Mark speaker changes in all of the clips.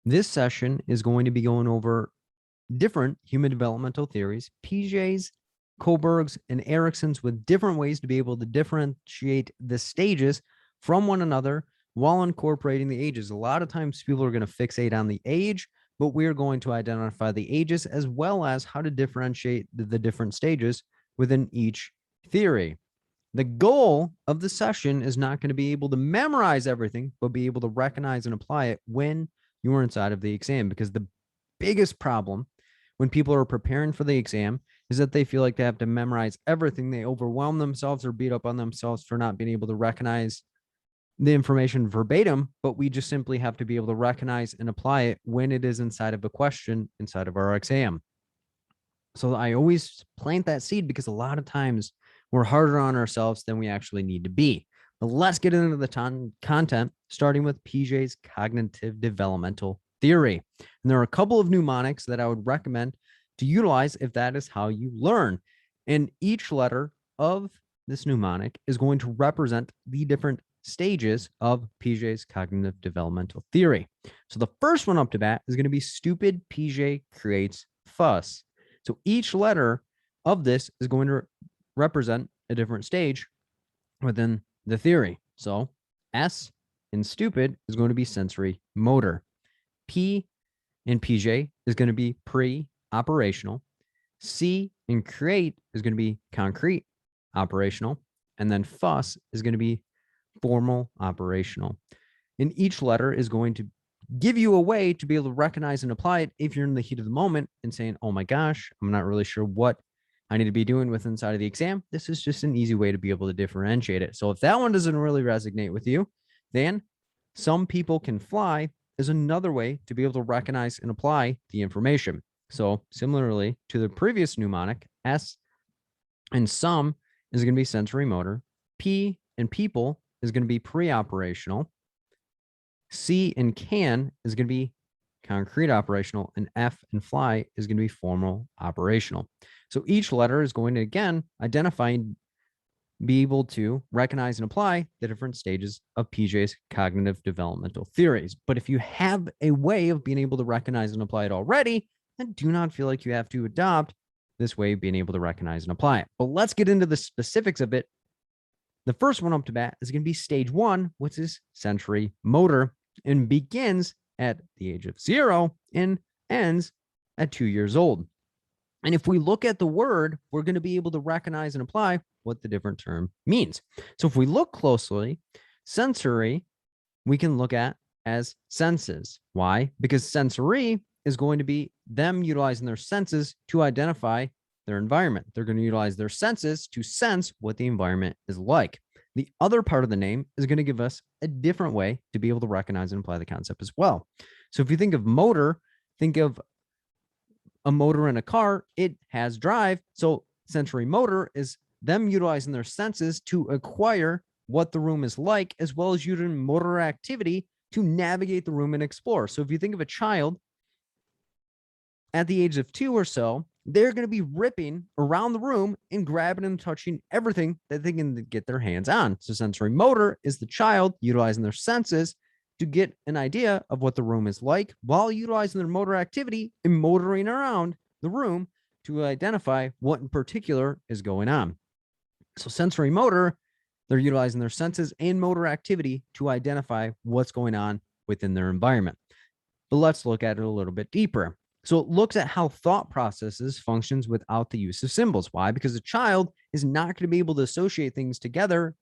Speaker 1: This session is going to be going over different human developmental theories, PJ's, Kohlberg's, and Erickson's, with different ways to be able to differentiate the stages from one another while incorporating the ages. A lot of times people are going to fixate on the age, but we're going to identify the ages as well as how to differentiate the different stages within each theory. The goal of the session is not going to be able to memorize everything, but be able to recognize and apply it when you are inside of the exam, because the biggest problem when people are preparing for the exam is that they feel like they have to memorize everything. They overwhelm themselves or beat up on themselves for not being able to recognize the information verbatim, but we just simply have to be able to recognize and apply it when it is inside of a question inside of our exam. So I always plant that seed because a lot of times we're harder on ourselves than we actually need to be. But let's get into the content, starting with PJ's cognitive developmental theory. And there are a couple of mnemonics that I would recommend to utilize if that is how you learn. And each letter of this mnemonic is going to represent the different stages of PJ's cognitive developmental theory. So the first one up to bat is going to be stupid PJ creates fuss. So each letter of this is going to represent a different stage within the theory. So S in stupid is going to be sensory motor. P in PJ is going to be pre-operational. C in create is going to be concrete operational. And then fuss is going to be formal operational. And each letter is going to give you a way to be able to recognize and apply it if you're in the heat of the moment and saying, oh my gosh, I'm not really sure what I need to be doing with inside of the exam. This is just an easy way to be able to differentiate it. So if that one doesn't really resonate with you, then some people can fly is another way to be able to recognize and apply the information. So similarly to the previous mnemonic, S and some is going to be sensory motor. P and people is going to be pre-operational. C and can is going to be concrete operational, and F and fly is going to be formal operational. So each letter is going to, again, identify and be able to recognize and apply the different stages of PJ's cognitive developmental theories. But if you have a way of being able to recognize and apply it already, then do not feel like you have to adopt this way of being able to recognize and apply it. But let's get into the specifics of it. The first one up to bat is going to be stage one, which is sensory motor, and begins at the age of 0 and ends at 2 years old. And if we look at the word, we're going to be able to recognize and apply what the different term means. So if we look closely, sensory, we can look at as senses. Why? Because sensory is going to be them utilizing their senses to identify their environment. They're going to utilize their senses to sense what the environment is like. The other part of the name is going to give us a different way to be able to recognize and apply the concept as well. So if you think of motor, think of a motor in a car, it has drive. So sensory motor is them utilizing their senses to acquire what the room is like, as well as using motor activity to navigate the room and explore. So if you think of a child at the age of 2 or so, they're going to be ripping around the room and grabbing and touching everything that they can get their hands on. So sensory motor is the child utilizing their senses to get an idea of what the room is like while utilizing their motor activity and motoring around the room to identify what in particular is going on. So sensory motor, they're utilizing their senses and motor activity to identify what's going on within their environment. But let's look at it a little bit deeper. So it looks at how thought processes functions without the use of symbols. Why? Because a child is not going to be able to associate things together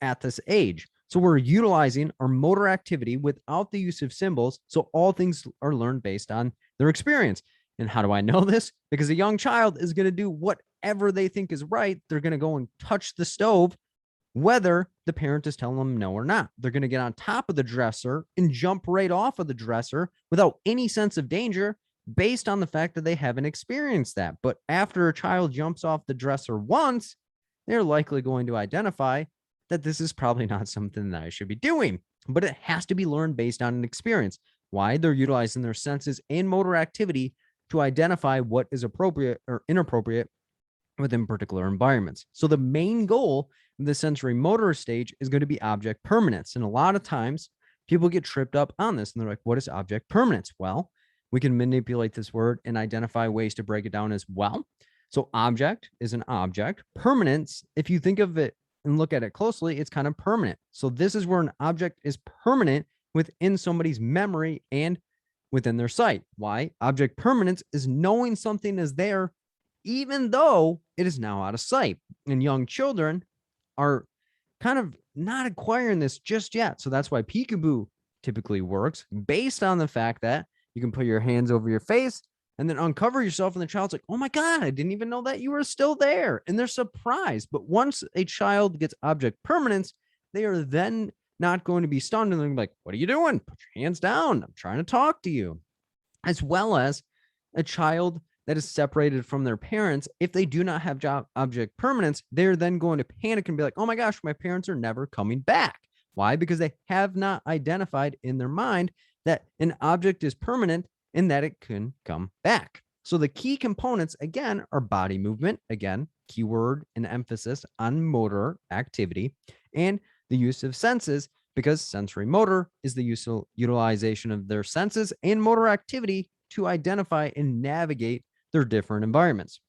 Speaker 1: at this age. So we're utilizing our motor activity without the use of symbols. So all things are learned based on their experience. And how do I know this? Because a young child is going to do whatever they think is right. They're going to go and touch the stove, whether the parent is telling them no or not. They're going to get on top of the dresser and jump right off of the dresser without any sense of danger, based on the fact that they haven't experienced that. But after a child jumps off the dresser once, they're likely going to identify that this is probably not something that I should be doing. But it has to be learned based on an experience. Why? They're utilizing their senses and motor activity to identify what is appropriate or inappropriate within particular environments. So the main goal of the sensory motor stage is going to be object permanence. And a lot of times people get tripped up on this and they're like, what is object permanence? Well, we can manipulate this word and identify ways to break it down as well. So object is an object. Permanence, if you think of it and look at it closely, it's kind of permanent. So this is where an object is permanent within somebody's memory and within their sight. Why? Object permanence is knowing something is there even though it is now out of sight. And young children are kind of not acquiring this just yet. So that's why peekaboo typically works based on the fact that you can put your hands over your face and then uncover yourself. And the child's like, oh my God, I didn't even know that you were still there. And they're surprised. But once a child gets object permanence, they are then not going to be stunned and they're like, what are you doing? Put your hands down. I'm trying to talk to you. As well as a child that is separated from their parents, if they do not have object permanence, they're then going to panic and be like, oh my gosh, my parents are never coming back. Why? Because they have not identified in their mind that an object is permanent and that it can come back. So the key components, again, are body movement, again, keyword and emphasis on motor activity, and the use of senses, because sensory motor is the utilization of their senses and motor activity to identify and navigate their different environments.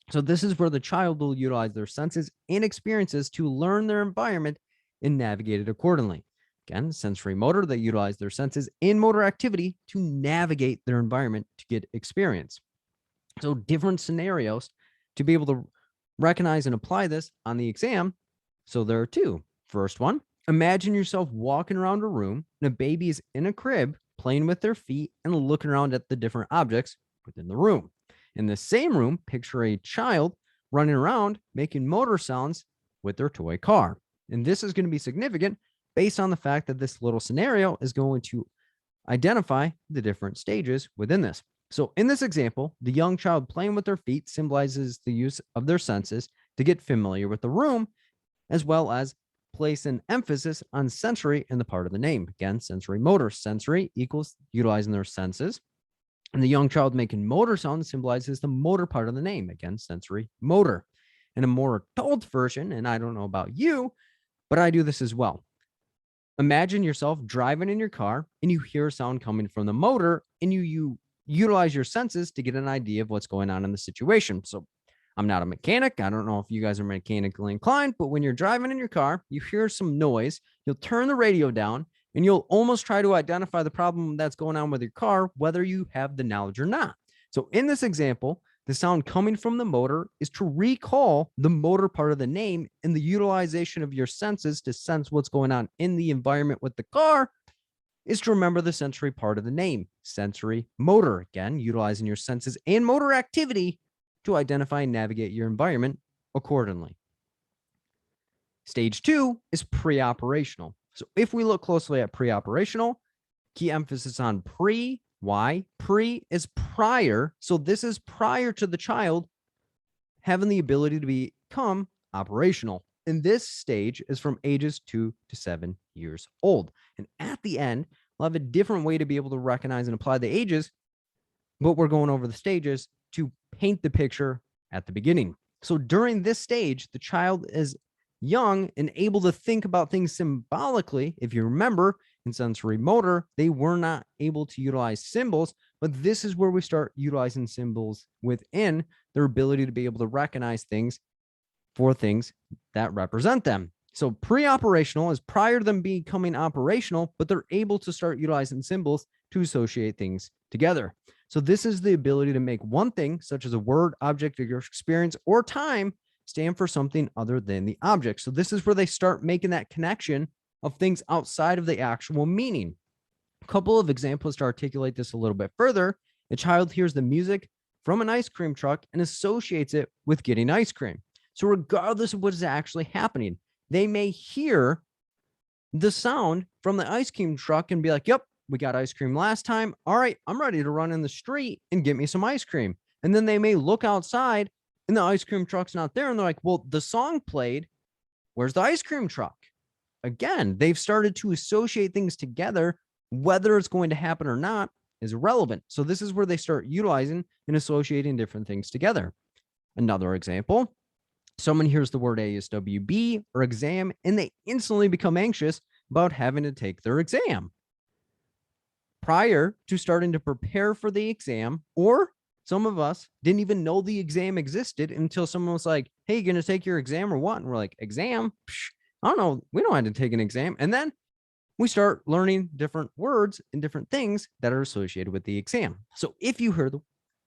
Speaker 1: So this is where the child will utilize their senses and experiences to learn their environment and navigate it accordingly. Again, sensory motor, they utilize their senses and motor activity to navigate their environment to get experience. So different scenarios to be able to recognize and apply this on the exam. So there are two. First one, imagine yourself walking around a room and a baby is in a crib playing with their feet and looking around at the different objects within the room. In the same room, picture a child running around making motor sounds with their toy car. And this is going to be significant based on the fact that this little scenario is going to identify the different stages within this. So in this example, the young child playing with their feet symbolizes the use of their senses to get familiar with the room, as well as place an emphasis on sensory in the part of the name. Again, sensory motor. Sensory equals utilizing their senses. And the young child making motor sounds symbolizes the motor part of the name. Again, sensory motor. In a more adult version, and I don't know about you, but I do this as well. Imagine yourself driving in your car and you hear a sound coming from the motor and you utilize your senses to get an idea of what's going on in the situation. So I'm not a mechanic. I don't know if you guys are mechanically inclined, but when you're driving in your car, you hear some noise, you'll turn the radio down and you'll almost try to identify the problem that's going on with your car, whether you have the knowledge or not. So in this example, the sound coming from the motor is to recall the motor part of the name, and the utilization of your senses to sense what's going on in the environment with the car is to remember the sensory part of the name, sensory motor. Again, utilizing your senses and motor activity to identify and navigate your environment accordingly. Stage 2 is pre-operational. So if we look closely at pre-operational, key emphasis on pre. Why? Pre is prior. So this is prior to the child having the ability to become operational. And this stage is from ages 2 to 7 years old. And at the end, we'll have a different way to be able to recognize and apply the ages, but we're going over the stages to paint the picture at the beginning. So during this stage, the child is young and able to think about things symbolically. If you remember, in sensory motor, they were not able to utilize symbols, but this is where we start utilizing symbols within their ability to be able to recognize things for things that represent them. So pre-operational is prior to them becoming operational, but they're able to start utilizing symbols to associate things together. So this is the ability to make one thing, such as a word, object, or experience, or time, stand for something other than the object. So this is where they start making that connection of things outside of the actual meaning. A couple of examples to articulate this a little bit further. A child hears the music from an ice cream truck and associates it with getting ice cream. So regardless of what is actually happening, they may hear the sound from the ice cream truck and be like, yep, we got ice cream last time. All right, I'm ready to run in the street and get me some ice cream. And then they may look outside and the ice cream truck's not there. And they're like, well, the song played. Where's the ice cream truck? Again, they've started to associate things together. Whether it's going to happen or not is irrelevant. So this is where they start utilizing and associating different things together. Another example, someone hears the word ASWB or exam and they instantly become anxious about having to take their exam. Prior to starting to prepare for the exam, or some of us didn't even know the exam existed until someone was like, hey, you're going to take your exam or what? And we're like, exam? Psh, I don't know. We don't have to take an exam. And then we start learning different words and different things that are associated with the exam. So if you hear the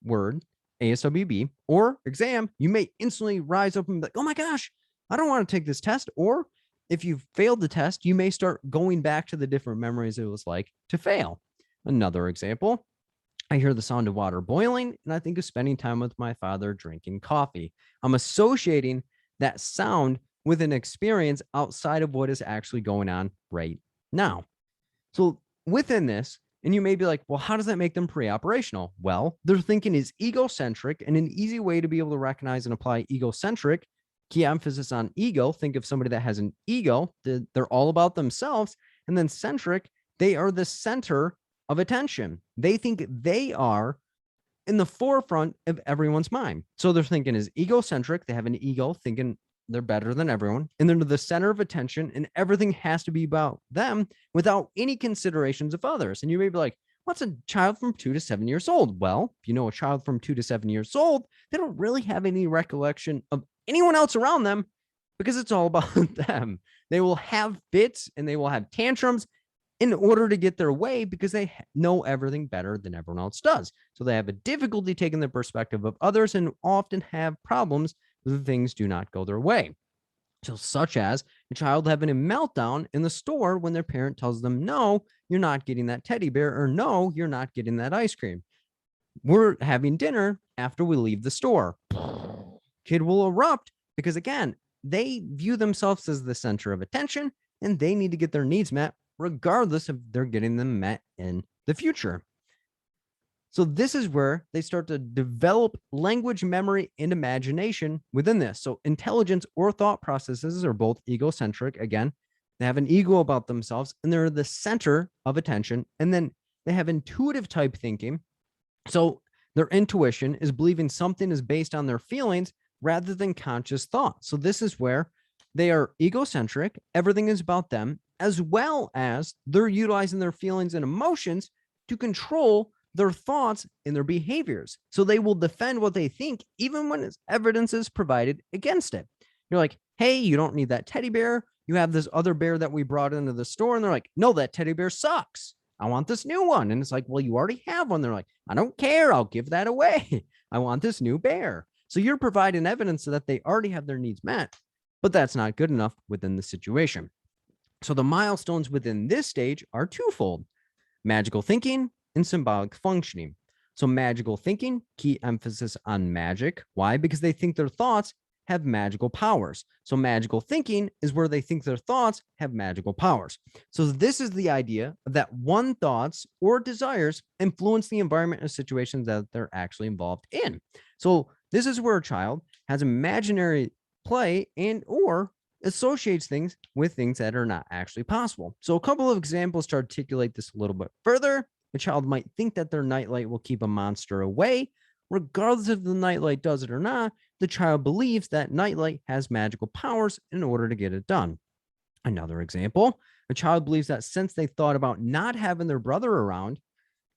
Speaker 1: word ASWB or exam, you may instantly rise up and be like, oh my gosh, I don't want to take this test. Or if you've failed the test, you may start going back to the different memories it was like to fail. Another example, I hear the sound of water boiling and I think of spending time with my father drinking coffee. I'm associating that sound with an experience outside of what is actually going on right now. So within this, and you may be like, well, how does that make them pre-operational? Well, their thinking is egocentric, and an easy way to be able to recognize and apply egocentric, key emphasis on ego. Think of somebody that has an ego, they're all about themselves. And then centric, they are the center of attention. They think they are in the forefront of everyone's mind. So their thinking is egocentric. They have an ego thinking they're better than everyone, and they're the center of attention, and everything has to be about them without any considerations of others. And you may be like, what's a child from 2 to 7 years old? Well, if you know a child from 2 to 7 years old, they don't really have any recollection of anyone else around them because it's all about them. They will have fits and they will have tantrums in order to get their way because they know everything better than everyone else does. So they have a difficulty taking the perspective of others and often have problems when things do not go their way. So such as a child having a meltdown in the store when their parent tells them, no, you're not getting that teddy bear, or no, you're not getting that ice cream. We're having dinner after we leave the store. Kid will erupt because, again, they view themselves as the center of attention and they need to get their needs met regardless if they're getting them met in the future. So this is where they start to develop language, memory, and imagination within this. So intelligence or thought processes are both egocentric. Again, they have an ego about themselves and they're the center of attention. And then they have intuitive type thinking. So their intuition is believing something is based on their feelings rather than conscious thought. So this is where they are egocentric. Everything is about them, as well as they're utilizing their feelings and emotions to control their thoughts and their behaviors. So they will defend what they think, even when evidence is provided against it. You're like, hey, you don't need that teddy bear. You have this other bear that we brought into the store. And they're like, no, that teddy bear sucks. I want this new one. And it's like, well, you already have one. They're like, I don't care. I'll give that away. I want this new bear. So you're providing evidence so that they already have their needs met, but that's not good enough within the situation. So the milestones within this stage are twofold: magical thinking and symbolic functioning. So magical thinking, key emphasis on magic. Why? Because they think their thoughts have magical powers. So magical thinking is where they think their thoughts have magical powers. So this is the idea that one thoughts or desires influence the environment and situations that they're actually involved in. So this is where a child has imaginary play and or associates things with things that are not actually possible. So a couple of examples to articulate this a little bit further. A child might think that their nightlight will keep a monster away. Regardless if the nightlight does it or not, the child believes that nightlight has magical powers in order to get it done. Another example, a child believes that since they thought about not having their brother around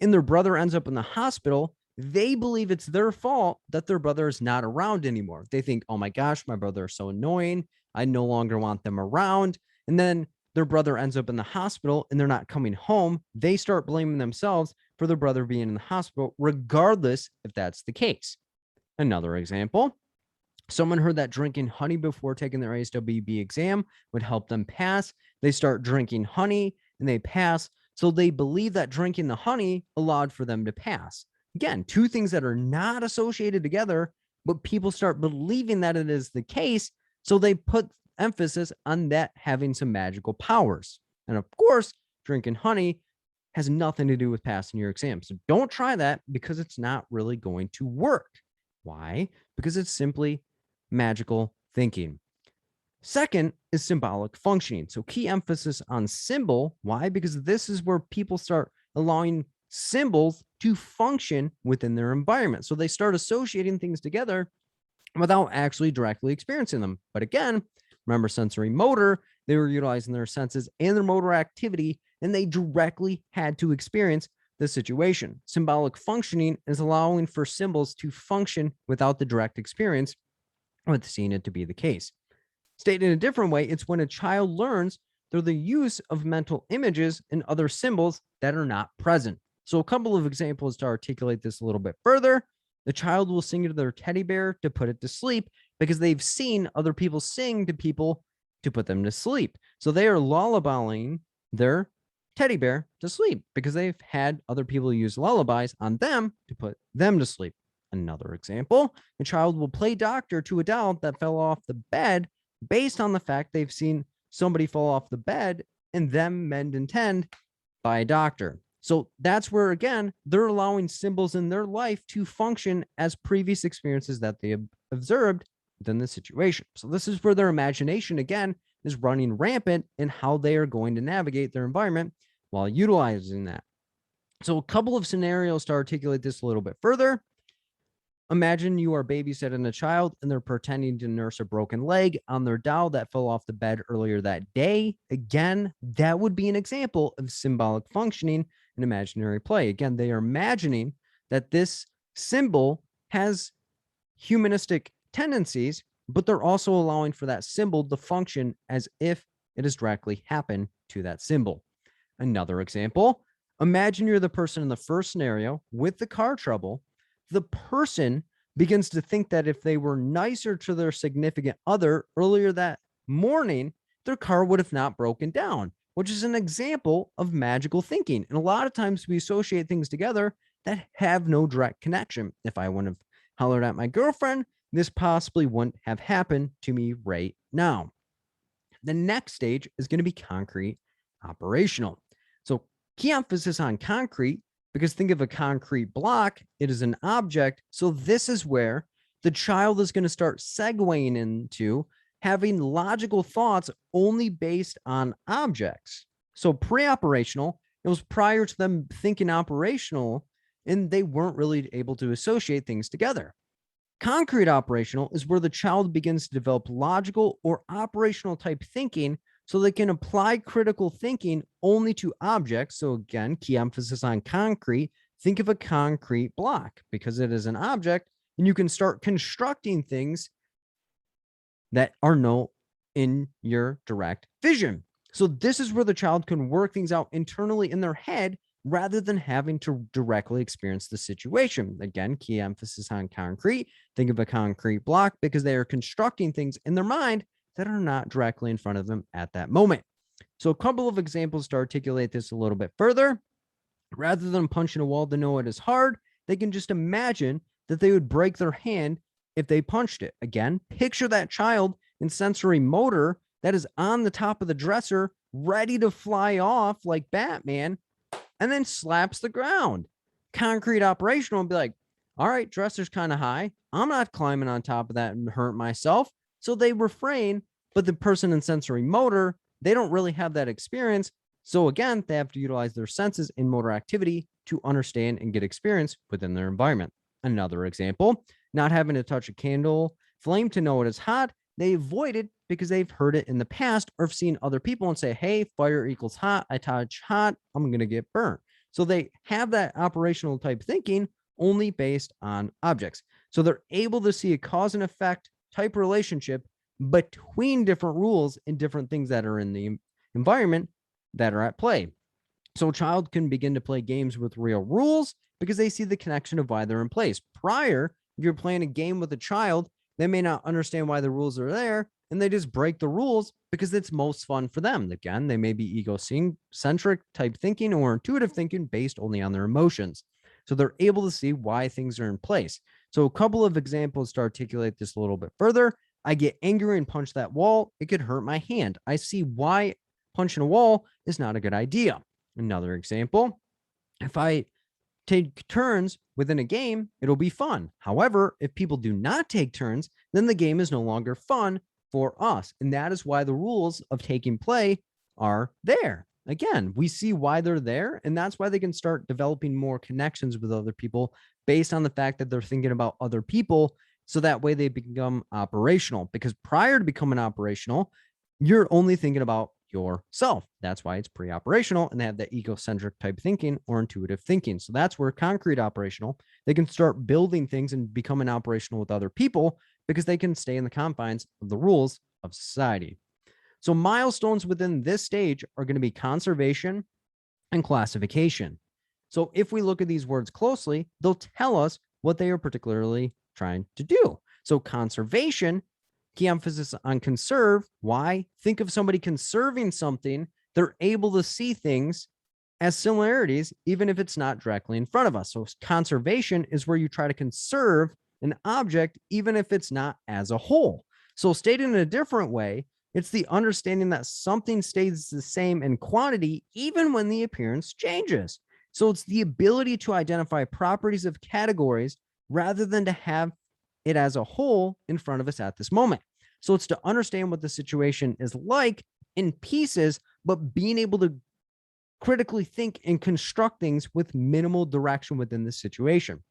Speaker 1: and their brother ends up in the hospital, they believe it's their fault that their brother is not around anymore. They think, oh my gosh, my brother is so annoying. I no longer want them around. And then their brother ends up in the hospital and they're not coming home. They start blaming themselves for their brother being in the hospital, regardless if that's the case. Another example, someone heard that drinking honey before taking their ASWB exam would help them pass. They start drinking honey and they pass. So they believe that drinking the honey allowed for them to pass. Again, two things that are not associated together, but people start believing that it is the case. So they put emphasis on that having some magical powers. And of course, drinking honey has nothing to do with passing your exam. So don't try that because it's not really going to work. Why? Because it's simply magical thinking. Second is symbolic functioning. So key emphasis on symbol. Why? Because this is where people start allowing symbols to function within their environment. So they start associating things together without actually directly experiencing them. But again, remember sensory motor they were utilizing their senses and their motor activity, and they directly had to experience the situation. Symbolic functioning is allowing for symbols to function without the direct experience with seeing it to be the case. Stated in a different way, it's when a child learns through the use of mental images and other symbols that are not present. So, a couple of examples to articulate this a little bit further. The child will sing to their teddy bear to put it to sleep because they've seen other people sing to people to put them to sleep. So, they are lullabying their teddy bear to sleep because they've had other people use lullabies on them to put them to sleep. Another example, a child will play doctor to a doll that fell off the bed based on the fact they've seen somebody fall off the bed and them mend and tend by a doctor. So that's where, again, they're allowing symbols in their life to function as previous experiences that they have observed within the situation. So this is where their imagination, again, is running rampant in how they are going to navigate their environment while utilizing that. So a couple of scenarios to articulate this a little bit further. Imagine you are babysitting a child and they're pretending to nurse a broken leg on their doll that fell off the bed earlier that day. Again, that would be an example of symbolic functioning and imaginary play. Again, they are imagining that this symbol has humanistic tendencies, but they're also allowing for that symbol to function as if it has directly happened to that symbol. Another example, imagine you're the person in the first scenario with the car trouble. The person begins to think that if they were nicer to their significant other earlier that morning, their car would have not broken down, which is an example of magical thinking. And a lot of times we associate things together that have no direct connection. If I wouldn't have hollered at my girlfriend, this possibly wouldn't have happened to me right now. The next stage is going to be concrete operational. So key emphasis on concrete, because think of a concrete block, it is an object. So this is where the child is going to start segueing into having logical thoughts only based on objects. So pre-operational, it was prior to them thinking operational, and they weren't really able to associate things together. Concrete operational is where the child begins to develop logical or operational type thinking so they can apply critical thinking only to objects. So again, key emphasis on concrete. Think of a concrete block because it is an object and you can start constructing things that are no in your direct vision. So this is where the child can work things out internally in their head rather than having to directly experience the situation. Again, key emphasis on concrete. Think of a concrete block because they are constructing things in their mind that are not directly in front of them at that moment. So a couple of examples to articulate this a little bit further. Rather than punching a wall to know it is hard, they can just imagine that they would break their hand if they punched it. Again, picture that child in sensory motor that is on the top of the dresser, ready to fly off like Batman, and then slaps the ground. Concrete operational would be like, all right, dresser's kind of high. I'm not climbing on top of that and hurt myself. So they refrain, but the person in sensory motor, they don't really have that experience. So again, they have to utilize their senses in motor activity to understand and get experience within their environment. Another example, not having to touch a candle flame to know it is hot. They avoid it because they've heard it in the past or have seen other people and say, hey, fire equals hot. I touch hot, I'm going to get burnt. So they have that operational type thinking only based on objects. So they're able to see a cause and effect type relationship between different rules and different things that are in the environment that are at play. So a child can begin to play games with real rules because they see the connection of why they're in place. Prior, if you're playing a game with a child, they may not understand why the rules are there, and they just break the rules because it's most fun for them. Again, they may be egocentric type thinking or intuitive thinking based only on their emotions. So they're able to see why things are in place. So a couple of examples to articulate this a little bit further. I get angry and punch that wall. It could hurt my hand. I see why punching a wall is not a good idea. Another example, if I take turns within a game, it'll be fun. However, if people do not take turns, then the game is no longer fun for us. And that is why the rules of taking play are there. Again, we see why they're there, and that's why they can start developing more connections with other people based on the fact that they're thinking about other people. So that way they become operational, because prior to becoming operational, you're only thinking about yourself. That's why it's pre-operational, and they have that egocentric type thinking or intuitive thinking. So that's where concrete operational, they can start building things and becoming operational with other people because they can stay in the confines of the rules of society. So milestones within this stage are going to be conservation and classification. So if we look at these words closely, they'll tell us what they are particularly trying to do. So conservation, key emphasis on conserve. Why? Think of somebody conserving something. They're able to see things as similarities, even if it's not directly in front of us. So conservation is where you try to conserve an object, even if it's not as a whole. So stated in a different way, it's the understanding that something stays the same in quantity, even when the appearance changes. So it's the ability to identify properties of categories rather than to have it as a whole in front of us at this moment. So it's to understand what the situation is like in pieces, but being able to critically think and construct things with minimal direction within the situation.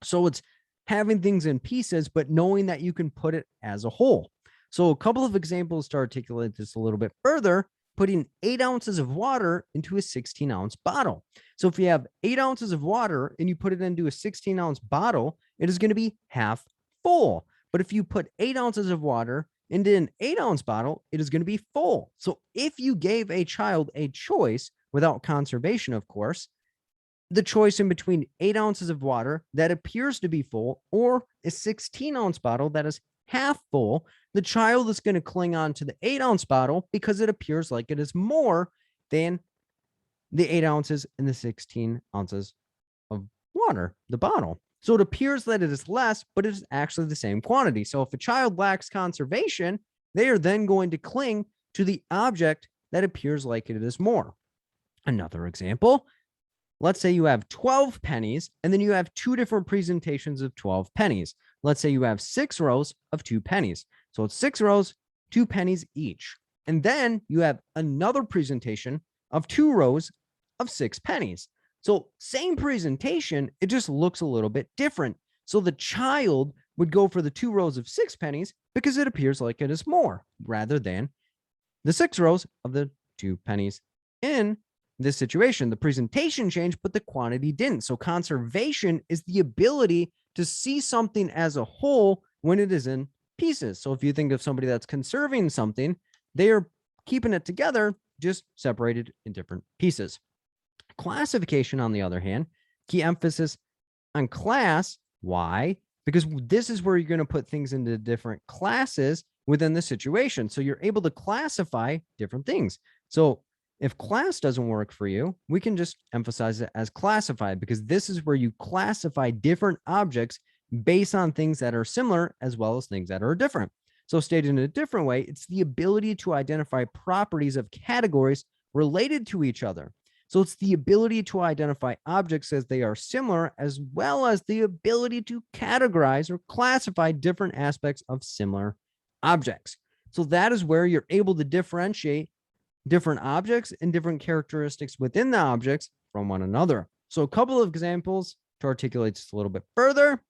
Speaker 1: So it's having things in pieces, but knowing that you can put it as a whole. So a couple of examples to articulate this a little bit further, putting 8 ounces of water into a 16-ounce bottle. So if you have 8 ounces of water and you put it into a 16-ounce bottle, it is going to be half full. But if you put 8 ounces of water into an 8-ounce bottle, it is going to be full. So if you gave a child a choice without conservation, of course, the choice in between 8 ounces of water that appears to be full or a 16-ounce bottle that is half full, the child is going to cling on to the 8-ounce bottle because it appears like it is more than the 8 ounces and the 16 ounces of water, the bottle. So it appears that it is less, but it is actually the same quantity. So if a child lacks conservation, they are then going to cling to the object that appears like it is more. Another example, let's say you have 12 pennies and then you have 2 different presentations of 12 pennies. Let's say you have 6 rows of 2 pennies. So it's 6 rows, 2 pennies each. And then you have another presentation of 2 rows of 6 pennies. So same presentation, it just looks a little bit different. So the child would go for the 2 rows of 6 pennies because it appears like it is more rather than the 6 rows of the 2 pennies in this situation. The presentation changed, but the quantity didn't. So conservation is the ability to see something as a whole when it is in pieces. So if you think of somebody that's conserving something, they are keeping it together, just separated in different pieces. Classification, on the other hand, key emphasis on class. Why? Because this is where you're going to put things into different classes within the situation. So you're able to classify different things. So if class doesn't work for you, we can just emphasize it as classified, because this is where you classify different objects based on things that are similar as well as things that are different. So stated in a different way, it's the ability to identify properties of categories related to each other. So it's the ability to identify objects as they are similar, as well as the ability to categorize or classify different aspects of similar objects. So that is where you're able to differentiate different objects and different characteristics within the objects from one another. So a couple of examples to articulate this a little bit further.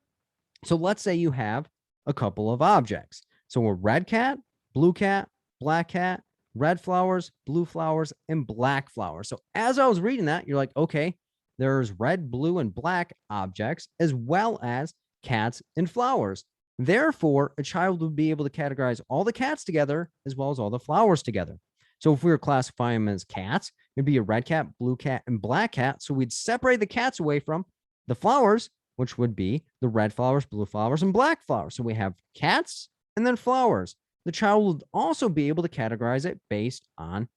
Speaker 1: So let's say you have a couple of objects. So a red cat, blue cat, black cat, red flowers, blue flowers, and black flowers. So as I was reading that, you're like, okay, there's red, blue, and black objects, as well as cats and flowers. Therefore, a child would be able to categorize all the cats together as well as all the flowers together. So if we were classifying them as cats, it'd be a red cat, blue cat, and black cat. So we'd separate the cats away from the flowers, which would be the red flowers, blue flowers, and black flowers. So we have cats and then flowers. The child would also be able to categorize it based on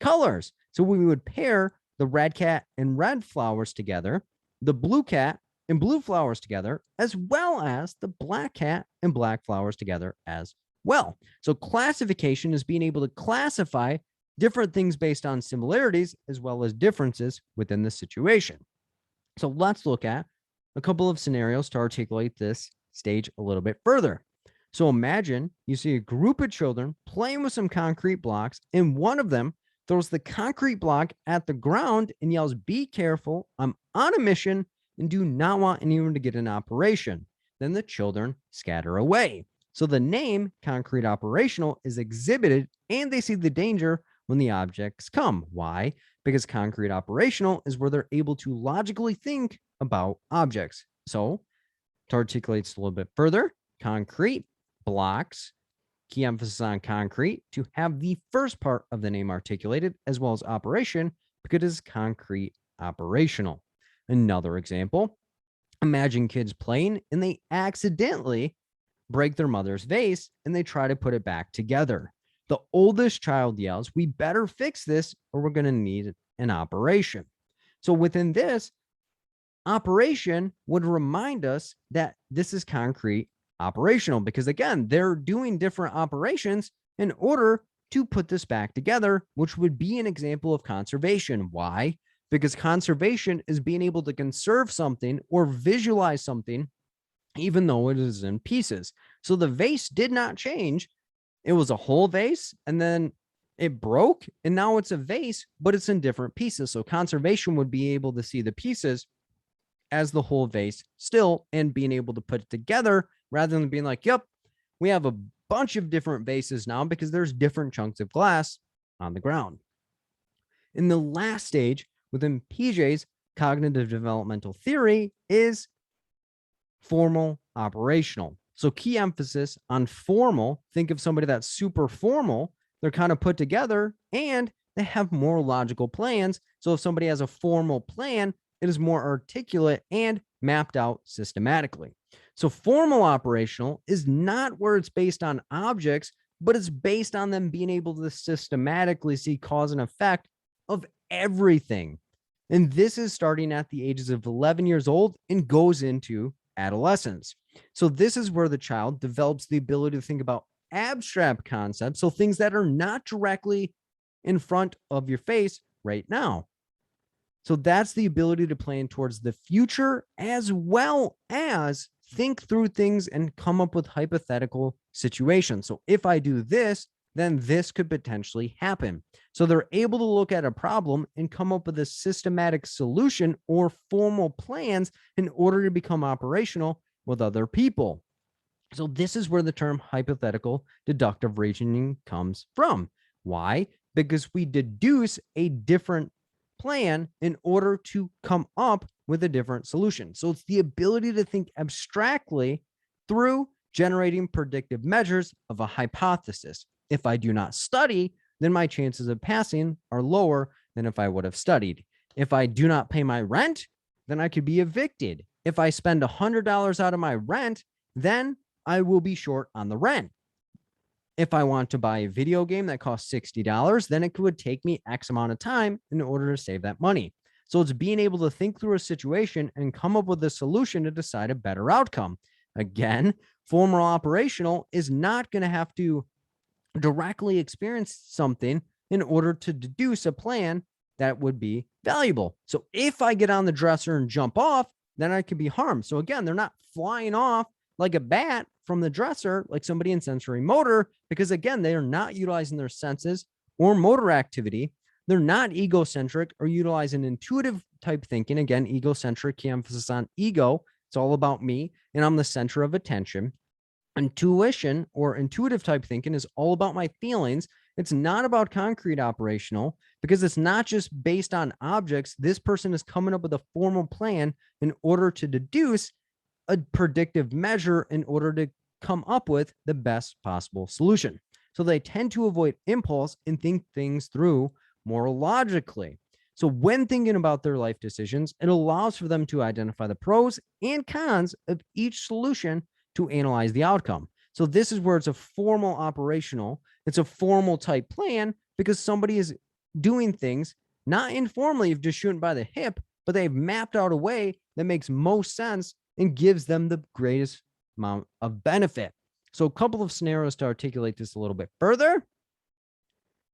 Speaker 1: colors. So we would pair the red cat and red flowers together, the blue cat and blue flowers together, as well as the black cat and black flowers together as well. So classification is being able to classify different things based on similarities as well as differences within the situation. So let's look at a couple of scenarios to articulate this stage a little bit further. So imagine you see a group of children playing with some concrete blocks, and one of them throws the concrete block at the ground and yells, "Be careful, I'm on a mission and do not want anyone to get an operation." Then the children scatter away. So the name concrete operational is exhibited and they see the danger when the objects come. Why? Because concrete operational is where they're able to logically think about objects. So, to articulate this a little bit further, concrete blocks, key emphasis on concrete, to have the first part of the name articulated, as well as operation, because it is concrete operational. Another example, imagine kids playing and they accidentally break their mother's vase and they try to put it back together. The oldest child yells, "We better fix this or we're going to need an operation." So within this, operation would remind us that this is concrete operational, because again, they're doing different operations in order to put this back together, which would be an example of conservation. Why? Because conservation is being able to conserve something or visualize something even though it is in pieces. So the vase did not change. It was a whole vase and then it broke and now it's a vase, but it's in different pieces. So conservation would be able to see the pieces as the whole vase still and being able to put it together rather than being like, yep, we have a bunch of different vases now because there's different chunks of glass on the ground. In the last stage within PJ's cognitive developmental theory is formal operational. So key emphasis on formal. Think of somebody that's super formal. They're kind of put together and they have more logical plans. So if somebody has a formal plan, it is more articulate and mapped out systematically. So formal operational is not where it's based on objects, but it's based on them being able to systematically see cause and effect of everything. And this is starting at the ages of 11 years old and goes into adolescence. So this is where the child develops the ability to think about abstract concepts, so things that are not directly in front of your face right now. So that's the ability to plan towards the future as well as think through things and come up with hypothetical situations. So if I do this, then this could potentially happen. So they're able to look at a problem and come up with a systematic solution or formal plans in order to become operational with other people. So this is where the term hypothetical deductive reasoning comes from. Why? Because we deduce a different plan in order to come up with a different solution. So it's the ability to think abstractly through generating predictive measures of a hypothesis. If I do not study, then my chances of passing are lower than if I would have studied. If I do not pay my rent, then I could be evicted. If I spend $100 out of my rent, then I will be short on the rent. If I want to buy a video game that costs $60, then it would take me X amount of time in order to save that money. So it's being able to think through a situation and come up with a solution to decide a better outcome. Again, formal operational is not going to have to directly experience something in order to deduce a plan that would be valuable. So if I get on the dresser and jump off, then I could be harmed. So again, they're not flying off like a bat from the dresser, like somebody in sensory motor, because again, they are not utilizing their senses or motor activity. They're not egocentric or utilizing intuitive type thinking. Again, egocentric, key emphasis on ego. It's all about me and I'm the center of attention. Intuition or intuitive type thinking is all about my feelings. It's not about concrete operational because it's not just based on objects. This person is coming up with a formal plan in order to deduce a predictive measure in order to come up with the best possible solution. So they tend to avoid impulse and think things through more logically. So when thinking about their life decisions, it allows for them to identify the pros and cons of each solution to analyze the outcome. So this is where it's a formal operational. It's a formal type plan because somebody is doing things not informally of just shooting by the hip, but they've mapped out a way that makes most sense and gives them the greatest amount of benefit. So a couple of scenarios to articulate this a little bit further.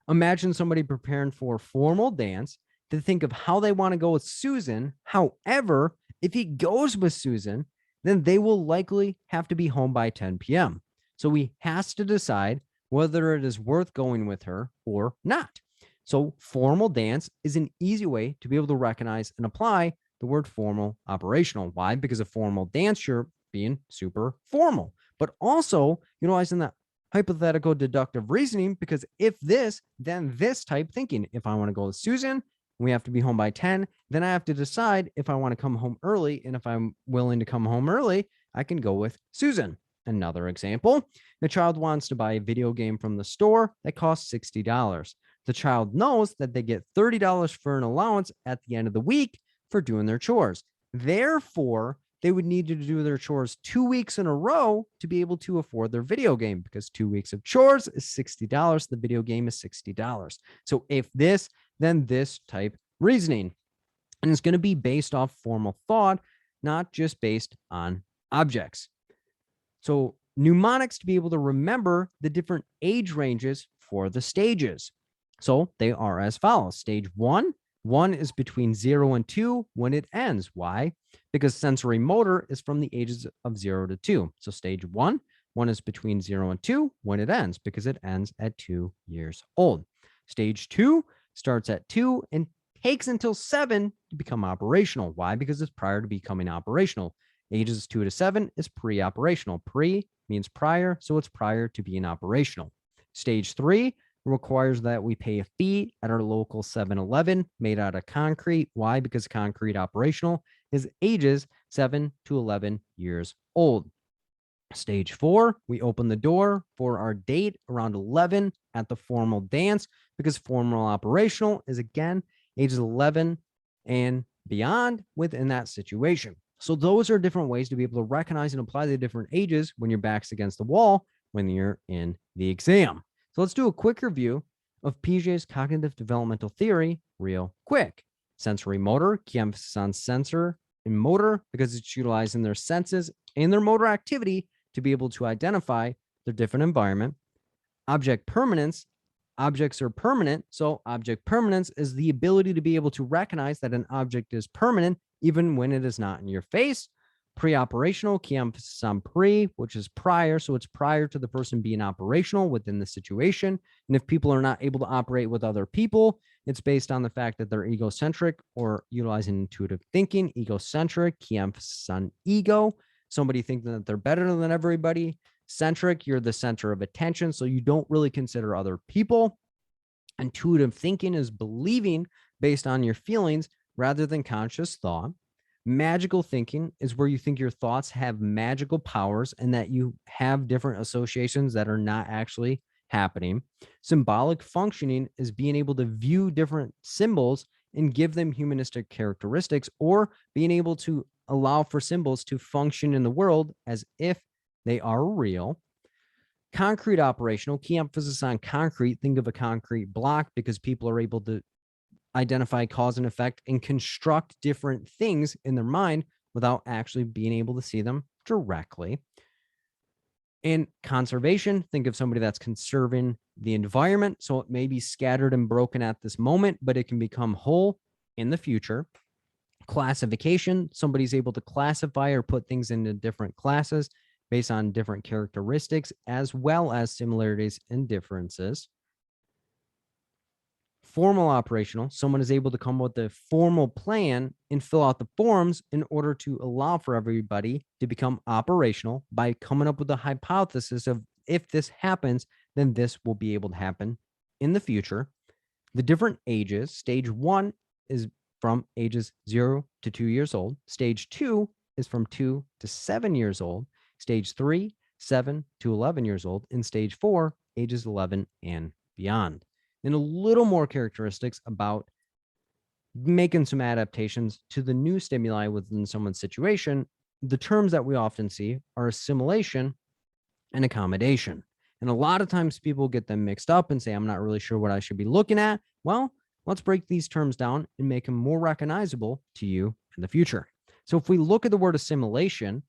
Speaker 1: Imagine somebody preparing for a formal dance to think of how they want to go with Susan. However, if he goes with Susan, then they will likely have to be home by 10 p.m. So he has to decide whether it is worth going with her or not. So formal dance is an easy way to be able to recognize and apply the word formal operational. Why? Because a formal dance, you're being super formal, but also utilizing the hypothetical deductive reasoning, because if this, then this type thinking. If I want to go with Susan, we have to be home by 10. Then I have to decide if I want to come home early. And if I'm willing to come home early, I can go with Susan. Another example, the child wants to buy a video game from the store that costs $60. The child knows that they get $30 for an allowance at the end of the week for doing their chores. Therefore, they would need to do their chores 2 weeks in a row to be able to afford their video game, because 2 weeks of chores is $60. The video game is $60. So if this, then this type reasoning. And it's going to be based off formal thought, not just based on objects. So mnemonics to be able to remember the different age ranges for the stages. So they are as follows. Stage 1 is between 0 and 2 when it ends. Why? Because sensory motor is from the ages of 0 to 2. So stage 1 is between 0 and 2 when it ends, because it ends at 2 years old. Stage 2 starts at 2 and takes until 7 to become operational. Why? Because it's prior to becoming operational. Ages 2 to 7 is pre-operational. Pre means prior, so it's prior to being operational. Stage 3 requires that we pay a fee at our local 7-Eleven made out of concrete. Why? Because concrete operational is ages 7 to 11 years old. Stage 4, we open the door for our date around 11 at the formal dance, because formal operational is, again, ages 11 and beyond within that situation. So those are different ways to be able to recognize and apply the different ages when your back's against the wall when you're in the exam. So let's do a quick review of Piaget's cognitive developmental theory real quick. Sensory motor, key emphasis on sensor and motor, because it's utilizing their senses and their motor activity to be able to identify their different environment. Object permanence, objects are permanent. So object permanence is the ability to be able to recognize that an object is permanent even when it is not in your face. Pre-operational, key emphasis on pre, which is prior. So it's prior to the person being operational within the situation. And if people are not able to operate with other people, it's based on the fact that they're egocentric or utilizing intuitive thinking. Egocentric, key emphasis on ego. Somebody thinking that they're better than everybody. Centric, you're the center of attention, so you don't really consider other people. Intuitive thinking is believing based on your feelings rather than conscious thought. Magical thinking is where you think your thoughts have magical powers and that you have different associations that are not actually happening. Symbolic functioning is being able to view different symbols and give them humanistic characteristics, or being able to allow for symbols to function in the world as if they are real. Concrete operational, key emphasis on concrete. Think of a concrete block, because people are able to identify cause and effect and construct different things in their mind without actually being able to see them directly. And conservation, think of somebody that's conserving the environment. So it may be scattered and broken at this moment, but it can become whole in the future. Classification, somebody's able to classify or put things into different classes based on different characteristics, as well as similarities and differences. Formal operational, someone is able to come up with a formal plan and fill out the forms in order to allow for everybody to become operational by coming up with a hypothesis of, if this happens, then this will be able to happen in the future. The different ages, stage 1 is from ages 0 to 2 years old. Stage 2 is from 2 to 7 years old. Stage 3, 7 to 11 years old. And stage 4, ages 11 and beyond. And a little more characteristics about making some adaptations to the new stimuli within someone's situation. The terms that we often see are assimilation and accommodation. And a lot of times people get them mixed up and say, I'm not really sure what I should be looking at. Well, let's break these terms down and make them more recognizable to you in the future. So if we look at the word assimilation,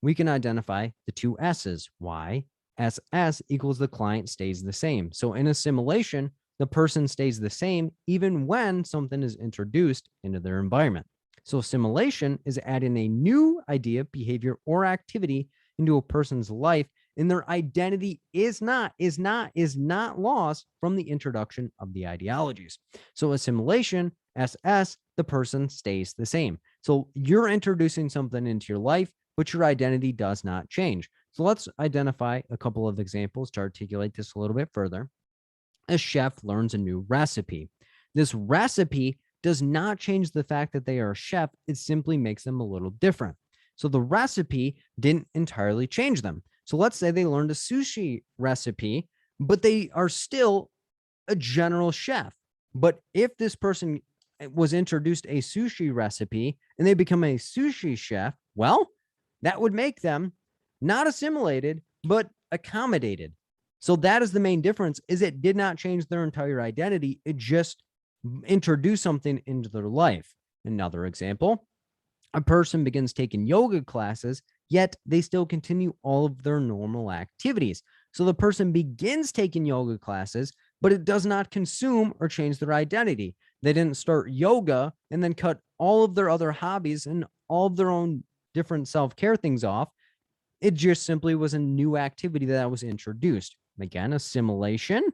Speaker 1: we can identify the two S's. Why? SS equals the client stays the same. So in assimilation, the person stays the same even when something is introduced into their environment. So assimilation is adding a new idea, behavior, or activity into a person's life, and their identity is not lost from the introduction of the ideologies. So assimilation, SS, the person stays the same. So you're introducing something into your life, but your identity does not change. So let's identify a couple of examples to articulate this a little bit further. A chef learns a new recipe. This recipe does not change the fact that they are a chef, it simply makes them a little different. So the recipe didn't entirely change them. So let's say they learned a sushi recipe, but they are still a general chef. But if this person was introduced a sushi recipe and they become a sushi chef, well, that would make them not assimilated, but accommodated. So that is the main difference, is it did not change their entire identity. It just introduced something into their life. Another example, a person begins taking yoga classes, yet they still continue all of their normal activities. So the person begins taking yoga classes, but it does not consume or change their identity. They didn't start yoga and then cut all of their other hobbies and all of their own different self-care things off. It just simply was a new activity that was introduced. Again, assimilation,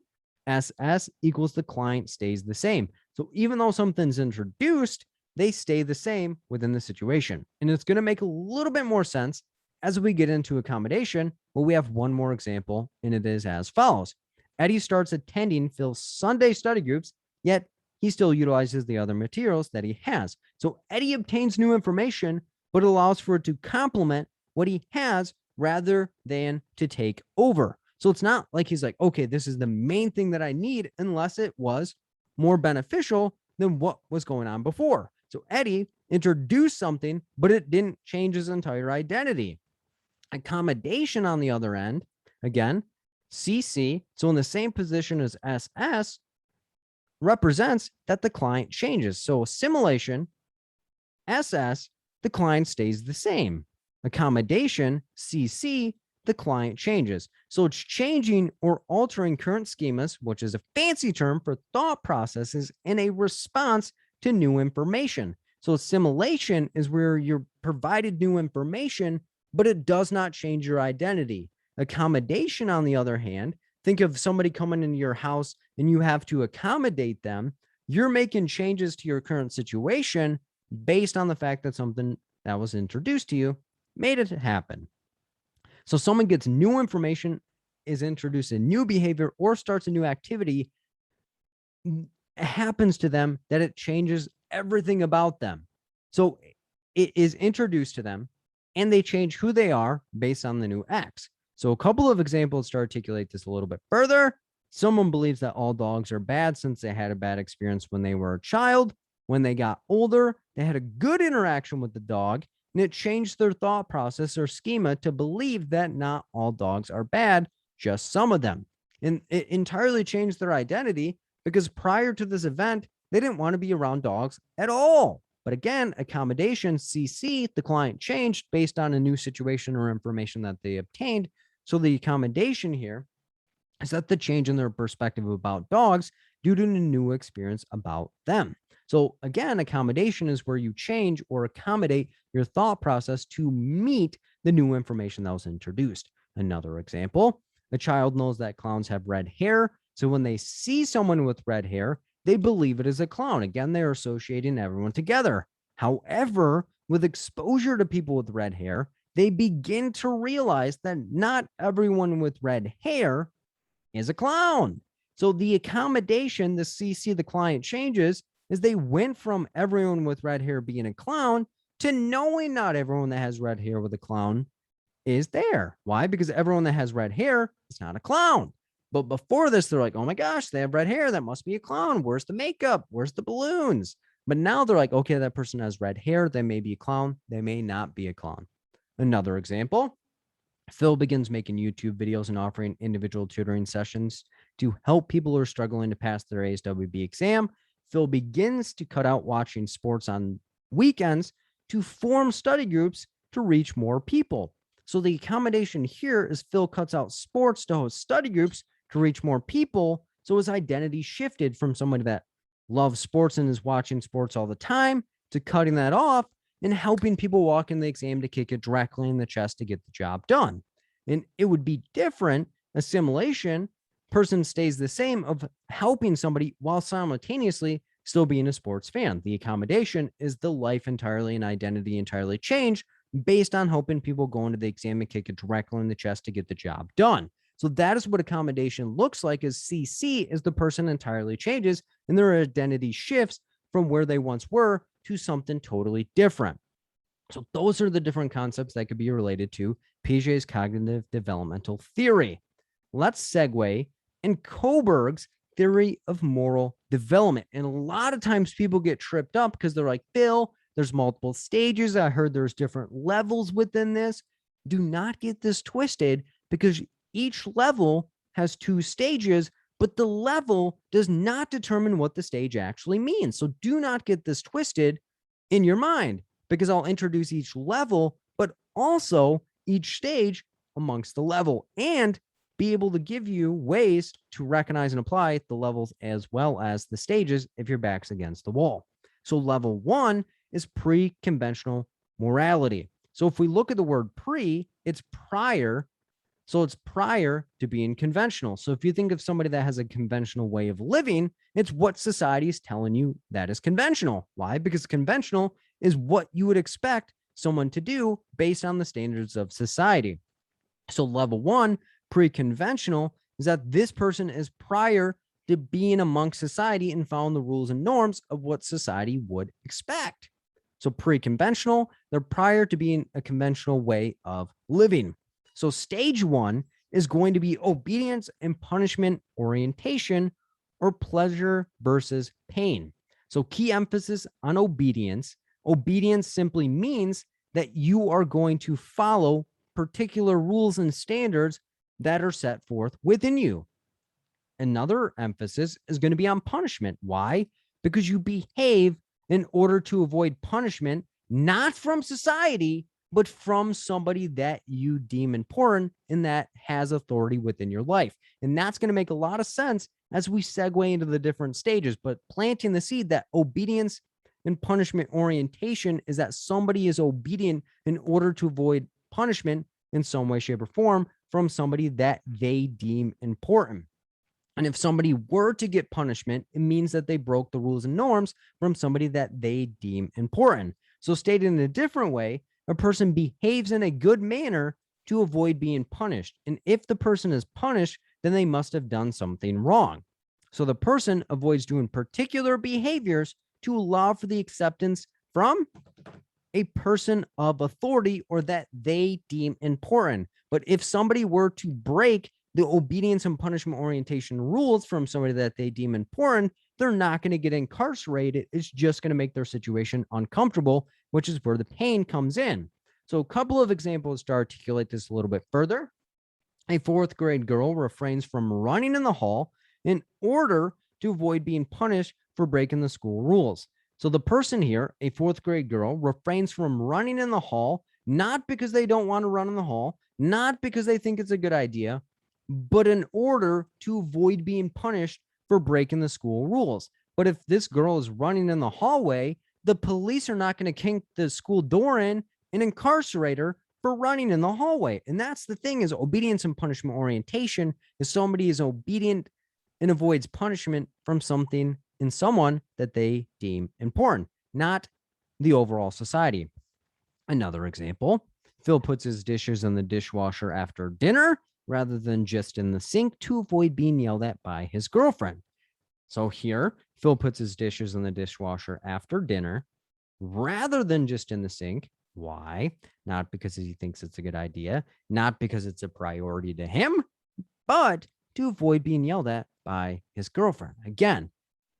Speaker 1: SS equals the client stays the same. So even though something's introduced, they stay the same within the situation. And it's going to make a little bit more sense as we get into accommodation, where we have one more example, and it is as follows. Eddie starts attending Phil's Sunday study groups, yet he still utilizes the other materials that he has. So Eddie obtains new information, but allows for it to complement what he has rather than to take over. So it's not like he's like, okay, this is the main thing that I need, unless it was more beneficial than what was going on before. So Eddie introduced something, but it didn't change his entire identity. Accommodation, on the other end, again, CC, so in the same position as SS, represents that the client changes. So assimilation, SS, the client stays the same. Accommodation, CC, the client changes. So it's changing or altering current schemas, which is a fancy term for thought processes, in a response to new information. So assimilation is where you're provided new information, but it does not change your identity. Accommodation, on the other hand, think of somebody coming into your house and you have to accommodate them. You're making changes to your current situation based on the fact that something that was introduced to you made it happen. So someone gets new information, is introduced a new behavior, or starts a new activity, it happens to them that it changes everything about them. So it is introduced to them and they change who they are based on the new X. So a couple of examples to articulate this a little bit further. Someone believes that all dogs are bad since they had a bad experience when they were a child. When they got older, they had a good interaction with the dog, and it changed their thought process or schema to believe that not all dogs are bad, just some of them. And it entirely changed their identity, because prior to this event, they didn't want to be around dogs at all. But again, accommodation, CC, the client changed based on a new situation or information that they obtained. So the accommodation here is that the change in their perspective about dogs due to a new experience about them. So again, accommodation is where you change or accommodate your thought process to meet the new information that was introduced. Another example, a child knows that clowns have red hair. So when they see someone with red hair, they believe it is a clown. Again, they're associating everyone together. However, with exposure to people with red hair, they begin to realize that not everyone with red hair is a clown. So the accommodation, the CC, the client changes, is they went from everyone with red hair being a clown to knowing not everyone that has red hair with a clown is there. Why? Because everyone that has red hair is not a clown. But before this, they're like, oh my gosh, they have red hair. That must be a clown. Where's the makeup? Where's the balloons? But now they're like, okay, that person has red hair. They may be a clown. They may not be a clown. Another example, Phil begins making YouTube videos and offering individual tutoring sessions to help people who are struggling to pass their ASWB exam. Phil begins to cut out watching sports on weekends to form study groups to reach more people. So the accommodation here is Phil cuts out sports to host study groups to reach more people. So his identity shifted from somebody that loves sports and is watching sports all the time to cutting that off and helping people walk in the exam to kick it directly in the chest to get the job done. And it would be different. Assimilation, person stays the same, of helping somebody while simultaneously still being a sports fan. The accommodation is the life entirely and identity entirely change based on hoping people go into the exam and kick it directly in the chest to get the job done. So that is what accommodation looks like, as CC is the person entirely changes and their identity shifts from where they once were to something totally different. So those are the different concepts that could be related to Piaget's cognitive developmental theory. Let's segue in Kohlberg's theory of moral development. And a lot of times people get tripped up because they're like, Phil, there's multiple stages. I heard there's different levels within this. Do not get this twisted, because each level has 2 stages, but the level does not determine what the stage actually means. So do not get this twisted in your mind, because I'll introduce each level, but also each stage amongst the level, and be able to give you ways to recognize and apply the levels as well as the stages if your back's against the wall. So level 1 is pre-conventional morality. So if we look at the word pre, it's prior. So it's prior to being conventional. So if you think of somebody that has a conventional way of living, it's what society is telling you that is conventional. Why? Because conventional is what you would expect someone to do based on the standards of society. So level 1, pre-conventional, is that this person is prior to being amongst society and following the rules and norms of what society would expect. So pre-conventional, they're prior to being a conventional way of living. So stage 1 is going to be obedience and punishment orientation, or pleasure versus pain. So key emphasis on obedience. Obedience simply means that you are going to follow particular rules and standards that are set forth within you. Another emphasis is going to be on punishment. Why? Because you behave in order to avoid punishment, not from society, but from somebody that you deem important and that has authority within your life. And that's going to make a lot of sense as we segue into the different stages. But planting the seed that obedience and punishment orientation is that somebody is obedient in order to avoid punishment in some way, shape, or form from somebody that they deem important. And if somebody were to get punishment, it means that they broke the rules and norms from somebody that they deem important. So stated in a different way, a person behaves in a good manner to avoid being punished. And if the person is punished, then they must have done something wrong. So the person avoids doing particular behaviors to allow for the acceptance from a person of authority or that they deem important. But if somebody were to break the obedience and punishment orientation rules from somebody that they deem important, they're not going to get incarcerated. It's just going to make their situation uncomfortable, which is where the pain comes in. So a couple of examples to articulate this a little bit further. A 4th grade girl refrains from running in the hall in order to avoid being punished for breaking the school rules. So the person here, a 4th grade girl, refrains from running in the hall, not because they don't want to run in the hall, not because they think it's a good idea, but in order to avoid being punished for breaking the school rules. But if this girl is running in the hallway, the police are not going to kick the school door in and incarcerate her for running in the hallway. And that's the thing, is obedience and punishment orientation is somebody is obedient and avoids punishment from something in someone that they deem important, not the overall society. Another example, Phil puts his dishes in the dishwasher after dinner rather than just in the sink to avoid being yelled at by his girlfriend. So here, Phil puts his dishes in the dishwasher after dinner rather than just in the sink. Why? Not because he thinks it's a good idea, not because it's a priority to him, but to avoid being yelled at by his girlfriend. Again,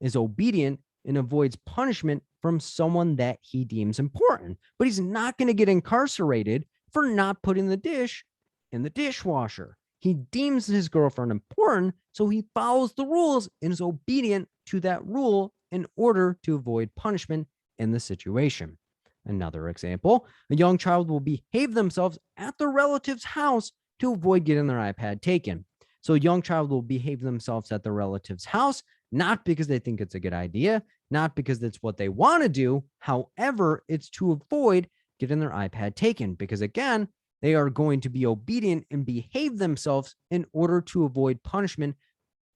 Speaker 1: is obedient and avoids punishment from someone that he deems important, but he's not going to get incarcerated for not putting the dish in the dishwasher. He deems his girlfriend important, so he follows the rules and is obedient to that rule in order to avoid punishment in the situation. Another example, a young child will behave themselves at their relative's house to avoid getting their iPad taken. So a young child will behave themselves at their relative's house, not because they think it's a good idea, not because that's what they want to do. However, it's to avoid getting their iPad taken, because again, they are going to be obedient and behave themselves in order to avoid punishment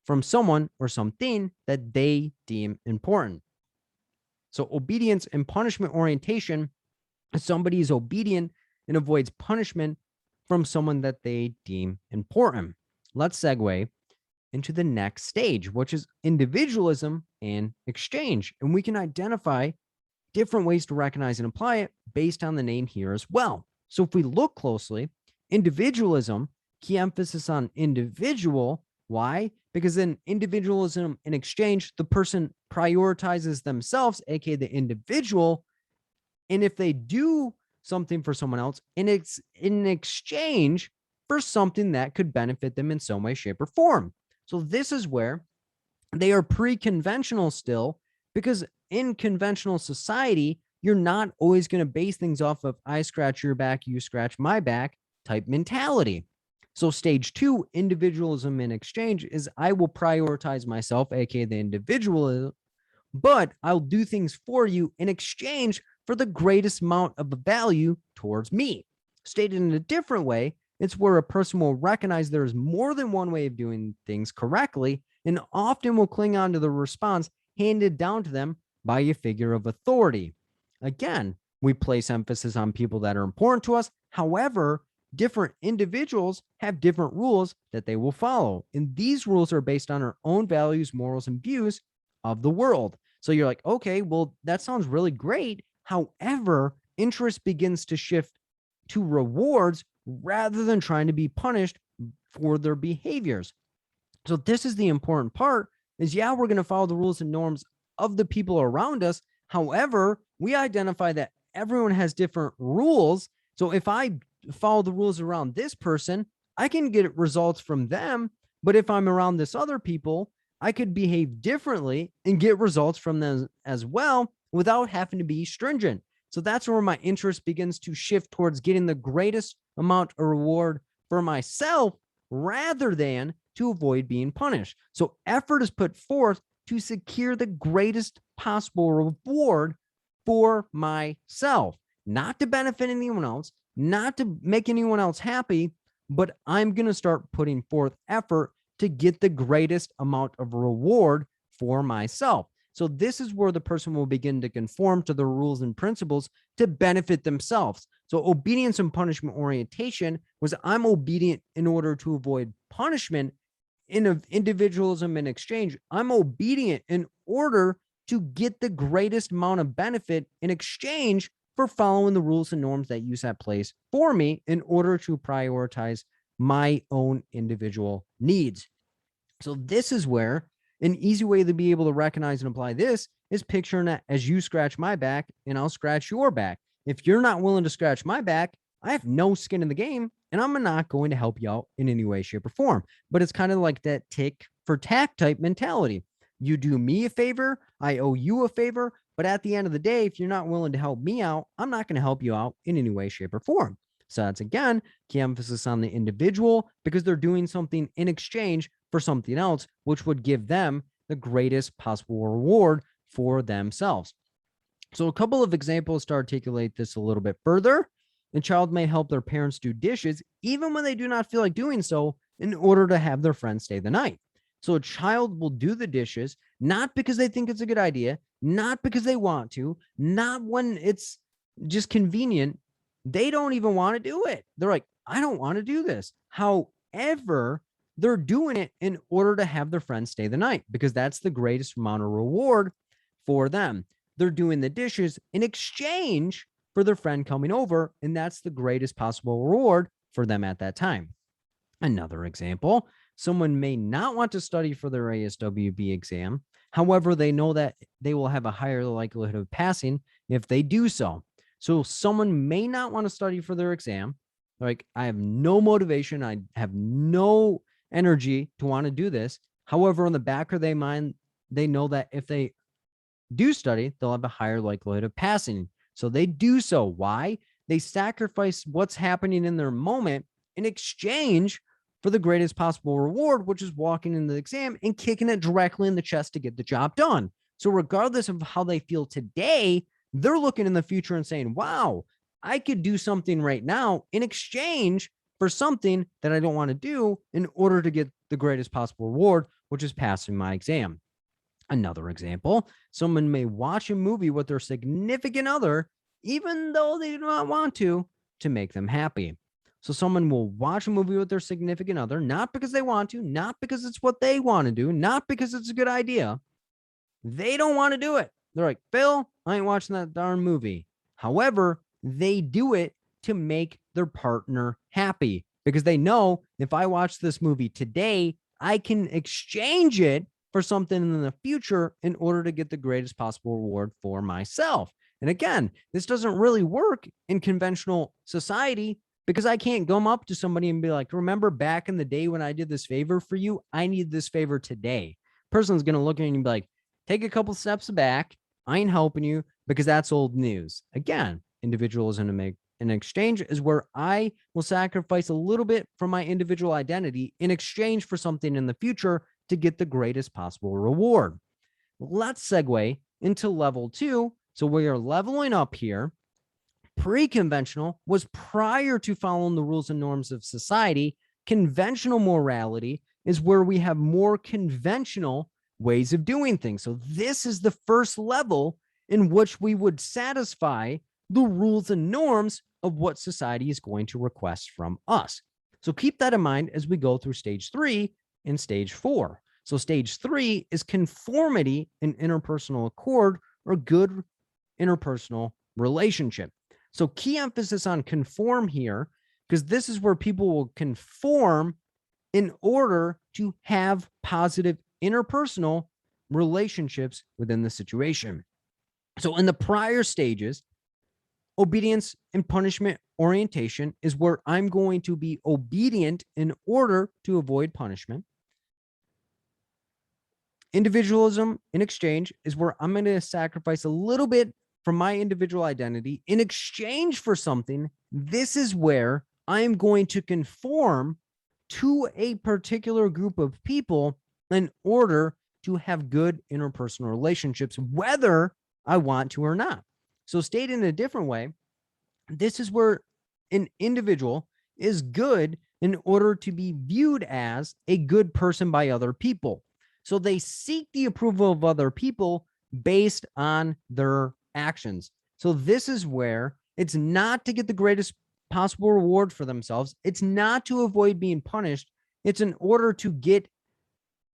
Speaker 1: from someone or something that they deem important. So obedience and punishment orientation, somebody is obedient and avoids punishment from someone that they deem important. Let's segue into the next stage, which is individualism and exchange. And we can identify different ways to recognize and apply it based on the name here as well. So if we look closely, individualism, key emphasis on individual. Why? Because in individualism and exchange, the person prioritizes themselves, aka the individual. And if they do something for someone else, and it's in exchange for something that could benefit them in some way, shape, or form. So this is where they are pre-conventional still, because in conventional society, you're not always going to base things off of I scratch your back, you scratch my back type mentality. So stage 2, individualism in exchange, is I will prioritize myself, aka the individual, but I'll do things for you in exchange for the greatest amount of value towards me. Stated in a different way, it's where a person will recognize there is more than one way of doing things correctly and often will cling on to the response handed down to them by a figure of authority. Again, we place emphasis on people that are important to us. However, different individuals have different rules that they will follow. And these rules are based on our own values, morals, and views of the world. So you're like, okay, well, that sounds really great. However, interest begins to shift to rewards rather than trying to be punished for their behaviors. So this is the important part is, yeah, we're going to follow the rules and norms of the people around us. However, we identify that everyone has different rules. So if I follow the rules around this person, I can get results from them. But if I'm around this other people, I could behave differently and get results from them as well without having to be stringent. So that's where my interest begins to shift towards getting the greatest amount of reward for myself rather than to avoid being punished. So effort is put forth to secure the greatest possible reward for myself, not to benefit anyone else, not to make anyone else happy, but I'm going to start putting forth effort to get the greatest amount of reward for myself. So this is where the person will begin to conform to the rules and principles to benefit themselves. So obedience and punishment orientation was I'm obedient in order to avoid punishment. In individualism and exchange, I'm obedient in order to get the greatest amount of benefit in exchange for following the rules and norms that you set place for me in order to prioritize my own individual needs. So this is where an easy way to be able to recognize and apply this is picturing that as you scratch my back and I'll scratch your back. If you're not willing to scratch my back, I have no skin in the game and I'm not going to help you out in any way, shape, or form. But it's kind of like that tick for tack type mentality. You do me a favor, I owe you a favor. But at the end of the day, if you're not willing to help me out, I'm not going to help you out in any way, shape, or form. So that's, again, key emphasis on the individual because they're doing something in exchange for something else, which would give them the greatest possible reward for themselves. So a couple of examples to articulate this a little bit further. A child may help their parents do dishes even when they do not feel like doing so in order to have their friend stay the night. So a child will do the dishes, not because they think it's a good idea, not because they want to, not when it's just convenient. They don't even want to do it. They're like, I don't want to do this. However, they're doing it in order to have their friends stay the night because that's the greatest amount of reward for them. They're doing the dishes in exchange for their friend coming over, and that's the greatest possible reward for them at that time. Another example, someone may not want to study for their ASWB exam. However, they know that they will have a higher likelihood of passing if they do so. So someone may not want to study for their exam. Like, I have no motivation. I have no energy to want to do this. However, in the back of their mind, they know that if they do study, they'll have a higher likelihood of passing. So they do so. Why? They sacrifice what's happening in their moment in exchange for the greatest possible reward, which is walking in the exam and kicking it directly in the chest to get the job done. So regardless of how they feel today, they're looking in the future and saying, wow, I could do something right now in exchange for something that I don't want to do in order to get the greatest possible reward, which is passing my exam. Another example, someone may watch a movie with their significant other, even though they do not want to, to make them happy. So someone will watch a movie with their significant other, not because they want to, not because it's what they want to do, not because it's a good idea. They don't want to do it. They're like, Phil, I ain't watching that darn movie. However, they do it to make their partner happy because they know if I watch this movie today, I can exchange it for something in the future in order to get the greatest possible reward for myself. And again, this doesn't really work in conventional society because I can't come up to somebody and be like, remember back in the day when I did this favor for you? I need this favor today. Person's going to look at you and be like, take a couple steps back. I ain't helping you because that's old news. Again, individualism to make an exchange is where I will sacrifice a little bit from my individual identity in exchange for something in the future to get the greatest possible reward. Let's segue into level 2. So we are leveling up here. Pre-conventional was prior to following the rules and norms of society. Conventional morality is where we have more conventional ways of doing things. So this is the first level in which we would satisfy the rules and norms of what society is going to request from us. So keep that in mind as we go through stage 3 and stage 4. So stage 3 is conformity and interpersonal accord or good interpersonal relationship. So key emphasis on conform here, because this is where people will conform in order to have positive interpersonal relationships within the situation. So in the prior stages, obedience and punishment orientation is where I'm going to be obedient in order to avoid punishment. Individualism in exchange is where I'm going to sacrifice a little bit from my individual identity in exchange for something. This is where I'm going to conform to a particular group of people in order to have good interpersonal relationships, whether I want to or not. So stated in a different way, this is where an individual is good in order to be viewed as a good person by other people. So they seek the approval of other people based on their actions. So this is where it's not to get the greatest possible reward for themselves. It's not to avoid being punished. It's in order to get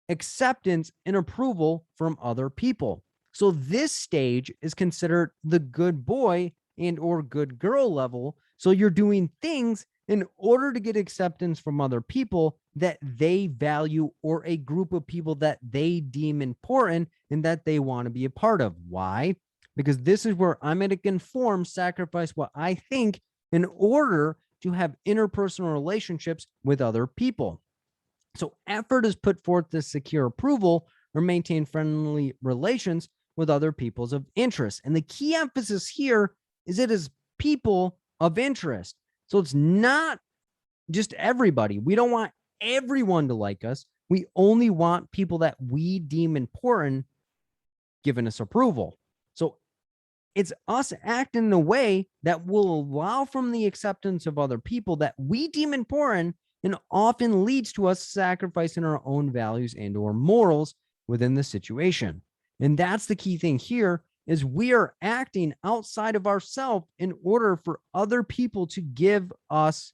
Speaker 1: acceptance and approval from other people. So this stage is considered the good boy and or good girl level. So you're doing things in order to get acceptance from other people that they value or a group of people that they deem important and that they want to be a part of. Why? Because this is where I'm going to conform, sacrifice what I think in order to have interpersonal relationships with other people. So effort is put forth to secure approval or maintain friendly relations with other peoples of interest. And the key emphasis here is it is people of interest. So it's not just everybody. We don't want everyone to like us. We only want people that we deem important giving us approval. So it's us acting in a way that will allow from the acceptance of other people that we deem important and often leads to us sacrificing our own values and or morals within the situation. And that's the key thing here is we are acting outside of ourselves in order for other people to give us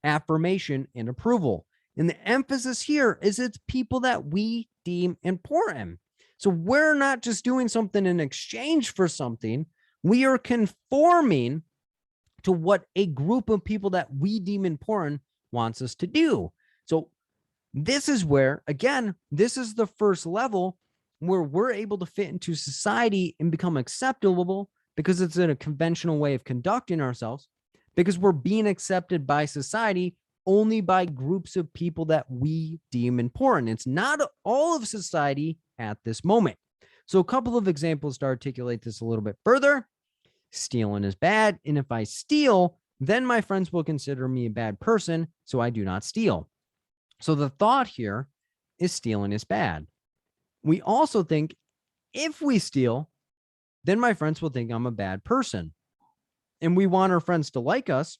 Speaker 1: affirmation and approval. And the emphasis here is it's people that we deem important. So we're not just doing something in exchange for something. We are conforming to what a group of people that we deem important wants us to do. So this is where, again, this is the first level where we're able to fit into society and become acceptable because it's in a conventional way of conducting ourselves, because we're being accepted by society only by groups of people that we deem important. It's not all of society at this moment. So a couple of examples to articulate this a little bit further. Stealing is bad. And if I steal, then my friends will consider me a bad person, so I do not steal. So the thought here is stealing is bad. We also think if we steal, then my friends will think I'm a bad person. And we want our friends to like us,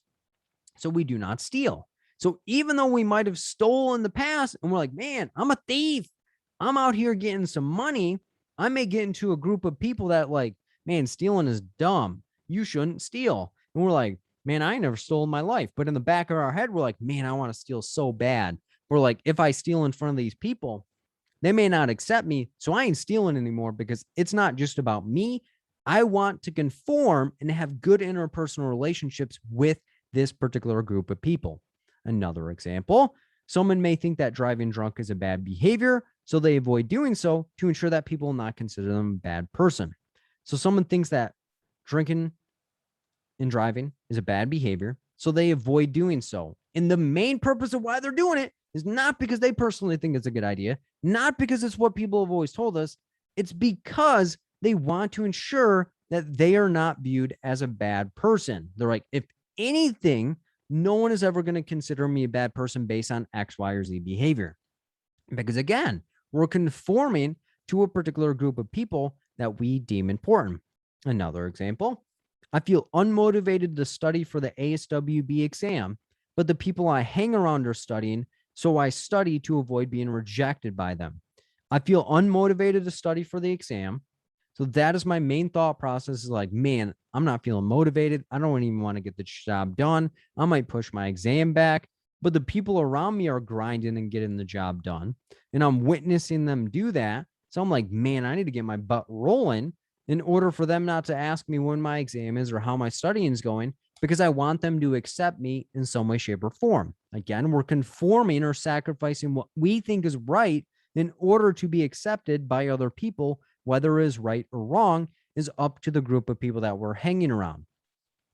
Speaker 1: so we do not steal. So even though we might have stolen in the past and we're like, man, I'm a thief, I'm out here getting some money, I may get into a group of people that like, man, stealing is dumb. You shouldn't steal. And we're like, man, I ain't never stole in my life. But in the back of our head, we're like, man, I want to steal so bad. We're like, if I steal in front of these people, they may not accept me. So I ain't stealing anymore because it's not just about me. I want to conform and have good interpersonal relationships with this particular group of people. Another example, someone may think that driving drunk is a bad behavior, so they avoid doing so to ensure that people will not consider them a bad person. So someone thinks that drinking and driving is a bad behavior, so they avoid doing so. And the main purpose of why they're doing it is not because they personally think it's a good idea, not because it's what people have always told us. It's because they want to ensure that they are not viewed as a bad person. They're like, if anything, no one is ever going to consider me a bad person based on X, Y, or Z behavior. Because again, we're conforming to a particular group of people that we deem important. Another example, I feel unmotivated to study for the ASWB exam, but the people I hang around are studying, so I study to avoid being rejected by them. I feel unmotivated to study for the exam. So that is my main thought process, is like, man, I'm not feeling motivated. I don't even want to get the job done. I might push my exam back, but the people around me are grinding and getting the job done. And I'm witnessing them do that. So I'm like, man, I need to get my butt rolling in order for them not to ask me when my exam is or how my studying is going, because I want them to accept me in some way, shape, or form. Again, we're conforming or sacrificing what we think is right in order to be accepted by other people. Whether it is right or wrong is up to the group of people that we're hanging around.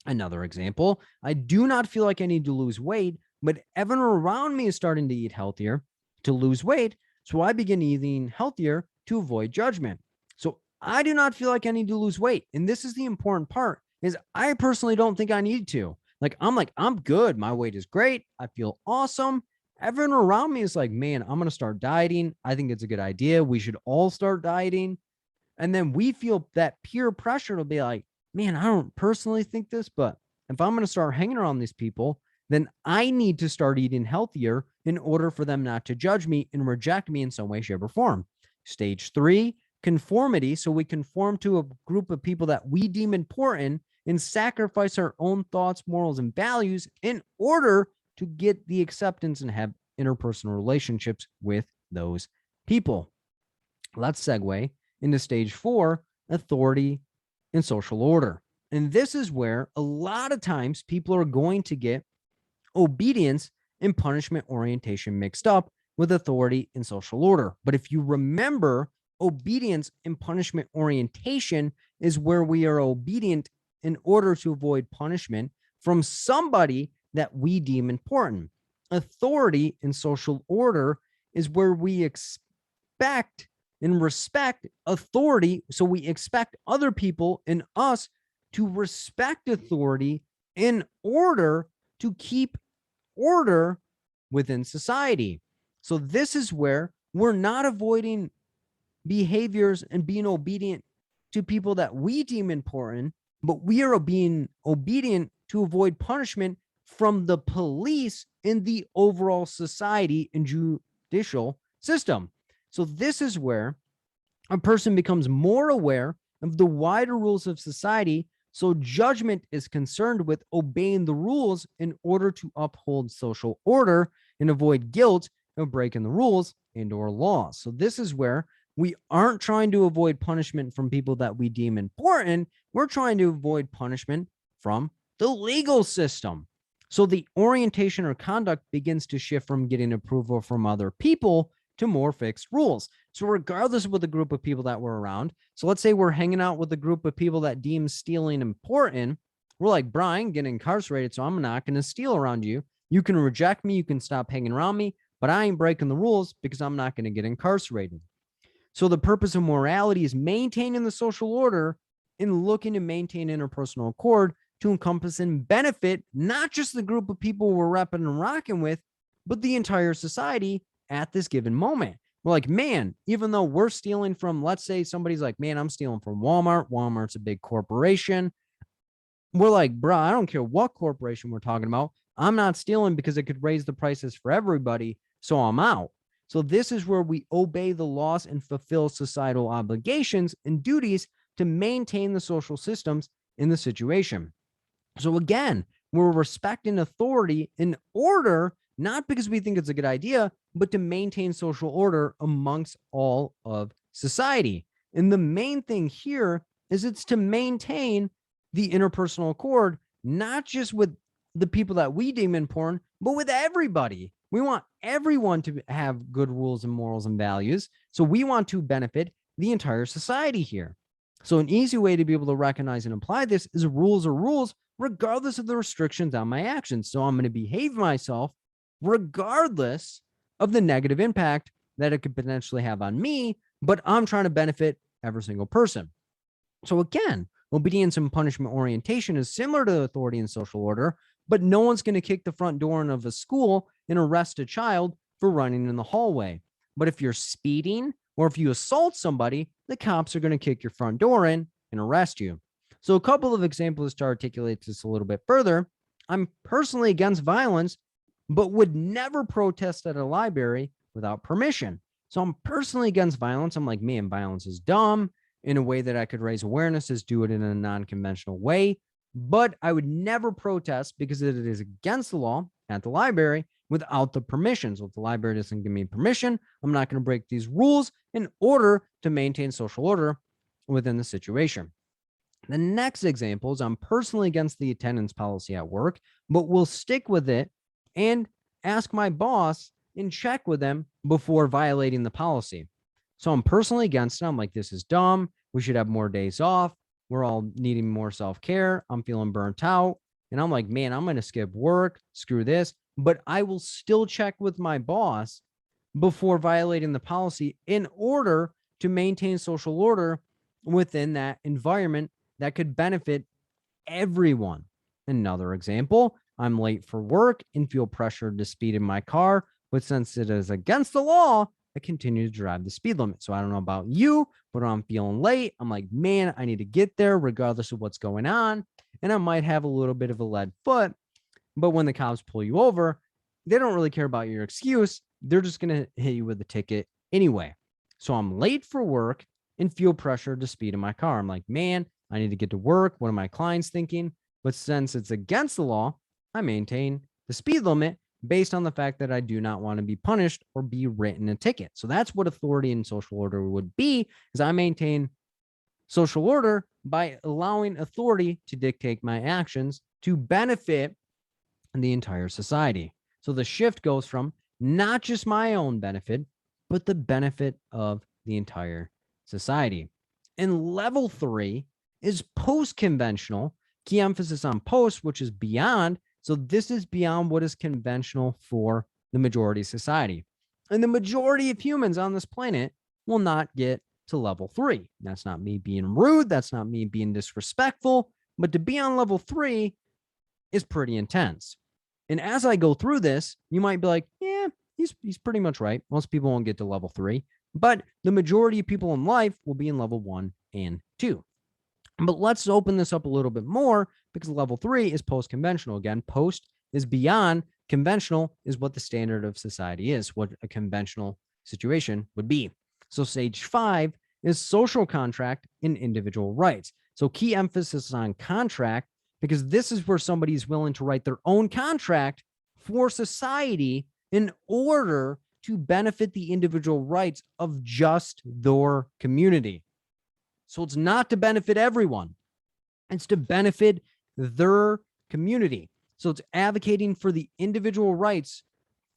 Speaker 1: Another example, I do not feel like I need to lose weight, but everyone around me is starting to eat healthier to lose weight. So I begin eating healthier to avoid judgment. So I do not feel like I need to lose weight. And this is the important part, is I personally don't think I need to. I'm good. My weight is great. I feel awesome. Everyone around me is like, man, I'm going to start dieting. I think it's a good idea. We should all start dieting. And then we feel that peer pressure to be like, man, I don't personally think this, but if I'm going to start hanging around these people, then I need to start eating healthier in order for them not to judge me and reject me in some way, shape, or form. Stage 3, conformity. So we conform to a group of people that we deem important and sacrifice our own thoughts, morals, and values in order to get the acceptance and have interpersonal relationships with those people. Let's segue into stage 4, authority and social order. And this is where a lot of times people are going to get obedience and punishment orientation mixed up with authority and social order. But if you remember, obedience and punishment orientation is where we are obedient in order to avoid punishment from somebody that we deem important. Authority and social order is where we expect and respect authority. So we expect other people and us to respect authority in order to keep order within society. So this is where we're not avoiding behaviors and being obedient to people that we deem important, but we are being obedient to avoid punishment from the police in the overall society and judicial system. So this is where a person becomes more aware of the wider rules of society. So judgment is concerned with obeying the rules in order to uphold social order and avoid guilt of breaking the rules and or laws. So this is where we aren't trying to avoid punishment from people that we deem important. We're trying to avoid punishment from the legal system. So the orientation or conduct begins to shift from getting approval from other people to more fixed rules. So regardless of what the group of people that we're around, so let's say we're hanging out with a group of people that deem stealing important. We're like, Brian, get incarcerated, so I'm not going to steal around you. You can reject me, you can stop hanging around me, but I ain't breaking the rules because I'm not going to get incarcerated. So the purpose of morality is maintaining the social order and looking to maintain interpersonal accord to encompass and benefit not just the group of people we're repping and rocking with, but the entire society at this given moment. We're like, man, even though we're stealing from, let's say somebody's like, man, I'm stealing from Walmart. Walmart's a big corporation. We're like, bro, I don't care what corporation we're talking about. I'm not stealing because it could raise the prices for everybody. So I'm out. So this is where we obey the laws and fulfill societal obligations and duties to maintain the social systems in the situation. So again, we're respecting authority in order, not because we think it's a good idea, but to maintain social order amongst all of society. And the main thing here is it's to maintain the interpersonal accord, not just with the people that we deem important, but with everybody. We want everyone to have good rules and morals and values. So we want to benefit the entire society here. So an easy way to be able to recognize and apply this is rules are rules, regardless of the restrictions on my actions. So I'm going to behave myself regardless of the negative impact that it could potentially have on me, but I'm trying to benefit every single person. So again, obedience and punishment orientation is similar to authority and social order, but no one's going to kick the front door in of a school and arrest a child for running in the hallway. But if you're speeding or if you assault somebody, the cops are going to kick your front door in and arrest you. So a couple of examples to articulate this a little bit further. I'm personally against violence, but would never protest at a library without permission. So I'm personally against violence. I'm like, man, violence is dumb. In a way that I could raise awareness is do it in a non-conventional way. But I would never protest because it is against the law at the library without the permission. So if the library doesn't give me permission, I'm not going to break these rules in order to maintain social order within the situation. The next example is I'm personally against the attendance policy at work, but will stick with it and ask my boss and check with them before violating the policy. So I'm personally against it. I'm like, this is dumb. We should have more days off. We're all needing more self-care. I'm feeling burnt out. And I'm like, man, I'm going to skip work. Screw this. But I will still check with my boss before violating the policy in order to maintain social order within that environment that could benefit everyone. Another example, I'm late for work and feel pressured to speed in my car, but since it is against the law, I continue to drive the speed limit. So I don't know about you, but I'm feeling late. I'm like, man, I need to get there regardless of what's going on. And I might have a little bit of a lead foot, but when the cops pull you over, they don't really care about your excuse. They're just going to hit you with a ticket anyway. So I'm late for work and feel pressure to speed in my car. I'm like, man, I need to get to work. What are my clients thinking? But since it's against the law, I maintain the speed limit based on the fact that I do not want to be punished or be written a ticket. So that's what authority and social order would be, is I maintain social order by allowing authority to dictate my actions to benefit the entire society. So the shift goes from not just my own benefit, but the benefit of the entire society. And level 3 is post-conventional, key emphasis on post, which is beyond. So this is beyond what is conventional for the majority of society. And the majority of humans on this planet will not get to level 3. That's not me being rude. That's not me being disrespectful. But to be on level 3 is pretty intense. And as I go through this, you might be like, yeah, he's pretty much right. Most people won't get to level 3. But the majority of people in life will be in level 1 and 2. But let's open this up a little bit more, because level 3 is post-conventional. Again, post is beyond. Conventional is what the standard of society is, what a conventional situation would be. So stage 5 is social contract and individual rights. So key emphasis on contract, because this is where somebody is willing to write their own contract for society in order to benefit the individual rights of just their community. So it's not to benefit everyone. It's to benefit their community. So it's advocating for the individual rights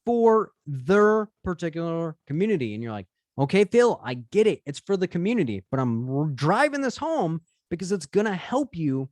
Speaker 1: for their particular community. And you're like, okay, Phil, I get it. It's for the community, but I'm driving this home because it's going to help you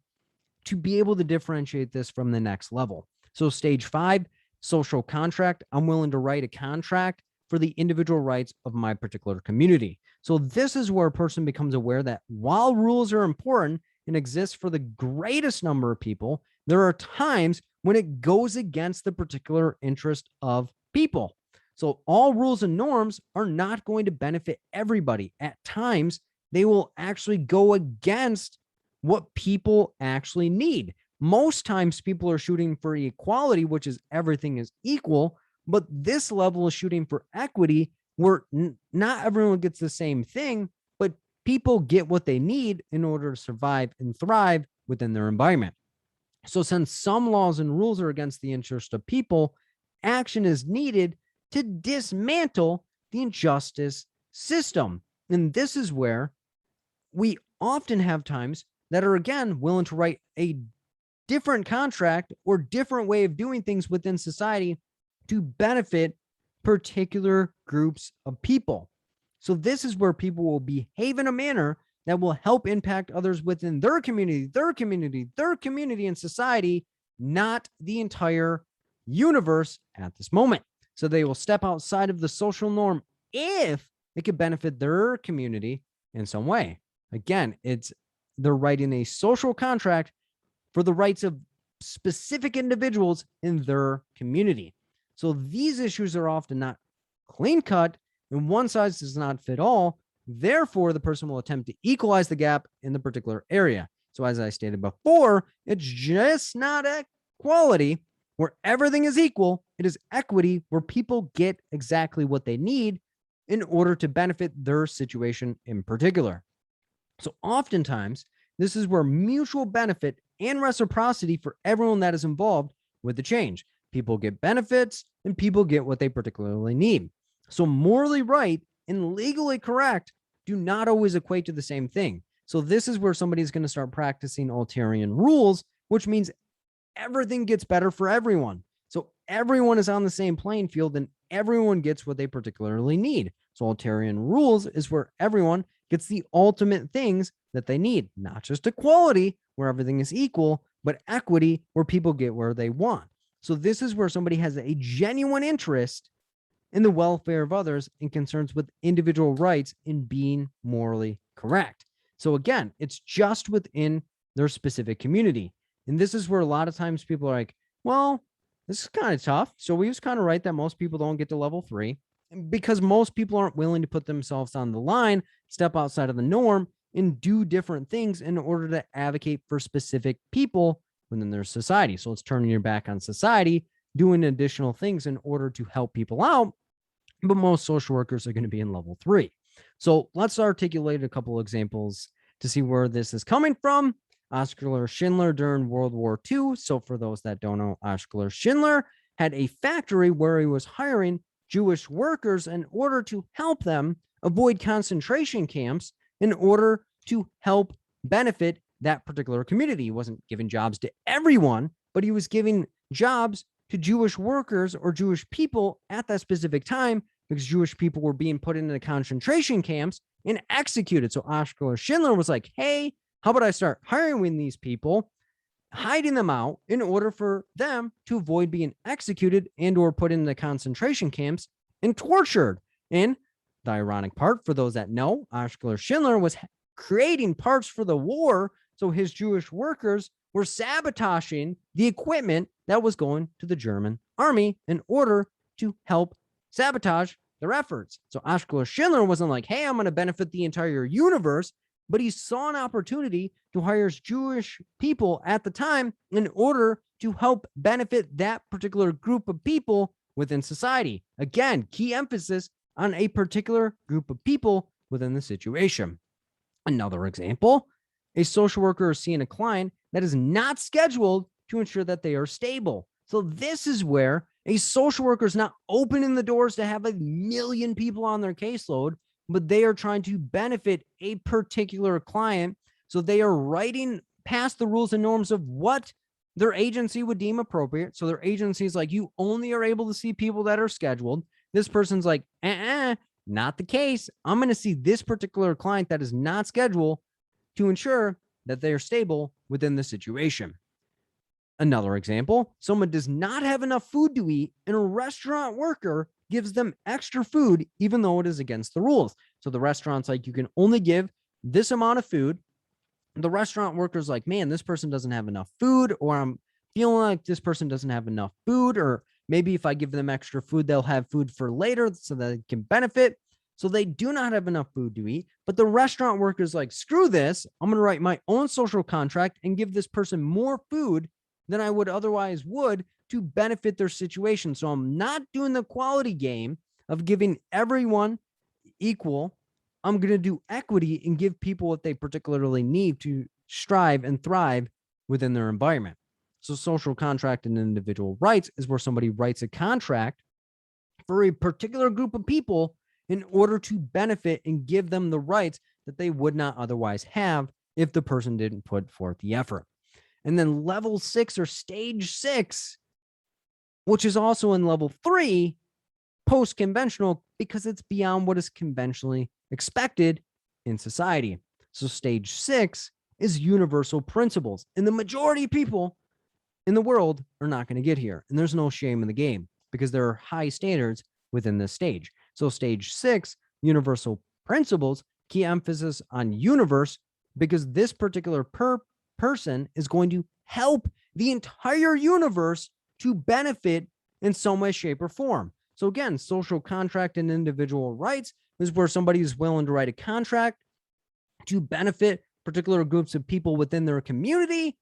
Speaker 1: to be able to differentiate this from the next level. So stage 5, social contract. I'm willing to write a contract for the individual rights of my particular community. So this is where a person becomes aware that while rules are important and exist for the greatest number of people, there are times when it goes against the particular interest of people. So all rules and norms are not going to benefit everybody. At times, they will actually go against what people actually need. Most times people are shooting for equality, which is everything is equal, but this level is shooting for equity, where not everyone gets the same thing, but people get what they need in order to survive and thrive within their environment. So since some laws and rules are against the interest of people, action is needed to dismantle the injustice system. And this is where we often have times that are, again, willing to write a different contract or different way of doing things within society to benefit particular groups of people. So this is where people will behave in a manner that will help impact others within their community, and society, not the entire universe at this moment. So they will step outside of the social norm if it could benefit their community in some way. Again, they're writing a social contract for the rights of specific individuals in their community. So these issues are often not clean cut, and one size does not fit all. Therefore, the person will attempt to equalize the gap in the particular area. So as I stated before, it's just not equality where everything is equal. It is equity where people get exactly what they need in order to benefit their situation in particular. So oftentimes, this is where mutual benefit and reciprocity for everyone that is involved with the change. People get benefits and people get what they particularly need. So morally right and legally correct do not always equate to the same thing. So this is where somebody's going to start practicing ulterior rules, which means everything gets better for everyone. So everyone is on the same playing field and everyone gets what they particularly need. So ulterior rules is where everyone gets the ultimate things that they need, not just equality where everything is equal, but equity where people get where they want. So this is where somebody has a genuine interest in the welfare of others and concerns with individual rights in being morally correct. So again, it's just within their specific community. And this is where a lot of times people are like, well, this is kind of tough. So we was kind of right that most people don't get to level 3 because most people aren't willing to put themselves on the line, step outside of the norm, and do different things in order to advocate for specific people within their society. So it's turning your back on society, doing additional things in order to help people out. But most social workers are going to be in level 3. So let's articulate a couple examples to see where this is coming from. Oskar Schindler during World War II. So for those that don't know, Oskar Schindler had a factory where he was hiring Jewish workers in order to help them avoid concentration camps in order to help benefit that particular community. He wasn't giving jobs to everyone, but he was giving jobs to Jewish workers or Jewish people at that specific time because Jewish people were being put into concentration camps and executed. So Oskar Schindler was like, hey, how about I start hiring these people, hiding them out in order for them to avoid being executed and or put into concentration camps and tortured. And the ironic part, for those that know, Oskar Schindler was creating parts for the war. So his Jewish workers were sabotaging the equipment that was going to the German army in order to help sabotage their efforts. So Oskar Schindler wasn't like, hey, I'm going to benefit the entire universe, but he saw an opportunity to hire Jewish people at the time in order to help benefit that particular group of people within society. Again, key emphasis on a particular group of people within the situation. Another example, a social worker is seeing a client that is not scheduled to ensure that they are stable. So this is where a social worker is not opening the doors to have 1 million people on their caseload, but they are trying to benefit a particular client. So they are writing past the rules and norms of what their agency would deem appropriate. So their agency is like, you only are able to see people that are scheduled. This person's like, not the case. I'm going to see this particular client that is not scheduled to ensure that they are stable within the situation. Another example, someone does not have enough food to eat and a restaurant worker gives them extra food, even though it is against the rules. So the restaurant's like, you can only give this amount of food. The restaurant worker's like, man, this person doesn't have enough food, or I'm feeling like this person doesn't have enough food, or maybe if I give them extra food, they'll have food for later so that they can benefit. So they do not have enough food to eat, but the restaurant worker's like, screw this. I'm going to write my own social contract and give this person more food than I would otherwise would to benefit their situation. So I'm not doing the quality game of giving everyone equal. I'm going to do equity and give people what they particularly need to strive and thrive within their environment. So social contract and individual rights is where somebody writes a contract for a particular group of people in order to benefit and give them the rights that they would not otherwise have if the person didn't put forth the effort. And then level 6 or stage 6, which is also in level 3, post-conventional, because it's beyond what is conventionally expected in society. So stage 6 is universal principles. And the majority of people in the world are not going to get here. And there's no shame in the game because there are high standards within this stage. So stage 6, universal principles, key emphasis on universe, because this particular person is going to help the entire universe to benefit in some way, shape, or form. So again, social contract and individual rights is where somebody is willing to write a contract to benefit particular groups of people within their community.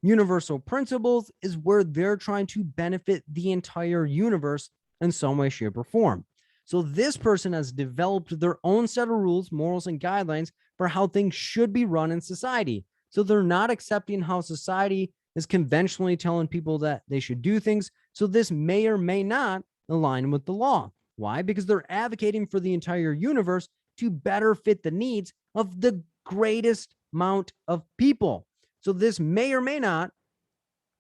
Speaker 1: Universal principles is where they're trying to benefit the entire universe in some way, shape, or form. So this person has developed their own set of rules, morals, and guidelines for how things should be run in society. So they're not accepting how society is conventionally telling people that they should do things. So this may or may not align with the law. Why? Because they're advocating for the entire universe to better fit the needs of the greatest amount of people. So this may or may not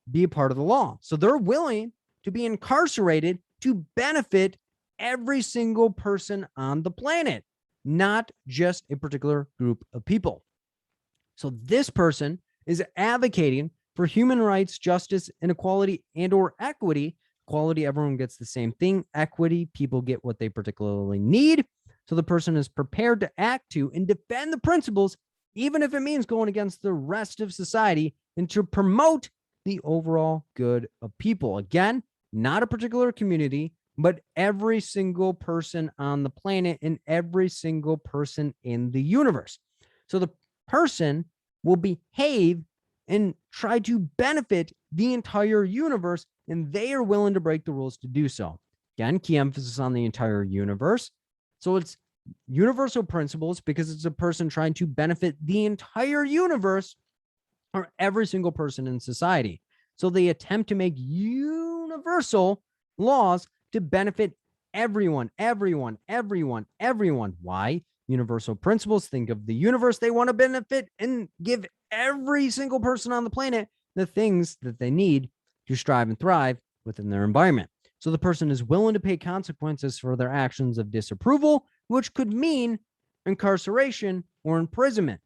Speaker 1: be a part of the law. So they're willing to be incarcerated to benefit every single person on the planet, not just a particular group of people. So this person is advocating for human rights, justice, inequality, and or equity. Equality, everyone gets the same thing. Equity, people get what they particularly need. So the person is prepared to act to and defend the principles, even if it means going against the rest of society, and to promote the overall good of people. Again, not a particular community, but every single person on the planet and every single person in the universe. So the person will behave and try to benefit the entire universe, and they are willing to break the rules to do so. Again, key emphasis on the entire universe. So it's universal principles because it's a person trying to benefit the entire universe or every single person in society. So they attempt to make universal laws to benefit everyone. Why? Universal principles. Think of the universe. They want to benefit and give every single person on the planet the things that they need to strive and thrive within their environment. So the person is willing to pay consequences for their actions of disapproval, which could mean incarceration or imprisonment.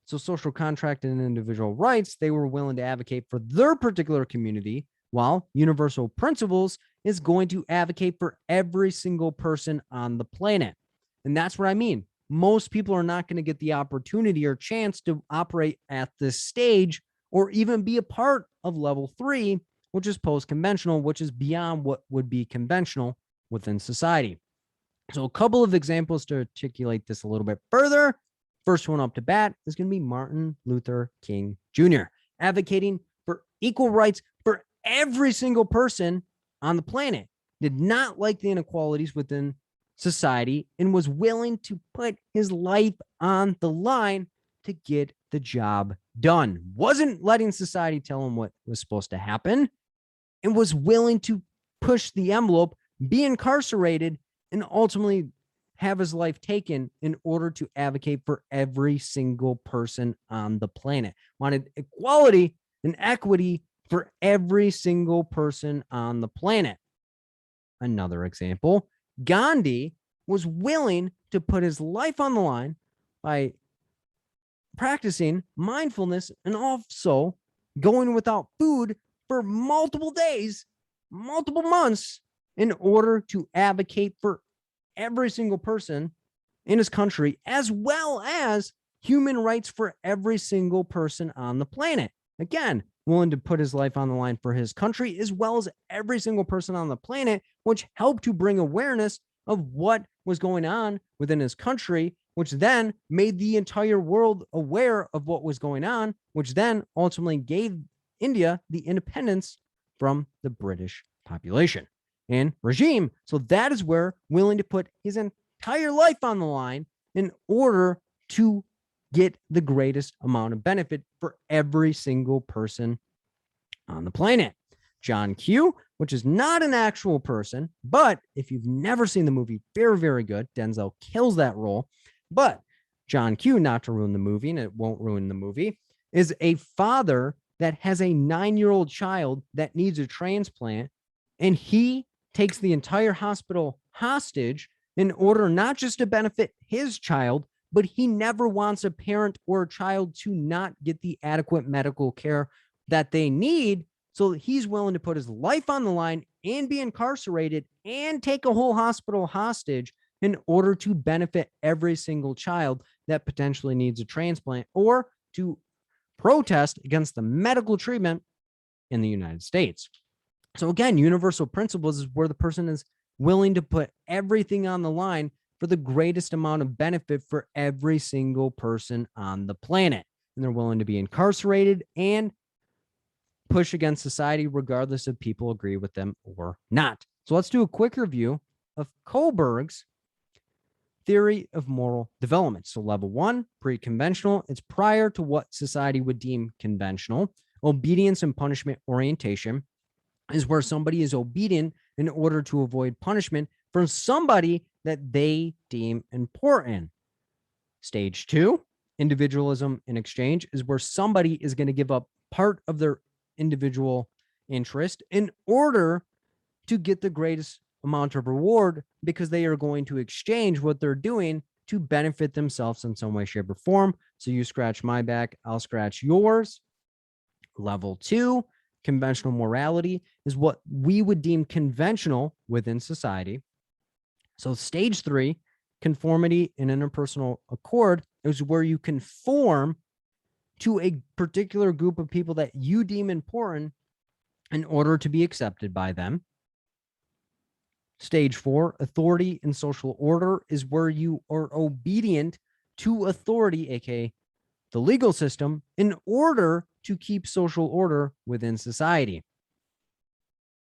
Speaker 1: So social contract and individual rights, they were willing to advocate for their particular community, while universal principles is going to advocate for every single person on the planet. And that's what I mean. Most people are not going to get the opportunity or chance to operate at this stage or even be a part of level 3, which is post-conventional, which is beyond what would be conventional within society. So a couple of examples to articulate this a little bit further. First one up to bat is going to be Martin Luther King Jr., advocating for equal rights for every single person on the planet, did not like the inequalities within society, and was willing to put his life on the line to get the job done. Wasn't letting society tell him what was supposed to happen, and was willing to push the envelope, be incarcerated, and ultimately have his life taken in order to advocate for every single person on the planet. Wanted equality and equity for every single person on the planet. Another example, Gandhi was willing to put his life on the line by practicing mindfulness and also going without food for multiple days, multiple months, in order to advocate for every single person in his country, as well as human rights for every single person on the planet. Again, willing to put his life on the line for his country, as well as every single person on the planet, which helped to bring awareness of what was going on within his country, which then made the entire world aware of what was going on, which then ultimately gave India the independence from the British population and regime. So that is where willing to put his entire life on the line in order to get the greatest amount of benefit for every single person on the planet. John Q, which is not an actual person, but if you've never seen the movie, very, very good. Denzel kills that role. But John Q, not to ruin the movie, and it won't ruin the movie, is a father that has a 9-year-old child that needs a transplant, and he takes the entire hospital hostage in order not just to benefit his child, but he never wants a parent or a child to not get the adequate medical care that they need. So he's willing to put his life on the line and be incarcerated and take a whole hospital hostage in order to benefit every single child that potentially needs a transplant or to protest against the medical treatment in the United States. So again, universal principles is where the person is willing to put everything on the line for the greatest amount of benefit for every single person on the planet. And they're willing to be incarcerated and push against society, regardless if people agree with them or not. So let's do a quick review of Kohlberg's theory of moral development. So level 1, pre-conventional. It's prior to what society would deem conventional. Obedience and punishment orientation is where somebody is obedient in order to avoid punishment from somebody that they deem important. Stage 2, individualism in exchange, is where somebody is going to give up part of their individual interest in order to get the greatest amount of reward, because they are going to exchange what they're doing to benefit themselves in some way, shape, or form. So you scratch my back, I'll scratch yours. Level 2, conventional morality, is what we would deem conventional within society. So stage 3, conformity and interpersonal accord, is where you conform to a particular group of people that you deem important in order to be accepted by them. Stage 4, authority and social order, is where you are obedient to authority, aka the legal system, in order to keep social order within society.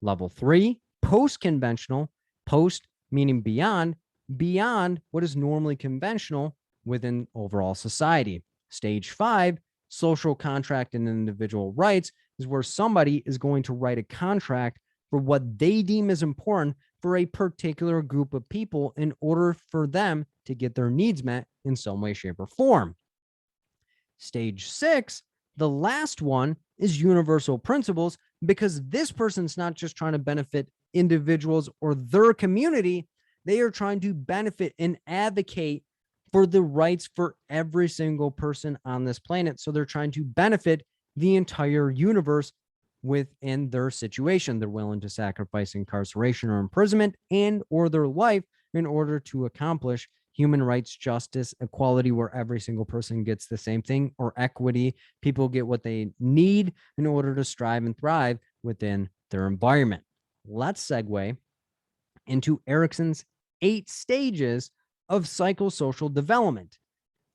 Speaker 1: Level 3, post-conventional, post meaning beyond what is normally conventional within overall society. Stage 5, social contract and individual rights, is where somebody is going to write a contract for what they deem as important for a particular group of people in order for them to get their needs met in some way, shape, or form. Stage 6, the last one, is universal principles, because this person's not just trying to benefit individuals or their community. They are trying to benefit and advocate for the rights for every single person on this planet. So they're trying to benefit the entire universe within their situation. They're willing to sacrifice incarceration or imprisonment and or their life in order to accomplish human rights, justice, equality, where every single person gets the same thing, or equity. People get what they need in order to strive and thrive within their environment. Let's segue into Erikson's 8 stages of psychosocial development.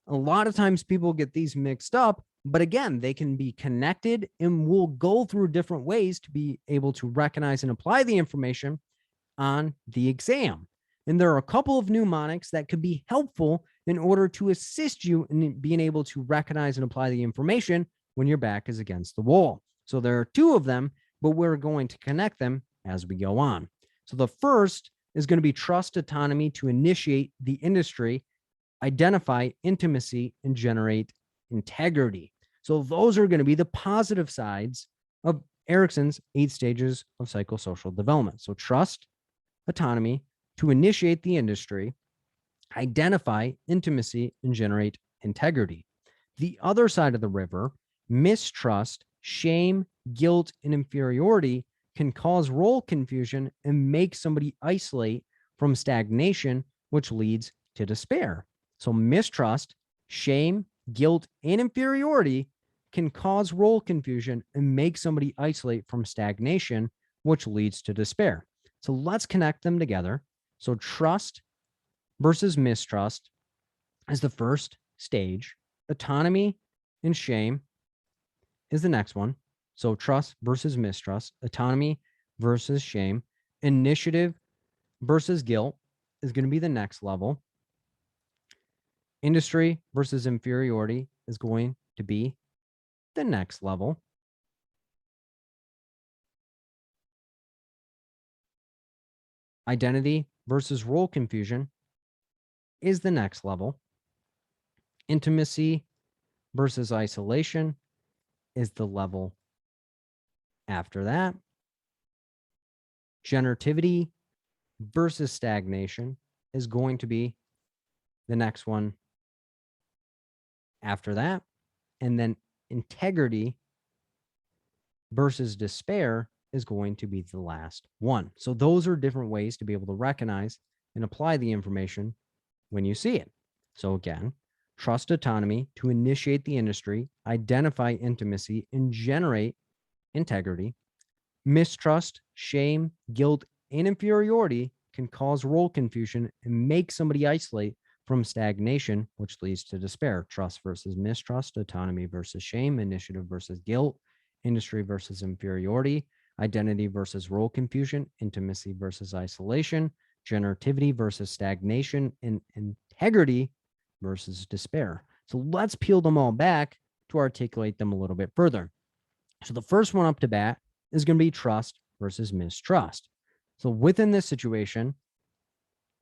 Speaker 1: A lot of times people get these mixed up, but again, they can be connected, and we'll go through different ways to be able to recognize and apply the information on the exam. And there are a couple of mnemonics that could be helpful in order to assist you in being able to recognize and apply the information when your back is against the wall. So there are 2 of them, but we're going to connect them as we go on. So the first is going to be trust autonomy to initiate the industry, identify intimacy, and generate integrity. So those are going to be the positive sides of Erikson's 8 stages of psychosocial development. So trust, autonomy to initiate the industry, identify intimacy, and generate integrity. The other side of the river, mistrust, shame, guilt, and inferiority can cause role confusion and make somebody isolate from stagnation, which leads to despair. So mistrust, shame, guilt, and inferiority can cause role confusion and make somebody isolate from stagnation, which leads to despair. So let's connect them together. So trust versus mistrust is the first stage. Autonomy and shame is the next one. So trust versus mistrust, autonomy versus shame, initiative versus guilt is going to be the next level. Industry versus inferiority is going to be the next level. Identity versus role confusion is the next level. Intimacy versus isolation is the level after that. Generativity versus stagnation is going to be the next one after that. And then integrity versus despair is going to be the last one. So those are different ways to be able to recognize and apply the information when you see it. So again, trust autonomy to initiate the industry, identify intimacy, and generate integrity. Mistrust, shame, guilt, and inferiority can cause role confusion and make somebody isolate from stagnation, which leads to despair. Trust versus mistrust, autonomy versus shame, initiative versus guilt, industry versus inferiority, identity versus role confusion, intimacy versus isolation, generativity versus stagnation, and integrity versus despair. So let's peel them all back to articulate them a little bit further. So the first one up to bat is going to be trust versus mistrust. So within this situation,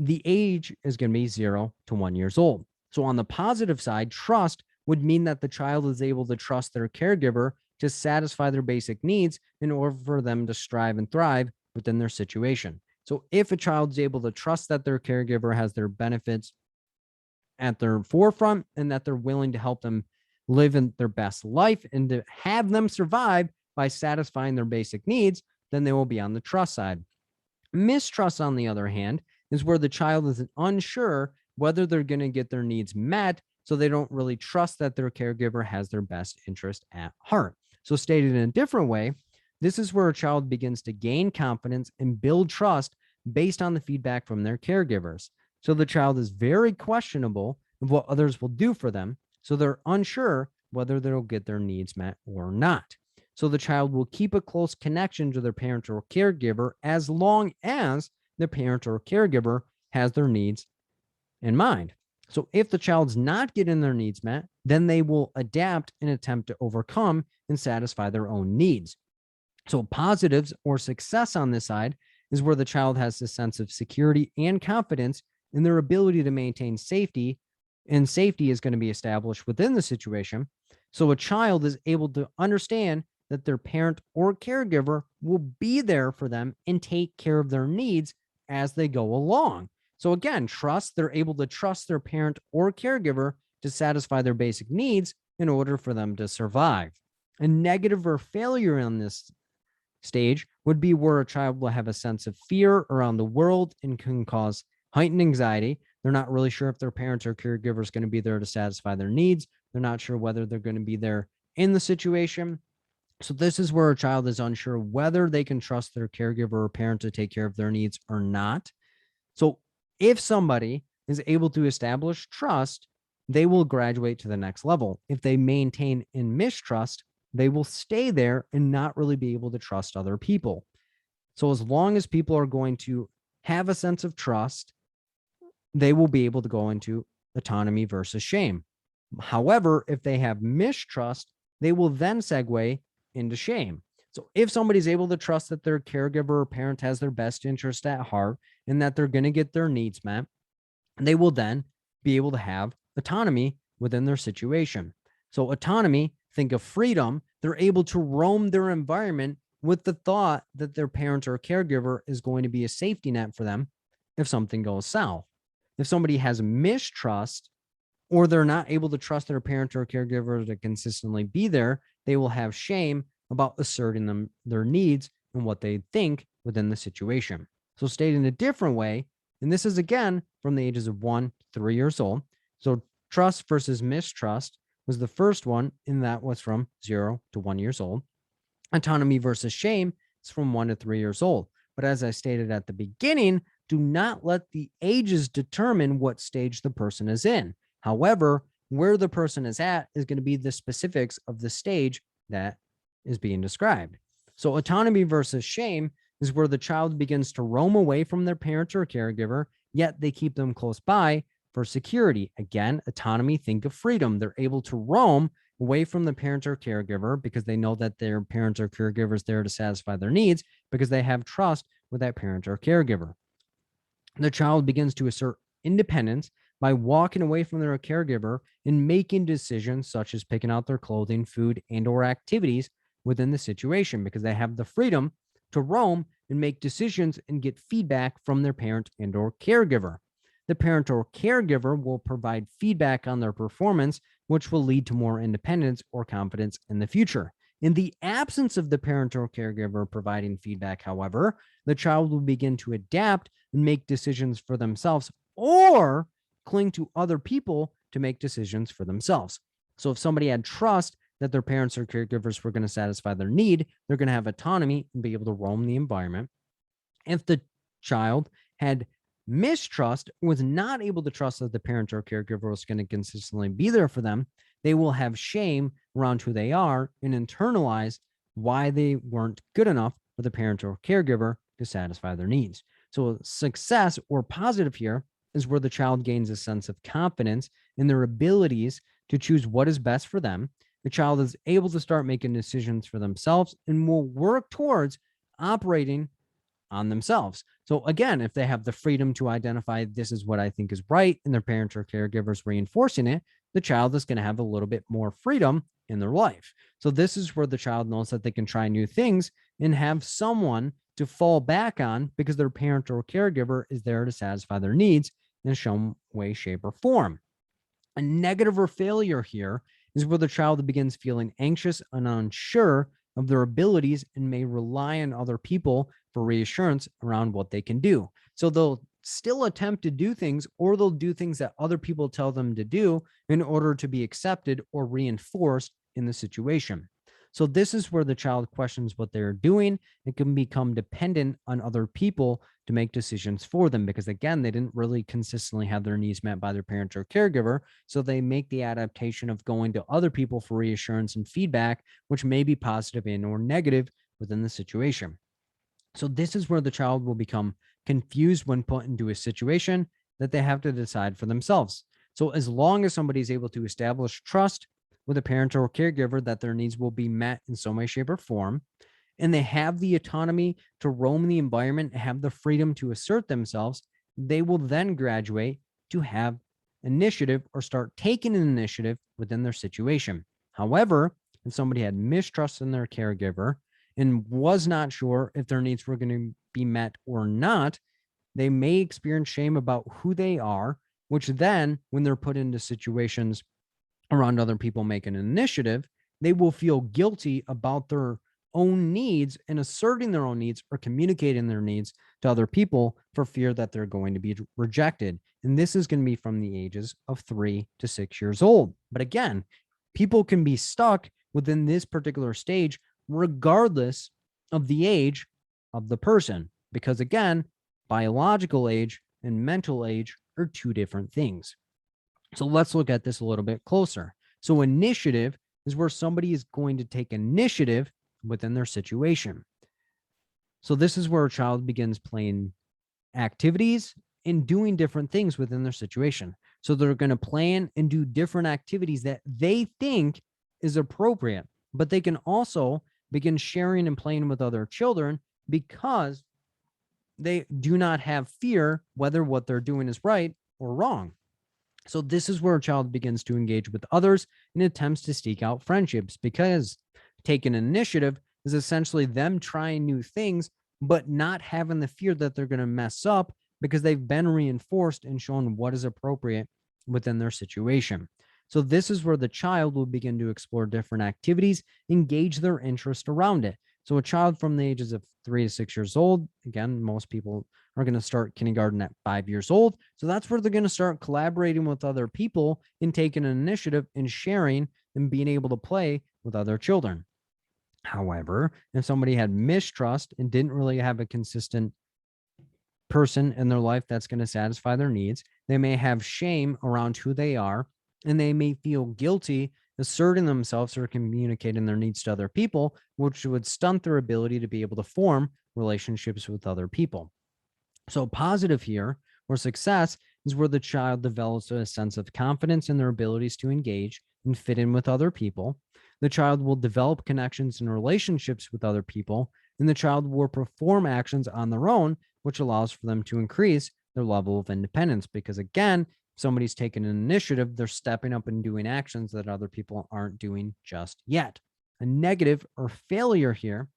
Speaker 1: the age is going to be 0 to 1 years old. So on the positive side, trust would mean that the child is able to trust their caregiver to satisfy their basic needs in order for them to strive and thrive within their situation. So if a child is able to trust that their caregiver has their benefits at their forefront and that they're willing to help them live in their best life and to have them survive by satisfying their basic needs, then they will be on the trust side. Mistrust, on the other hand, is where the child is unsure whether they're going to get their needs met, so they don't really trust that their caregiver has their best interest at heart. So stated in a different way, this is where a child begins to gain confidence and build trust based on the feedback from their caregivers. So the child is very questionable of what others will do for them, so they're unsure whether they'll get their needs met or not. So the child will keep a close connection to their parent or caregiver as long as the parent or caregiver has their needs in mind. So if the child's not getting their needs met, then they will adapt and attempt to overcome and satisfy their own needs. So positives or success on this side is where the child has a sense of security and confidence in their ability to maintain safety, and safety is going to be established within the situation. So a child is able to understand that their parent or caregiver will be there for them and take care of their needs as they go along. So again, trust, they're able to trust their parent or caregiver to satisfy their basic needs in order for them to survive. A negative or failure on this stage would be where a child will have a sense of fear around the world and can cause heightened anxiety. They're not really sure if their parents or caregiver is going to be there to satisfy their needs. They're not sure whether they're going to be there in the situation. So this is where a child is unsure whether they can trust their caregiver or parent to take care of their needs or not. So if somebody is able to establish trust, they will graduate to the next level. If they maintain in mistrust, they will stay there and not really be able to trust other people. So as long as people are going to have a sense of trust, they will be able to go into autonomy versus shame. However, if they have mistrust, they will then segue into shame. So if somebody's able to trust that their caregiver or parent has their best interest at heart and that they're going to get their needs met, they will then be able to have autonomy within their situation. So autonomy, think of freedom. They're able to roam their environment with the thought that their parent or caregiver is going to be a safety net for them if something goes south. If somebody has mistrust or they're not able to trust their parent or caregiver to consistently be there, they will have shame about asserting them their needs and what they think within the situation. So stated in a different way, and this is again from the ages of 1 to 3 years old. So trust versus mistrust was the first one, and that was from 0 to 1 years old. Autonomy versus shame is from 1 to 3 years old. But as I stated at the beginning, do not let the ages determine what stage the person is in. However, where the person is at is going to be the specifics of the stage that is being described. So autonomy versus shame is where the child begins to roam away from their parent or caregiver, yet they keep them close by for security. Again, autonomy, think of freedom. They're able to roam away from the parent or caregiver because they know that their parent or caregiver is there to satisfy their needs because they have trust with that parent or caregiver. The child begins to assert independence by walking away from their caregiver and making decisions such as picking out their clothing, food, and or activities within the situation, because they have the freedom to roam and make decisions and get feedback from their parent and or caregiver. The parent or caregiver will provide feedback on their performance, which will lead to more independence or confidence in the future. In the absence of the parent or caregiver providing feedback, however, the child will begin to adapt and make decisions for themselves, or cling to other people to make decisions for themselves. So if somebody had trust that their parents or caregivers were going to satisfy their need, they're going to have autonomy and be able to roam the environment. If the child had mistrust, was not able to trust that the parent or caregiver was going to consistently be there for them, they will have shame around who they are and internalize why they weren't good enough for the parent or caregiver to satisfy their needs. So success or positive here is where the child gains a sense of confidence in their abilities to choose what is best for them. The child is able to start making decisions for themselves and will work towards operating on themselves. So again, if they have the freedom to identify this is what I think is right and their parents or caregivers reinforcing it, the child is going to have a little bit more freedom in their life. So this is where the child knows that they can try new things and have someone to fall back on because their parent or caregiver is there to satisfy their needs in some way, shape, or form. A negative or failure here is where the child begins feeling anxious and unsure of their abilities and may rely on other people for reassurance around what they can do. So they'll still attempt to do things, or they'll do things that other people tell them to do in order to be accepted or reinforced in the situation. So this is where the child questions what they're doing. It can become dependent on other people to make decisions for them, because again, they didn't really consistently have their needs met by their parent or caregiver. So they make the adaptation of going to other people for reassurance and feedback, which may be positive and or negative within the situation. So this is where the child will become confused when put into a situation that they have to decide for themselves. So as long as somebody is able to establish trust with a parent or caregiver that their needs will be met in some way, shape, or form, and they have the autonomy to roam the environment and have the freedom to assert themselves, they will then graduate to have initiative or start taking an initiative within their situation. However, if somebody had mistrust in their caregiver and was not sure if their needs were going to be met or not, they may experience shame about who they are, which then, when they're put into situations around other people making an initiative, they will feel guilty about their own needs and asserting their own needs or communicating their needs to other people for fear that they're going to be rejected. And this is going to be from the ages of 3 to 6 years old. But again, people can be stuck within this particular stage regardless of the age of the person, because again, biological age and mental age are two different things. So let's look at this a little bit closer. So initiative is where somebody is going to take initiative within their situation. So this is where a child begins playing activities and doing different things within their situation. So they're going to plan and do different activities that they think is appropriate, but they can also begin sharing and playing with other children because they do not have fear whether what they're doing is right or wrong. So this is where a child begins to engage with others and attempts to seek out friendships, because taking initiative is essentially them trying new things, but not having the fear that they're going to mess up because they've been reinforced and shown what is appropriate within their situation. So this is where the child will begin to explore different activities, engage their interest around it. So a child from the ages of 3 to 6 years old, again, most people are going to start kindergarten at 5 years old. So that's where they're going to start collaborating with other people and taking an initiative and sharing and being able to play with other children. However, if somebody had mistrust and didn't really have a consistent person in their life that's going to satisfy their needs, they may have shame around who they are, and they may feel guilty asserting themselves or communicating their needs to other people, which would stunt their ability to be able to form relationships with other people. So positive here, or success, is where the child develops a sense of confidence in their abilities to engage and fit in with other people. The child will develop connections and relationships with other people, and the child will perform actions on their own, which allows for them to increase their level of independence. Because again, if somebody's taking an initiative, they're stepping up and doing actions that other people aren't doing just yet. A negative or failure here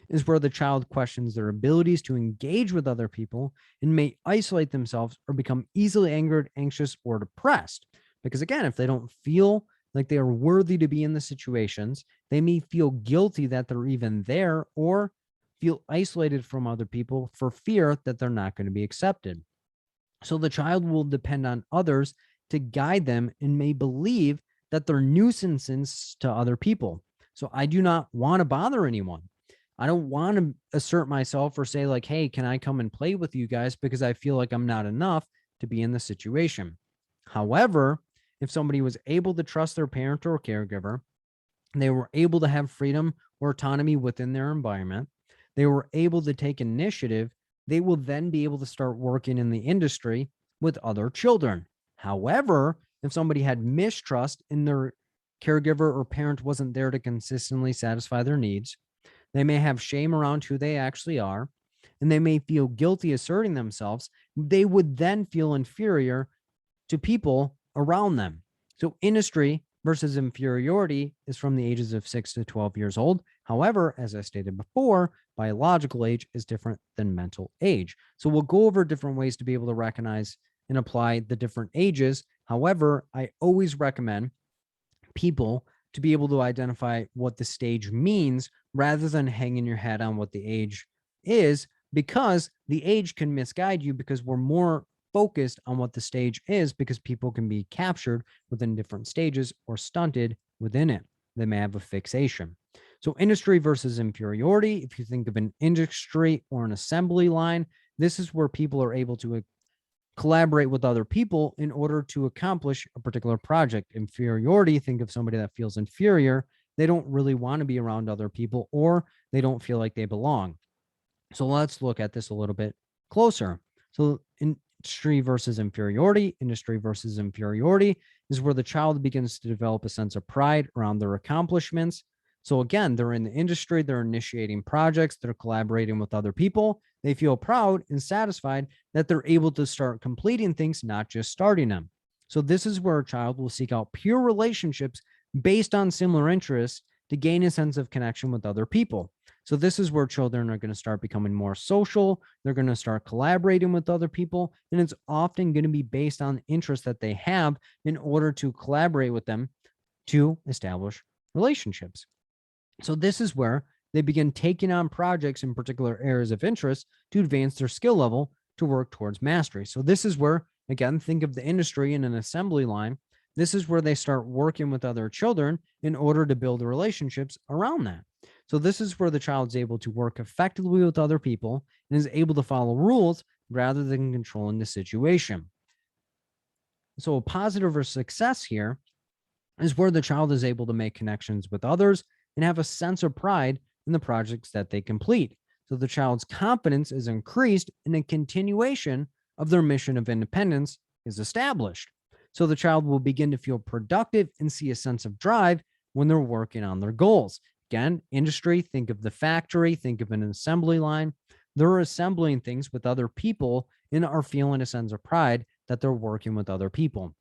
Speaker 1: is where the child questions their abilities to engage with other people and may isolate themselves or become easily angered, anxious, or depressed. Because again, if they don't feel like they are worthy to be in the situations, they may feel guilty that they're even there or feel isolated from other people for fear that they're not going to be accepted. So the child will depend on others to guide them and may believe that they're nuisances to other people. So I do not want to bother anyone. I don't want to assert myself or say, like, hey, can I come and play with you guys? Because I feel like I'm not enough to be in the situation. However, if somebody was able to trust their parent or caregiver, they were able to have freedom or autonomy within their environment, they were able to take initiative, they will then be able to start working in the industry with other children. However, if somebody had mistrust in their caregiver or parent wasn't there to consistently satisfy their needs, they may have shame around who they actually are, and they may feel guilty asserting themselves. They would then feel inferior to people around them. So, industry versus inferiority is from the ages of 6 to 12 years old. However, as I stated before, biological age is different than mental age. So, we'll go over different ways to be able to recognize and apply the different ages. However, I always recommend people to be able to identify what the stage means rather than hanging your head on what the age is, because the age can misguide you because we're more focused on what the stage is, because people can be captured within different stages or stunted within it. They may have a fixation. So industry versus inferiority, if you think of an industry or an assembly line, this is where people are able to collaborate with other people in order to accomplish a particular project. Inferiority, think of somebody that feels inferior. They don't really want to be around other people, or they don't feel like they belong. So let's look at this a little bit closer. So industry versus inferiority. Industry versus inferiority is where the child begins to develop a sense of pride around their accomplishments. So again, they're in the industry, they're initiating projects, they're collaborating with other people. They feel proud and satisfied that they're able to start completing things, not just starting them. So this is where a child will seek out pure relationships based on similar interests to gain a sense of connection with other people. So this is where children are going to start becoming more social. They're going to start collaborating with other people, and it's often going to be based on interests that they have in order to collaborate with them to establish relationships. So this is where they begin taking on projects in particular areas of interest to advance their skill level to work towards mastery. So this is where, again, think of the industry in an assembly line. This is where they start working with other children in order to build relationships around that. So this is where the child's able to work effectively with other people and is able to follow rules rather than controlling the situation. So a positive or success here is where the child is able to make connections with others and have a sense of pride in the projects that they complete. So the child's confidence is increased and a continuation of their mission of independence is established. So the child will begin to feel productive and see a sense of drive when they're working on their goals. Again, industry, think of the factory, think of an assembly line. They're assembling things with other people and are feeling a sense of pride that they're working with other people.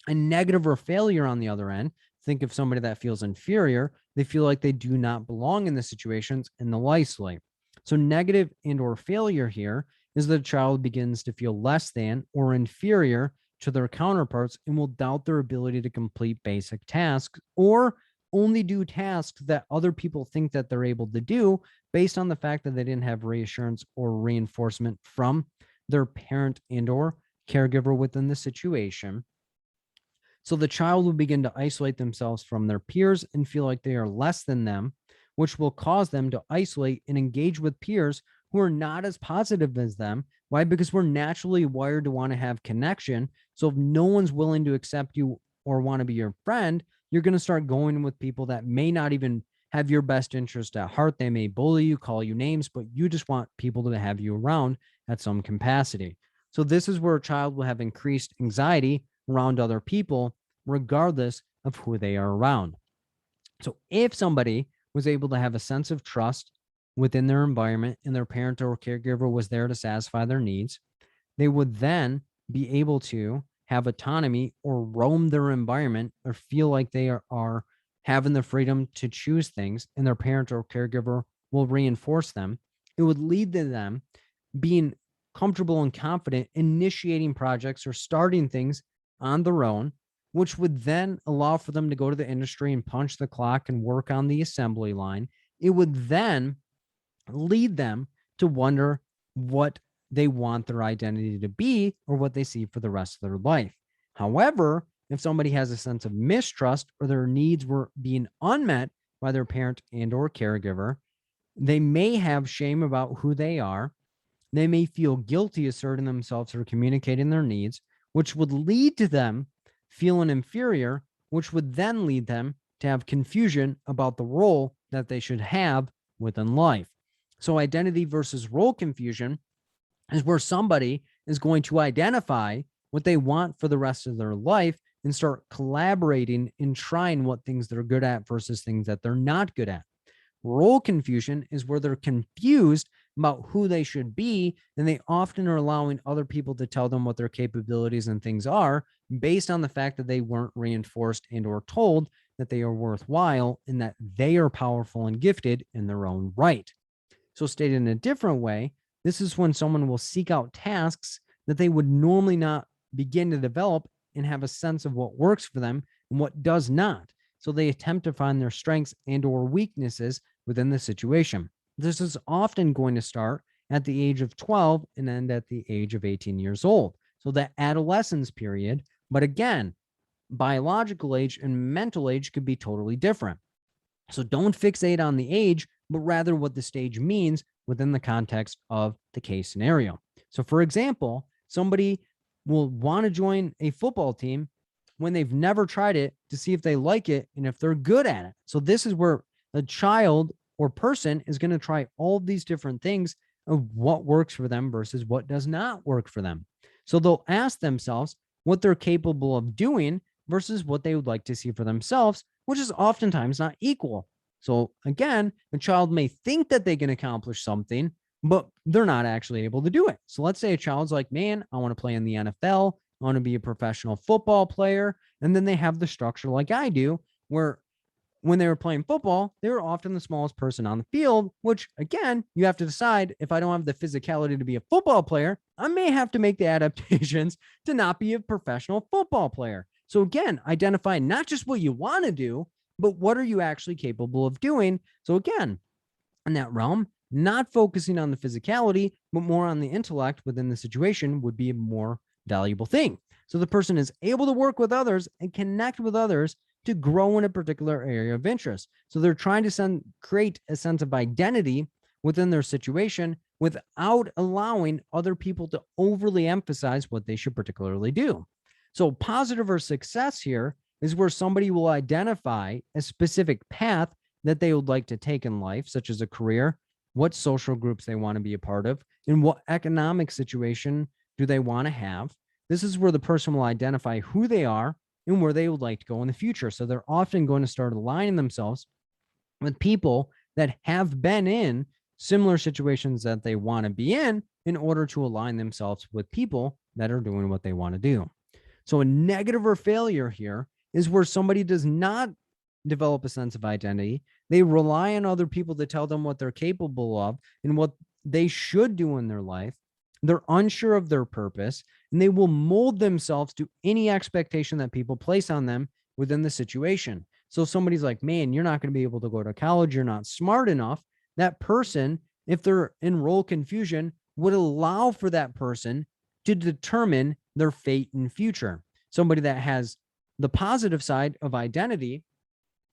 Speaker 1: A negative or failure on the other end, think of somebody that feels inferior. They feel like they do not belong in the situations and they'll isolate. So negative and or failure here is that the child begins to feel less than or inferior to their counterparts and will doubt their ability to complete basic tasks or only do tasks that other people think that they're able to do based on the fact that they didn't have reassurance or reinforcement from their parent and or caregiver within the situation. So the child will begin to isolate themselves from their peers and feel like they are less than them, which will cause them to isolate and engage with peers who are not as positive as them. Why? Because we're naturally wired to want to have connection. So if no one's willing to accept you or want to be your friend, you're going to start going with people that may not even have your best interest at heart. They may bully you, call you names, but you just want people to have you around at some capacity. So this is where a child will have increased anxiety around other people, regardless of who they are around. So if somebody was able to have a sense of trust within their environment and their parent or caregiver was there to satisfy their needs, They would then be able to have autonomy or roam their environment or feel like they are having the freedom to choose things, and their parent or caregiver will reinforce them. It would lead to them being comfortable and confident initiating projects or starting things on their own, which would then allow for them to go to the industry and punch the clock and work on the assembly line. It would then lead them to wonder what they want their identity to be or what they see for the rest of their life. However, if somebody has a sense of mistrust or their needs were being unmet by their parent and or caregiver, they may have shame about who they are. They may feel guilty asserting themselves or communicating their needs, which would lead to them feeling inferior, which would then lead them to have confusion about the role that they should have within life. So, identity versus role confusion is where somebody is going to identify what they want for the rest of their life and start collaborating and trying what things they're good at versus things that they're not good at. Role confusion is where they're confused about who they should be, and they often are allowing other people to tell them what their capabilities and things are based on the fact that they weren't reinforced and or told that they are worthwhile and that they are powerful and gifted in their own right. So, stated in a different way, this is when someone will seek out tasks that they would normally not begin to develop and have a sense of what works for them and what does not. So they attempt to find their strengths and or weaknesses within the situation. This is often going to start at the age of 12 and end at the age of 18 years old. So that adolescence period, but again, biological age and mental age could be totally different. So don't fixate on the age, but rather what the stage means within the context of the case scenario. So, for example, somebody will want to join a football team when they've never tried it to see if they like it and if they're good at it. So, this is where a child or person is going to try all these different things of what works for them versus what does not work for them. So, they'll ask themselves what they're capable of doing versus what they would like to see for themselves, which is oftentimes not equal. So again, a child may think that they can accomplish something, but they're not actually able to do it. So let's say a child's like, man, I want to play in the NFL. I want to be a professional football player. And then they have the structure like I do, where when they were playing football, they were often the smallest person on the field, which again, you have to decide if I don't have the physicality to be a football player, I may have to make the adaptations to not be a professional football player. So again, identify not just what you want to do, but what are you actually capable of doing? So again, in that realm, not focusing on the physicality, but more on the intellect within the situation would be a more valuable thing. So the person is able to work with others and connect with others to grow in a particular area of interest. So they're trying to create a sense of identity within their situation without allowing other people to overly emphasize what they should particularly do. So positive or success here is where somebody will identify a specific path that they would like to take in life, such as a career, what social groups they want to be a part of, and what economic situation do they want to have. This is where the person will identify who they are and where they would like to go in the future. So they're often going to start aligning themselves with people that have been in similar situations that they want to be in order to align themselves with people that are doing what they want to do. So a negative or failure here is where somebody does not develop a sense of identity. They rely on other people to tell them what they're capable of and what they should do in their life. They're unsure of their purpose, and they will mold themselves to any expectation that people place on them within the situation. So if somebody's like, man, you're not going to be able to go to college, you're not smart enough, that person, if they're in role confusion, would allow for that person to determine their fate and future. Somebody that has the positive side of identity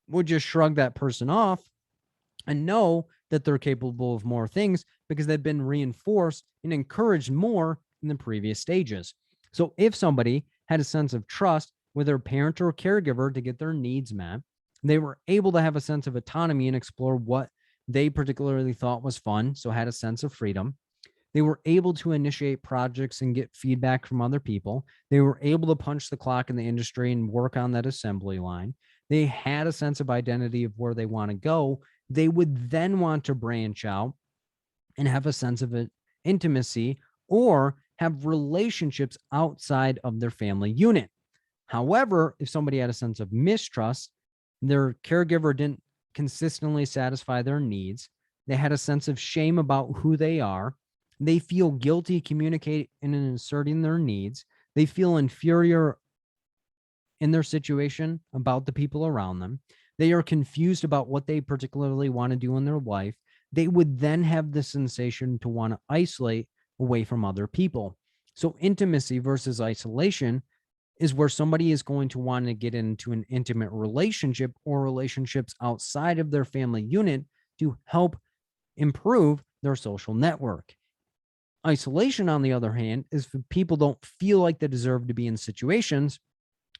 Speaker 1: would just shrug that person off and know that they're capable of more things because they've been reinforced and encouraged more in the previous stages. So if somebody had a sense of trust with their parent or caregiver to get their needs met, they were able to have a sense of autonomy and explore what they particularly thought was fun, so had a sense of freedom. They were able to initiate projects and get feedback from other people. They were able to punch the clock in the industry and work on that assembly line. They had a sense of identity of where they want to go. They would then want to branch out and have a sense of intimacy or have relationships outside of their family unit. However, if somebody had a sense of mistrust, their caregiver didn't consistently satisfy their needs, they had a sense of shame about who they are, they feel guilty communicating and asserting their needs, they feel inferior in their situation about the people around them, they are confused about what they particularly want to do in their life, they would then have the sensation to want to isolate away from other people. So, intimacy versus isolation is where somebody is going to want to get into an intimate relationship or relationships outside of their family unit to help improve their social network. Isolation, on the other hand, is if people don't feel like they deserve to be in situations,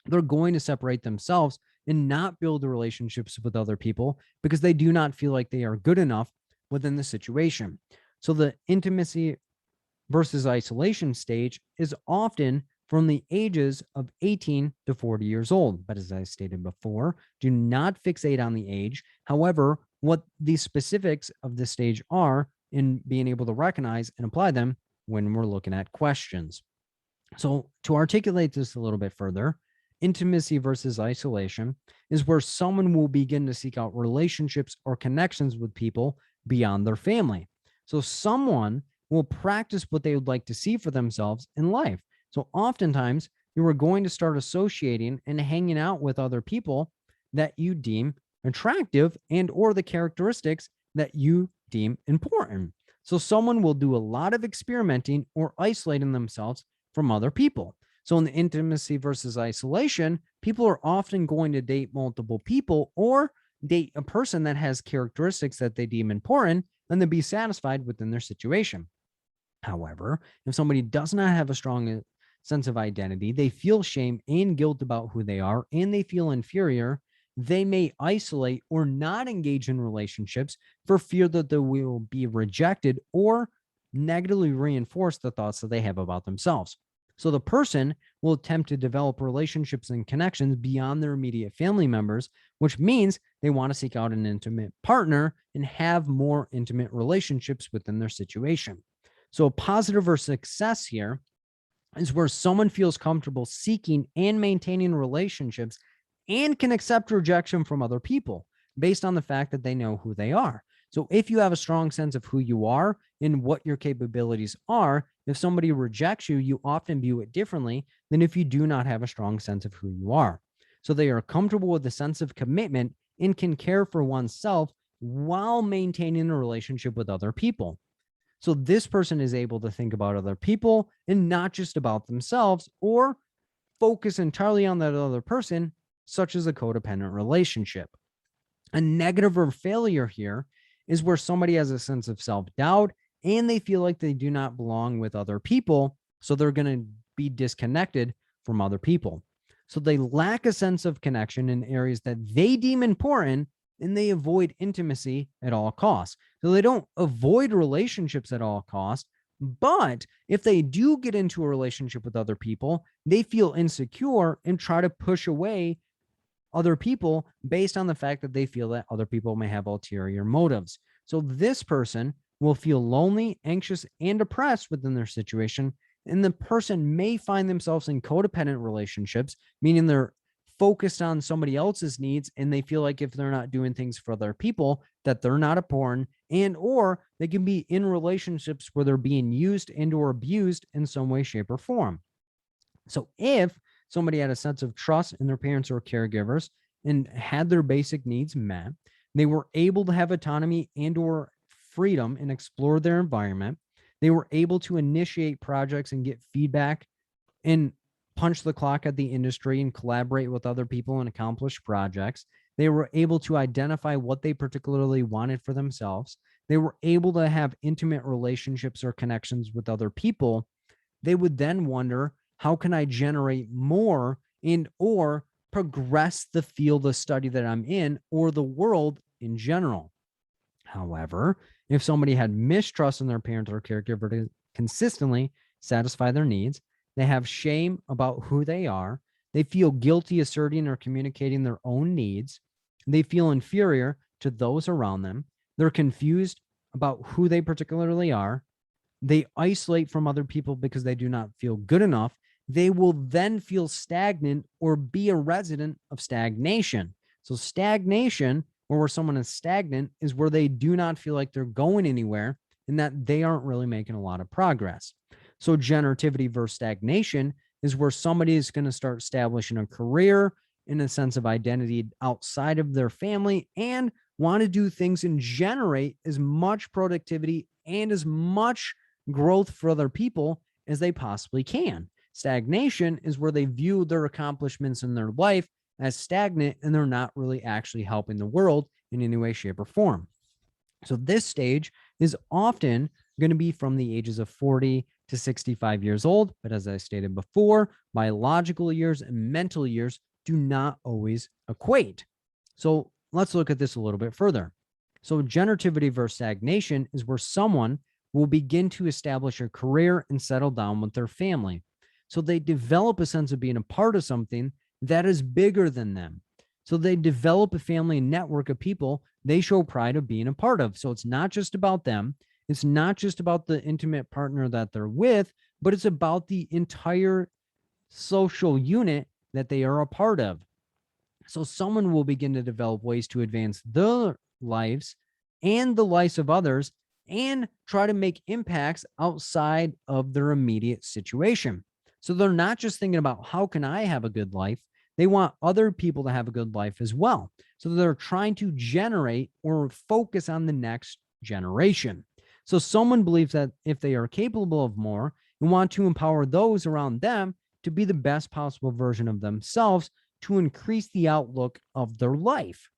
Speaker 1: they're going to separate themselves and not build the relationships with other people because they do not feel like they are good enough within the situation. So the intimacy versus isolation stage is often from the ages of 18 to 40 years old. But as I stated before, do not fixate on the age. However, what the specifics of this stage are in being able to recognize and apply them when we're looking at questions. So, to articulate this a little bit further, intimacy versus isolation is where someone will begin to seek out relationships or connections with people beyond their family. So, someone will practice what they would like to see for themselves in life. So, oftentimes, you are going to start associating and hanging out with other people that you deem attractive and or the characteristics that you deem important. So, someone will do a lot of experimenting or isolating themselves from other people. So in the intimacy versus isolation, people are often going to date multiple people or date a person that has characteristics that they deem important and then be satisfied within their situation. However, if somebody does not have a strong sense of identity, they feel shame and guilt about who they are, and they feel inferior, they may isolate or not engage in relationships for fear that they will be rejected or negatively reinforce the thoughts that they have about themselves. So the person will attempt to develop relationships and connections beyond their immediate family members, which means they want to seek out an intimate partner and have more intimate relationships within their situation. So a positive or success here is where someone feels comfortable seeking and maintaining relationships and can accept rejection from other people based on the fact that they know who they are. So if you have a strong sense of who you are and what your capabilities are, if somebody rejects you, you often view it differently than if you do not have a strong sense of who you are. So they are comfortable with the sense of commitment and can care for oneself while maintaining a relationship with other people. So this person is able to think about other people and not just about themselves or focus entirely on that other person, such as a codependent relationship. A negative or failure here is where somebody has a sense of self-doubt and they feel like they do not belong with other people. So they're going to be disconnected from other people. So they lack a sense of connection in areas that they deem important and they avoid intimacy at all costs. So they don't avoid relationships at all costs. But if they do get into a relationship with other people, they feel insecure and try to push away other people based on the fact that they feel that other people may have ulterior motives. So this person will feel lonely, anxious, and depressed within their situation. And the person may find themselves in codependent relationships, meaning they're focused on somebody else's needs and they feel like if they're not doing things for other people that they're not important, and or they can be in relationships where they're being used and or abused in some way, shape, or form. So if somebody had a sense of trust in their parents or caregivers and had their basic needs met, they were able to have autonomy and or freedom and explore their environment, they were able to initiate projects and get feedback and punch the clock at the industry and collaborate with other people and accomplish projects. They were able to identify what they particularly wanted for themselves. They were able to have intimate relationships or connections with other people. They would then wonder, how can I generate more and or progress the field of study that I'm in or the world in general? However, if somebody had mistrust in their parent or caregiver to consistently satisfy their needs, they have shame about who they are, they feel guilty asserting or communicating their own needs, they feel inferior to those around them, they're confused about who they particularly are, They isolate from other people because they do not feel good enough. They will then feel stagnant or be a resident of stagnation. So stagnation, or where someone is stagnant, is where they do not feel like they're going anywhere and that they aren't really making a lot of progress. So generativity versus stagnation is where somebody is going to start establishing a career in a sense of identity outside of their family and want to do things and generate as much productivity and as much growth for other people as they possibly can. Stagnation is where they view their accomplishments in their life as stagnant and they're not really actually helping the world in any way, shape, or form. So this stage is often going to be from the ages of 40 to 65 years old. But as I stated before, biological years and mental years do not always equate. So let's look at this a little bit further. So generativity versus stagnation is where someone will begin to establish a career and settle down with their family. So they develop a sense of being a part of something that is bigger than them. So they develop a family and network of people they show pride of being a part of. So it's not just about them. It's not just about the intimate partner that they're with, but it's about the entire social unit that they are a part of. So someone will begin to develop ways to advance their lives and the lives of others and try to make impacts outside of their immediate situation. So they're not just thinking about how can I have a good life? They want other people to have a good life as well. So they're trying to generate or focus on the next generation. So someone believes that if they are capable of more and want to empower those around them to be the best possible version of themselves to increase the outlook of their life.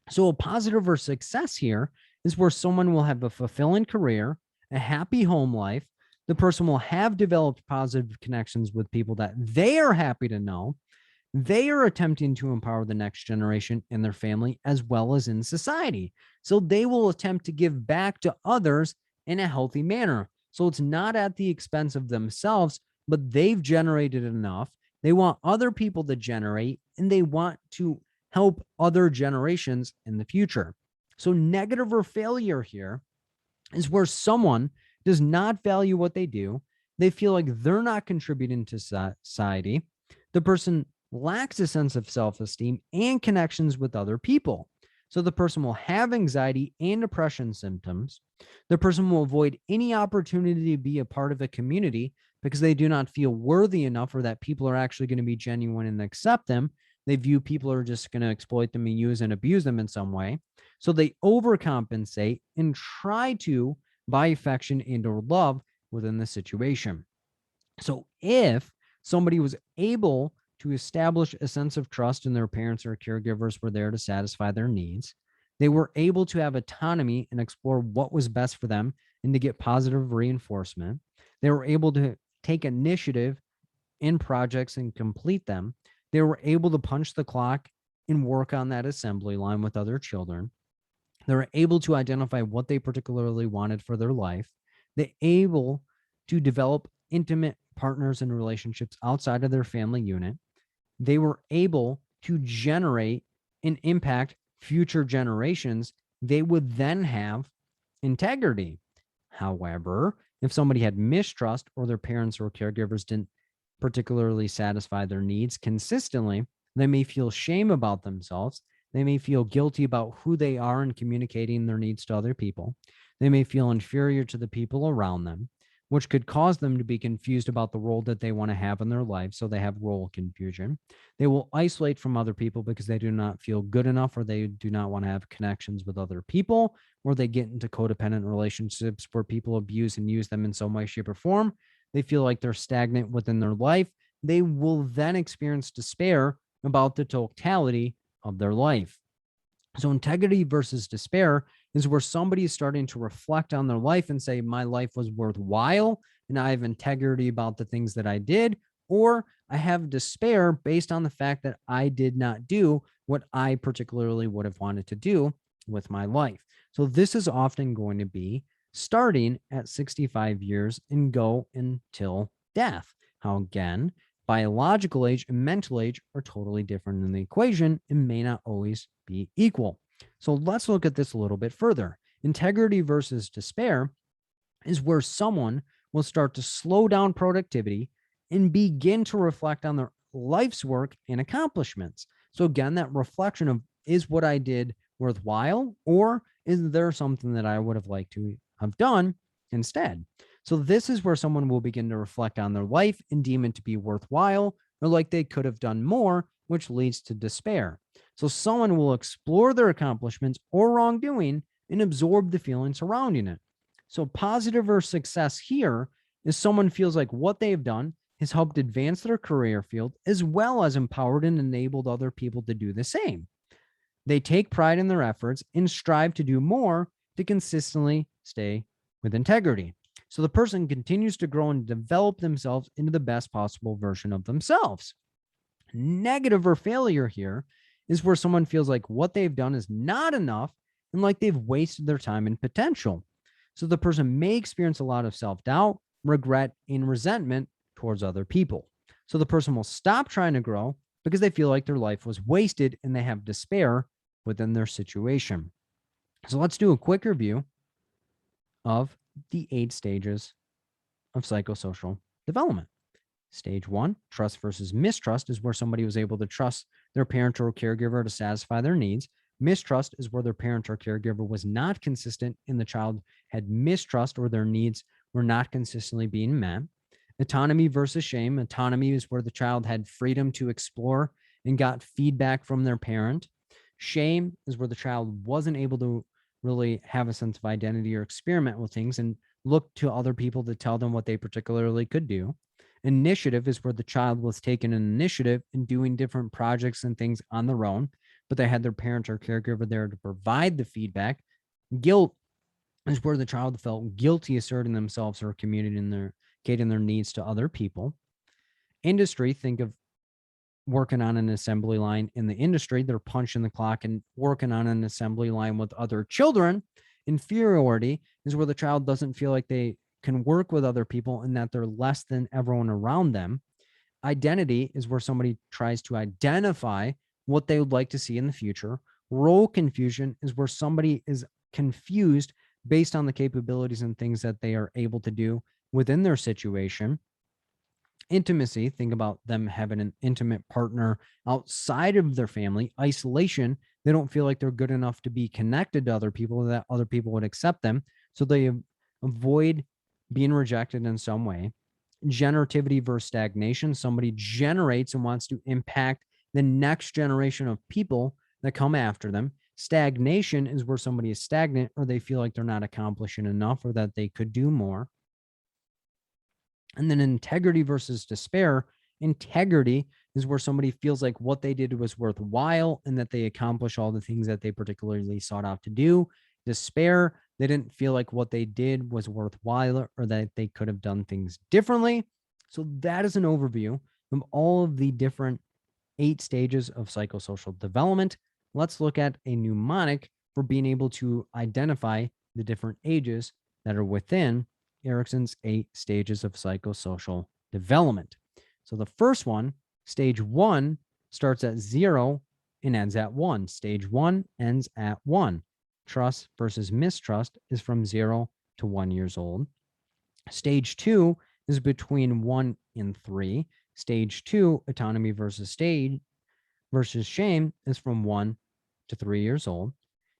Speaker 1: So a positive or success here is where someone will have a fulfilling career, a happy home life. The person will have developed positive connections with people that they are happy to know. They are attempting to empower the next generation in their family as well as in society. So they will attempt to give back to others in a healthy manner. So it's not at the expense of themselves, but they've generated enough. They want other people to generate and they want to help other generations in the future. So negative or failure here is where someone does not value what they do. They feel like they're not contributing to society. The person lacks a sense of self-esteem and connections with other people. So the person will have anxiety and depression symptoms. The person will avoid any opportunity to be a part of a community because they do not feel worthy enough or that people are actually going to be genuine and accept them. They view people are just going to exploit them and use and abuse them in some way. So they overcompensate and try to buy affection and or love within the situation. So if somebody was able to establish a sense of trust in their parents or caregivers were there to satisfy their needs, they were able to have autonomy and explore what was best for them and to get positive reinforcement. They were able to take initiative in projects and complete them. They were able to punch the clock and work on that assembly line with other children. They were able to identify what they particularly wanted for their life. They're able to develop intimate partners and relationships outside of their family unit. They were able to generate and impact future generations. They would then have integrity. However, if somebody had mistrust or their parents or caregivers didn't particularly satisfy their needs consistently, they may feel shame about themselves. They may feel guilty about who they are in communicating their needs to other people. They may feel inferior to the people around them, which could cause them to be confused about the role that they want to have in their life. So they have role confusion. They will isolate from other people because they do not feel good enough or they do not want to have connections with other people, or they get into codependent relationships where people abuse and use them in some way, shape, or form. They feel like they're stagnant within their life. They will then experience despair about the totality of their life. So integrity versus despair is where somebody is starting to reflect on their life and say, my life was worthwhile and I have integrity about the things that I did, or I have despair based on the fact that I did not do what I particularly would have wanted to do with my life. So this is often going to be starting at 65 years and go until death. How again, biological age and mental age are totally different in the equation and may not always be equal. So let's look at this a little bit further. Integrity versus despair is where someone will start to slow down productivity and begin to reflect on their life's work and accomplishments. So again, that reflection of, is what I did worthwhile, or is there something that I would have liked to have done instead? So this is where someone will begin to reflect on their life and deem it to be worthwhile, or like they could have done more, which leads to despair. So someone will explore their accomplishments or wrongdoing and absorb the feelings surrounding it. So positive or success here is someone feels like what they've done has helped advance their career field, as well as empowered and enabled other people to do the same. They take pride in their efforts and strive to do more to consistently stay with integrity. So the person continues to grow and develop themselves into the best possible version of themselves. Negative or failure here is where someone feels like what they've done is not enough and like they've wasted their time and potential. So the person may experience a lot of self-doubt, regret, and resentment towards other people. So the person will stop trying to grow because they feel like their life was wasted and they have despair within their situation. So let's do a quick review of the 8 stages of psychosocial development. Stage 1, trust versus mistrust, is where somebody was able to trust their parent or caregiver to satisfy their needs. Mistrust is where their parent or caregiver was not consistent and the child had mistrust, or their needs were not consistently being met. Autonomy versus shame. Autonomy is where the child had freedom to explore and got feedback from their parent. Shame is where the child wasn't able to really have a sense of identity or experiment with things and look to other people to tell them what they particularly could do. Initiative is where the child was taking an initiative and doing different projects and things on their own, but they had their parent or caregiver there to provide the feedback. Guilt is where the child felt guilty asserting themselves or communicating their needs to other people. Industry, think of working on an assembly line in the industry. They're punching the clock and working on an assembly line with other children. Inferiority is where the child doesn't feel like they can work with other people and that they're less than everyone around them. Identity is where somebody tries to identify what they would like to see in the future. Role confusion is where somebody is confused based on the capabilities and things that they are able to do within their situation. Intimacy, think about them having an intimate partner outside of their family. Isolation, they don't feel like they're good enough to be connected to other people, that other people would accept them. So they avoid being rejected in some way. Generativity versus stagnation. Somebody generates and wants to impact the next generation of people that come after them. Stagnation is where somebody is stagnant or they feel like they're not accomplishing enough or that they could do more. And then integrity versus despair. Integrity is where somebody feels like what they did was worthwhile and that they accomplish all the things that they particularly sought out to do. Despair, they didn't feel like what they did was worthwhile or that they could have done things differently. So that is an overview of all of the different 8 stages of psychosocial development. Let's look at a mnemonic for being able to identify the different ages that are within Erikson's 8 stages of psychosocial development. So the first one, stage 1, starts at 0 and ends at 1. Stage 1 ends at 1. Trust versus mistrust is from 0 to 1 years old. Stage 2 is between 1 and 3. Stage 2, autonomy versus shame, is from 1 to 3 years old.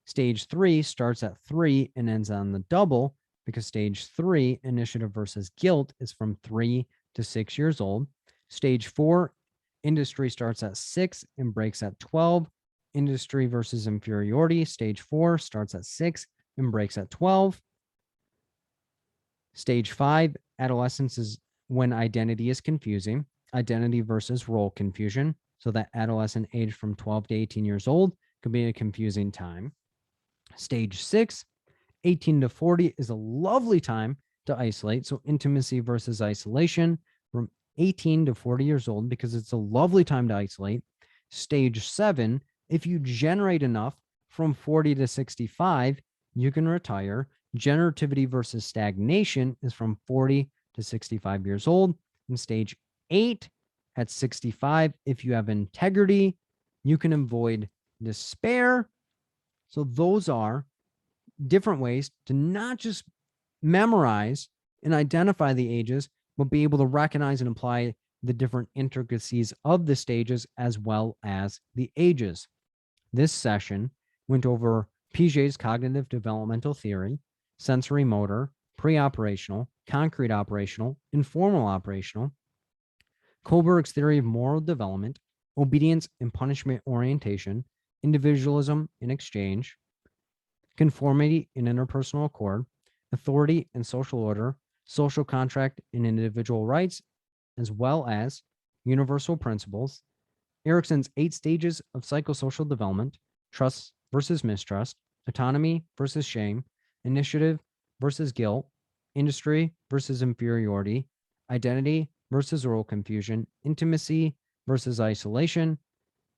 Speaker 1: Stage 3 starts at 3 and ends on the double, because stage 3, initiative versus guilt, is from 3 to 6 years old. Stage 4, industry, starts at 6 and breaks at 12. Industry versus inferiority, stage 4, starts at 6 and breaks at 12. Stage 5, adolescence, is when identity is confusing. Identity versus role confusion. So that adolescent age from 12 to 18 years old could be a confusing time. Stage 6, 18 to 40, is a lovely time to isolate. So intimacy versus isolation from 18 to 40 years old, because it's a lovely time to isolate. Stage 7, if you generate enough from 40 to 65, you can retire. Generativity versus stagnation is from 40 to 65 years old. And stage 8, at 65, if you have integrity, you can avoid despair. So those are different ways to not just memorize and identify the ages, but be able to recognize and apply the different intricacies of the stages as well as the ages. This session went over Piaget's cognitive developmental theory, sensory motor, pre-operational, concrete operational, informal operational, Kohlberg's theory of moral development, obedience and punishment orientation, individualism and exchange, conformity and interpersonal accord, authority and social order, social contract and individual rights, as well as universal principles, Erickson's 8 stages of psychosocial development, trust versus mistrust, autonomy versus shame, initiative versus guilt, industry versus inferiority, identity versus role confusion, intimacy versus isolation,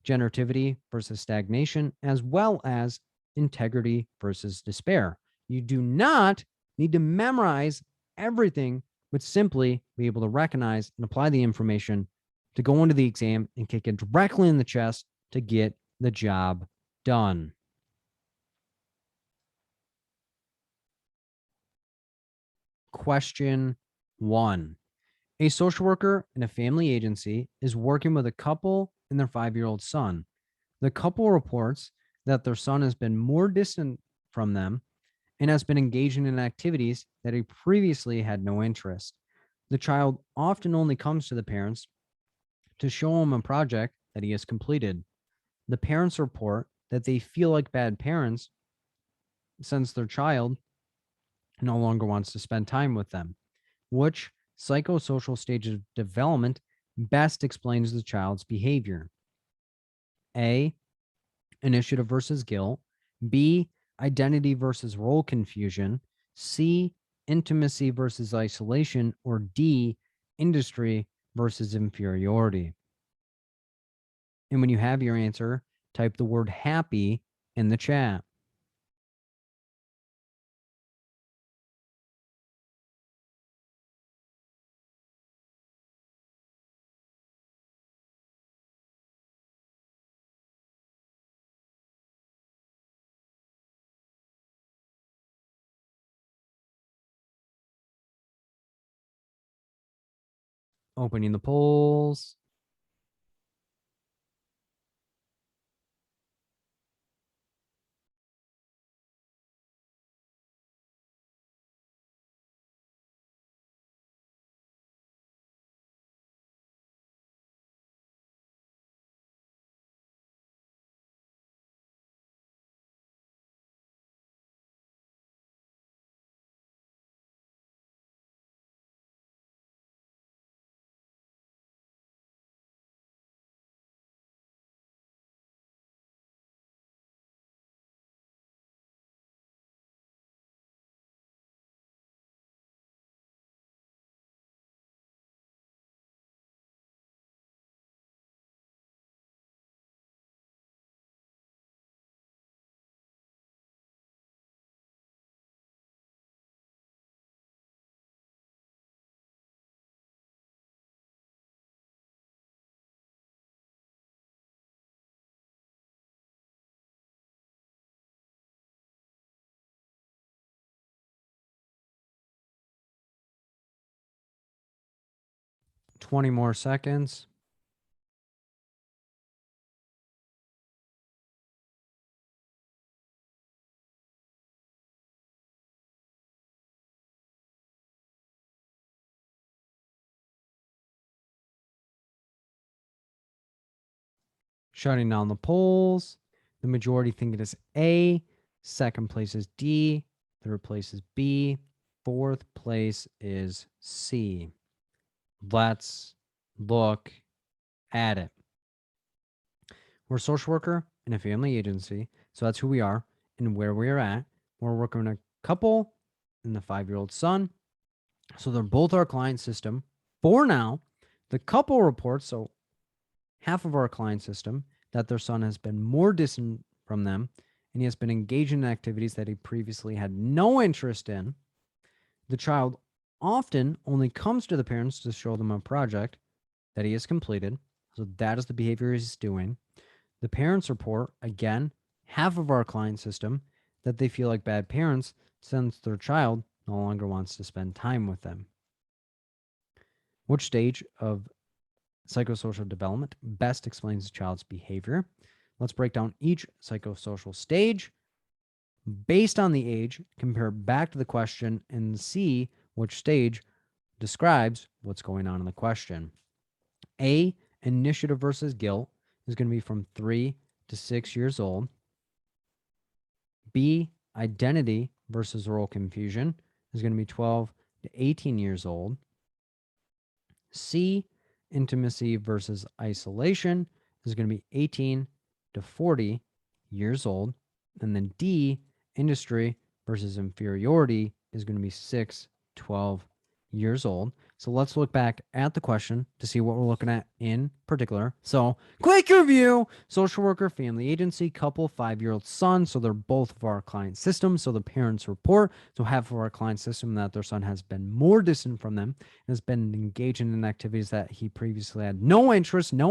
Speaker 1: generativity versus stagnation, as well as integrity versus despair. You do not need to memorize everything, but simply be able to recognize and apply the information to go into the exam and kick it directly in the chest to get the job done. Question 1. A social worker in a family agency is working with a couple and their 5-year-old son. The couple reports that their son has been more distant from them and has been engaging in activities that he previously had no interest. The child often only comes to the parents to show him a project that he has completed. The parents report that they feel like bad parents since their child no longer wants to spend time with them. Which psychosocial stage of development best explains the child's behavior? A, initiative versus guilt. B, identity versus role confusion. C, intimacy versus isolation. Or D, industry versus inferiority. And when you have your answer, type the word happy in the chat. Opening the polls. $20 more seconds. Shutting down the polls. The majority think it is A. Second place is D. Third place is B. Fourth place is C. Let's look at it. We're a social worker in a family agency. So that's who we are and where we are at. We're working with a couple and the 5-year-old son. So they're both our client system. For now, the couple reports, so half of our client system, that their son has been more distant from them and he has been engaged in activities that he previously had no interest in. The child often only comes to the parents to show them a project that he has completed. So that is the behavior he's doing. The parents report, again, half of our client system, that they feel like bad parents since their child no longer wants to spend time with them. Which stage of psychosocial development best explains the child's behavior? Let's break down each psychosocial stage based on the age, compare back to the question, and see which stage describes what's going on in the question. A, initiative versus guilt, is going to be from 3 to 6 years old. B, identity versus role confusion, is going to be 12 to 18 years old. C, intimacy versus isolation, is going to be 18 to 40 years old. And then D, industry versus inferiority, is going to be 6, 12 years old. So let's look back at the question to see what we're looking at in particular. So quick review: social worker, family agency, couple, 5-year-old son. So they're both of our client systems. So the parents report, so half of our client system, that their son has been more distant from them, has been engaging in activities that he previously had no interest. And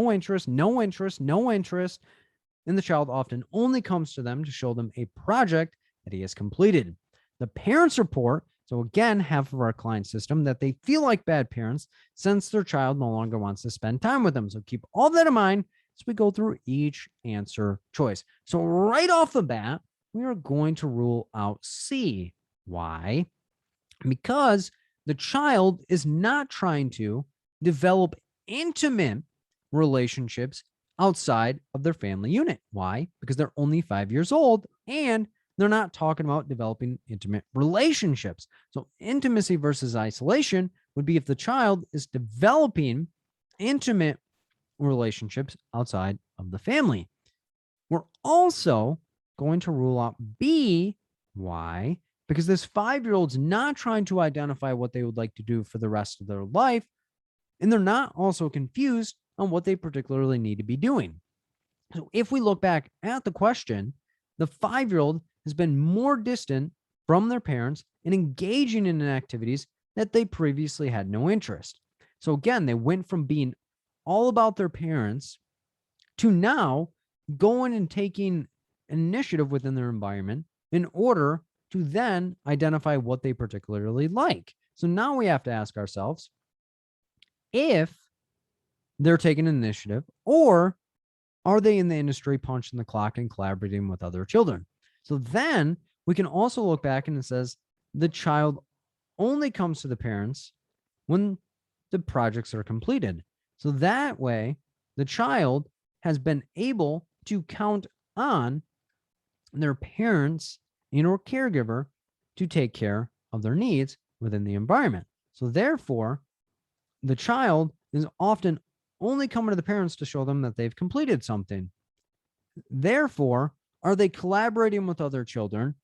Speaker 1: the child often only comes to them to show them a project that he has completed. The parents report, so again, half of our client system, that they feel like bad parents since their child no longer wants to spend time with them. So keep all that in mind as we go through each answer choice. So right off the bat, we are going to rule out C. Why? Because the child is not trying to develop intimate relationships outside of their family unit. Why? Because they're only 5 years old and they're not talking about developing intimate relationships. So intimacy versus isolation would be if the child is developing intimate relationships outside of the family. We're also going to rule out B. Why? Because this 5-year-old's not trying to identify what they would like to do for the rest of their life, and they're not also confused on what they particularly need to be doing. So if we look back at the question, the 5-year-old has been more distant from their parents and engaging in activities that they previously had no interest. So again, they went from being all about their parents to now going and taking initiative within their environment in order to then identify what they particularly like. So now we have to ask ourselves if they're taking initiative, or are they in the industry punching the clock and collaborating with other children? So then we can also look back and it says the child only comes to the parents when the projects are completed. So that way, the child has been able to count on their parents and or caregiver to take care of their needs within the environment. So therefore, the child is often only coming to the parents to show them that they've completed something. Therefore, are they collaborating with other children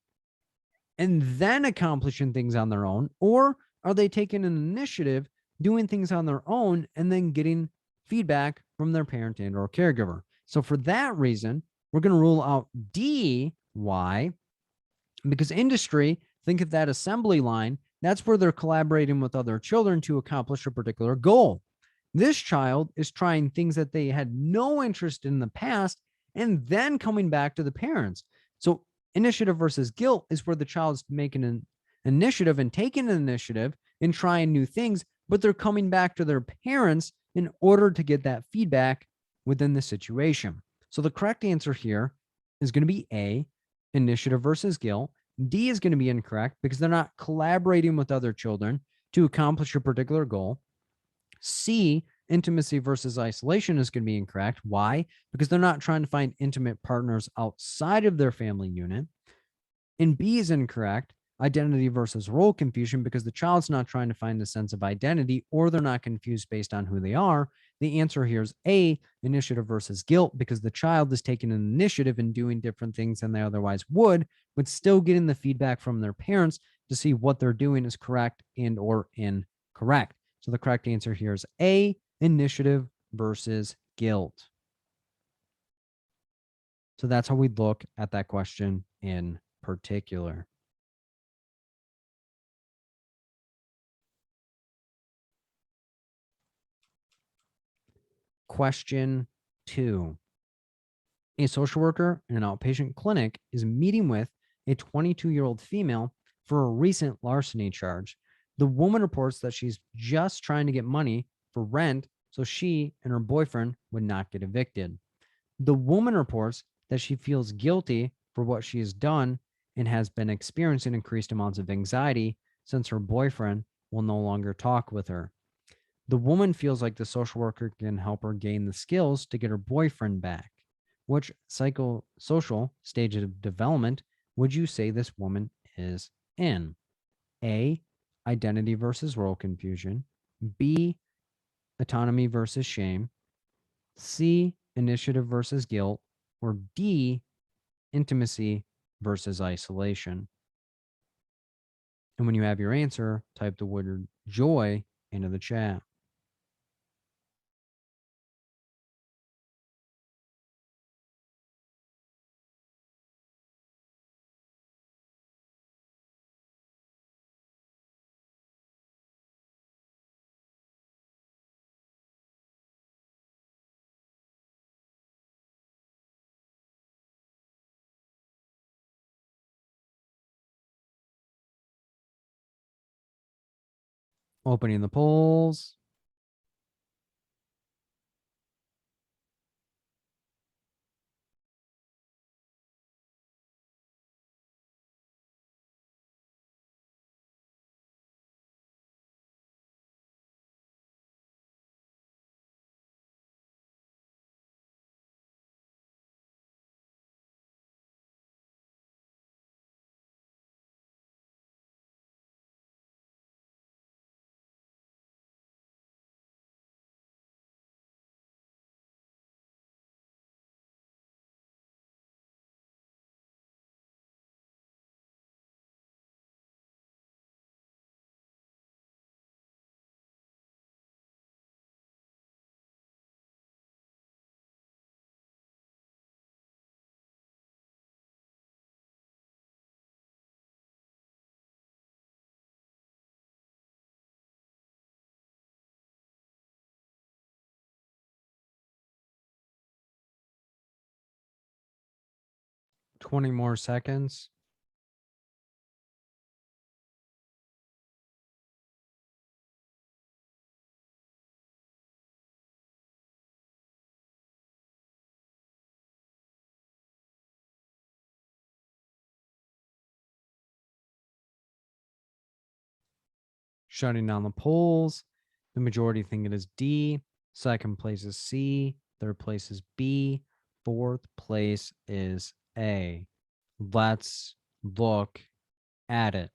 Speaker 1: and then accomplishing things on their own? Or are they taking an initiative, doing things on their own, and then getting feedback from their parent and or caregiver? So for that reason, we're going to rule out D. Why? Because industry, think of that assembly line. That's where they're collaborating with other children to accomplish a particular goal. This child is trying things that they had no interest in the past and then coming back to the parents. So initiative versus guilt is where the child's making an initiative and taking an initiative and trying new things, but they're coming back to their parents in order to get that feedback within the situation. So the correct answer here is going to be A, initiative versus guilt. D is going to be incorrect because they're not collaborating with other children to accomplish a particular goal. C, intimacy versus isolation, is going to be incorrect. Why? Because they're not trying to find intimate partners outside of their family unit. And B is incorrect, identity versus role confusion, because the child's not trying to find a sense of identity, or they're not confused based on who they are. The answer here is A, initiative versus guilt, because the child is taking an initiative and doing different things than they otherwise would, but still getting the feedback from their parents to see what they're doing is correct and or incorrect. So the correct answer here is A, initiative versus guilt. So that's how we look at that question in particular. Question 2. A social worker in an outpatient clinic is meeting with a 22-year-old female for a recent larceny charge. The woman reports that she's just trying to get money for rent so she and her boyfriend would not get evicted. The woman reports that she feels guilty for what she has done and has been experiencing increased amounts of anxiety since her boyfriend will no longer talk with her. The woman feels like the social worker can help her gain the skills to get her boyfriend back. Which psychosocial stage of development would you say this woman is in? A, identity versus role confusion. B, autonomy versus shame. C, initiative versus guilt. Or D, intimacy versus isolation. And when you have your answer, type the word joy into the chat. Opening the polls. Twenty more seconds. Shutting down the polls. The majority think it is D. Second place is C. Third place is B. Fourth place is A. Let's look at it.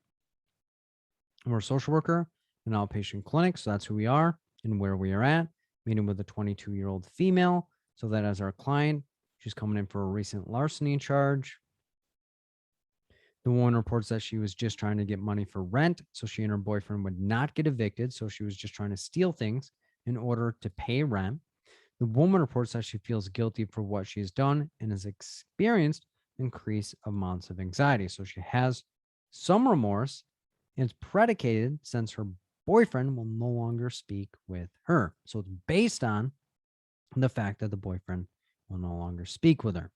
Speaker 1: We're a social worker, an outpatient clinic. So that's who we are and where we are at. Meeting with a 22-year-old female. So that as our client, she's coming in for a recent larceny charge. The woman reports that she was just trying to get money for rent so she and her boyfriend would not get evicted. So she was just trying to steal things in order to pay rent. The woman reports that she feels guilty for what she has done and has experienced increased amounts of anxiety. So she has some remorse, and it's predicated since her boyfriend will no longer speak with her. So it's based on the fact that the boyfriend will no longer speak with her.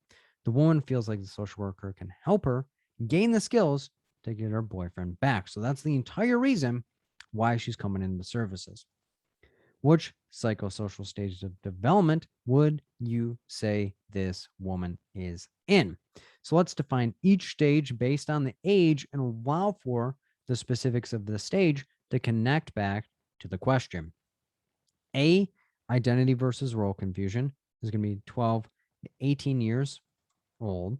Speaker 1: The woman feels like the social worker can help her gain the skills to get her boyfriend back. So that's the entire reason why she's coming into services. Which psychosocial stage of development would you say this woman is in? So let's define each stage based on the age and allow for the specifics of the stage to connect back to the question. A, identity versus role confusion is going to be 12 to 18 years old.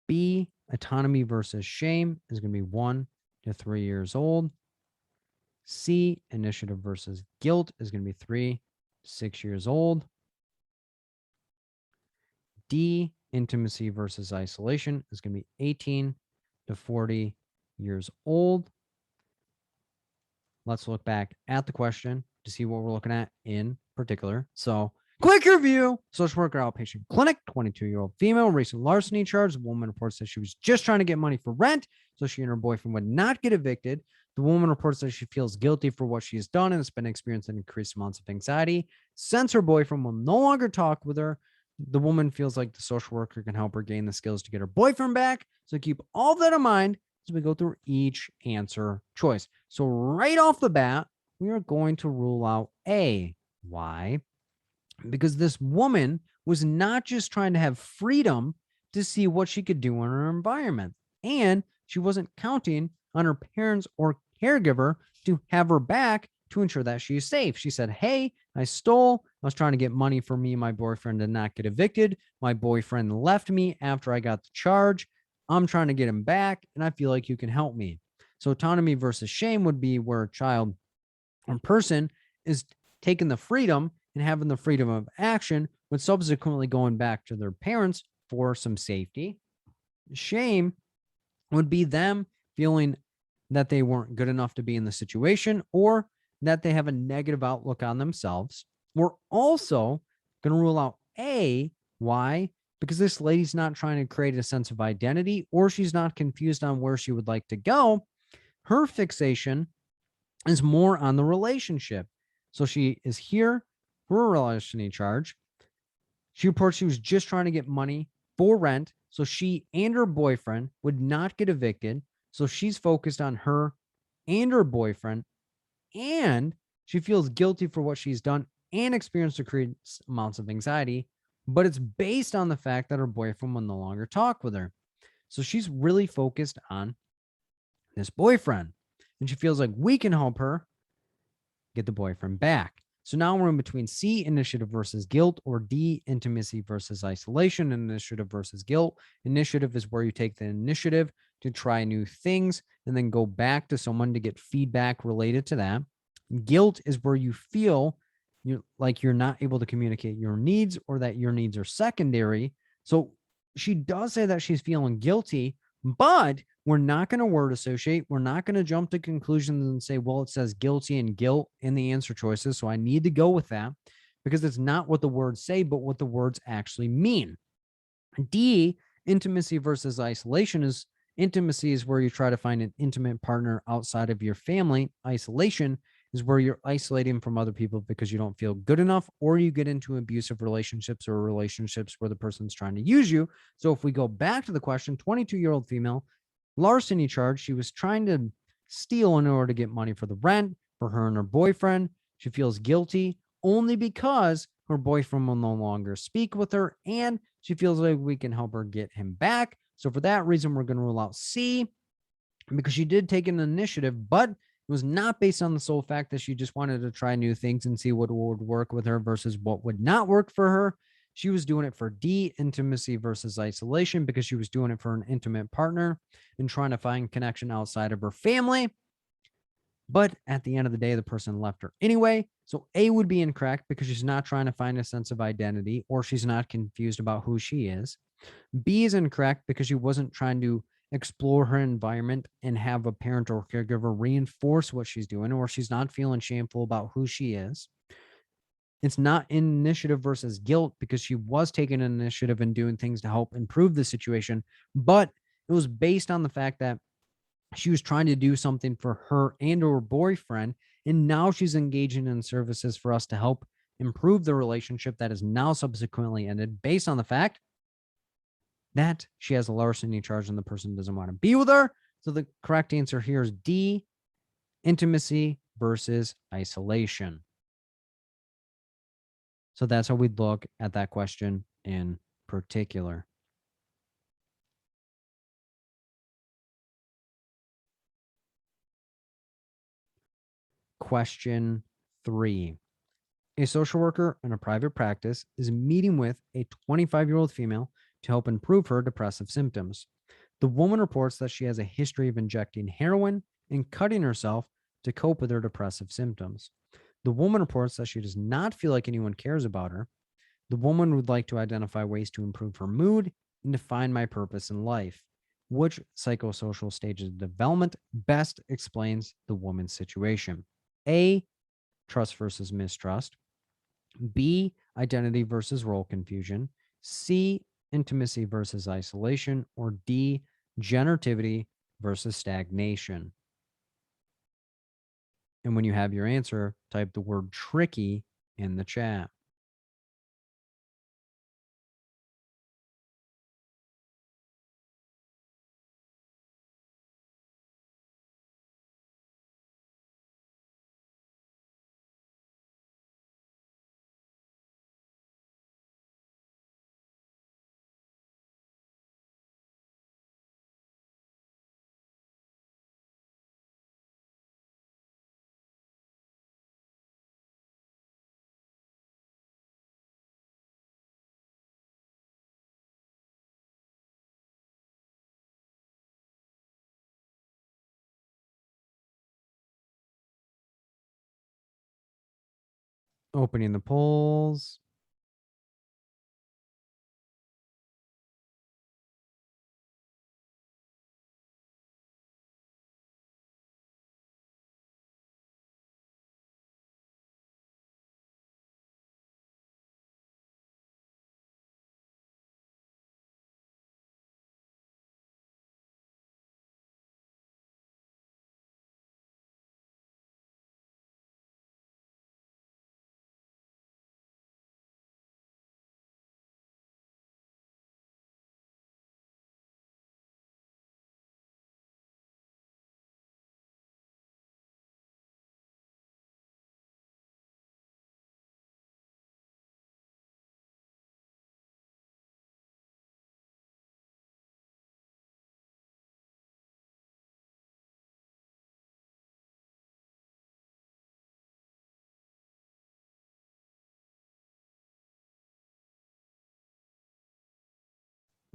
Speaker 1: B, autonomy versus shame is going to be 1 to 3 years old. C, initiative versus guilt is going to be 3 to 6 years old. D, intimacy versus isolation is going to be 18 to 40 years old. Let's look back at the question to see what we're looking at in particular. So, quick review. Social worker outpatient clinic, 22-year-old female, recent larceny charge. The woman reports that she was just trying to get money for rent so she and her boyfriend would not get evicted. The woman reports that she feels guilty for what she has done and has been experiencing increased amounts of anxiety since her boyfriend will no longer talk with her. The woman feels like the social worker can help her gain the skills to get her boyfriend back. So keep all that in mind as we go through each answer choice. So right off the bat, we are going to rule out A. Why? Because this woman was not just trying to have freedom to see what she could do in her environment, and she wasn't counting on her parents or caregiver to have her back to ensure that she is safe. She said, "Hey, I stole. I was trying to get money for me and my boyfriend to not get evicted. My boyfriend left me after I got the charge. I'm trying to get him back, and I feel like you can help me." So autonomy versus shame would be where a child or person is taking the freedom and having the freedom of action, but subsequently going back to their parents for some safety. Shame would be them feeling that they weren't good enough to be in the situation or that they have a negative outlook on themselves. We're also going to rule out A. Why? Because this lady's not trying to create a sense of identity or she's not confused on where she would like to go. Her fixation is more on the relationship. So she is here for a larceny charge. She reports she was just trying to get money for rent. So she and her boyfriend would not get evicted. So she's focused on her and her boyfriend. And she feels guilty for what she's done and experienced increased amounts of anxiety. But it's based on the fact that her boyfriend will no longer talk with her. So she's really focused on this boyfriend. And she feels like we can help her get the boyfriend back. So now we're in between C, initiative versus guilt, or D, intimacy versus isolation. Initiative versus guilt. Initiative is where you take the initiative to try new things and then go back to someone to get feedback related to that. Guilt is where you feel you're not able to communicate your needs or that your needs are secondary. So she does say that she's feeling guilty, but we're not going to word associate. We're not going to jump to conclusions and say, well, it says guilty and guilt in the answer choices. So I need to go with that because it's not what the words say, but what the words actually mean. D, intimacy versus isolation is intimacy is where you try to find an intimate partner outside of your family. Isolation is where you're isolating from other people because you don't feel good enough or you get into abusive relationships or relationships where the person's trying to use you. So if we go back to the question, 22-year-old female, larceny charge, she was trying to steal in order to get money for the rent for her and her boyfriend. She feels guilty only because her boyfriend will no longer speak with her and she feels like we can help her get him back. So for that reason, we're going to rule out C because she did take an initiative, but it was not based on the sole fact that she just wanted to try new things and see what would work with her versus what would not work for her. She was doing it for D, intimacy versus isolation, because she was doing it for an intimate partner and trying to find connection outside of her family. But at the end of the day, the person left her anyway. So A would be incorrect because she's not trying to find a sense of identity or she's not confused about who she is. B is incorrect because she wasn't trying to explore her environment and have a parent or caregiver reinforce what she's doing, or she's not feeling shameful about who she is. It's not initiative versus guilt because she was taking an initiative and doing things to help improve the situation, but it was based on the fact that she was trying to do something for her and her boyfriend, and now she's engaging in services for us to help improve the relationship that is now subsequently ended based on the fact that she has a larceny charge and the person doesn't want to be with her. So the correct answer here is D, intimacy versus isolation. So that's how we'd look at that question in particular. Question 3. A social worker in a private practice is meeting with a 25-year-old female to help improve her depressive symptoms. The woman reports that she has a history of injecting heroin and cutting herself to cope with her depressive symptoms. The woman reports that she does not feel like anyone cares about her. The woman would like to identify ways to improve her mood and to find my purpose in life. Which psychosocial stage of development best explains the woman's situation? A, trust versus mistrust. B, identity versus role confusion. C, intimacy versus isolation. Or D, generativity versus stagnation. And when you have your answer, type the word tricky in the chat. Opening the polls.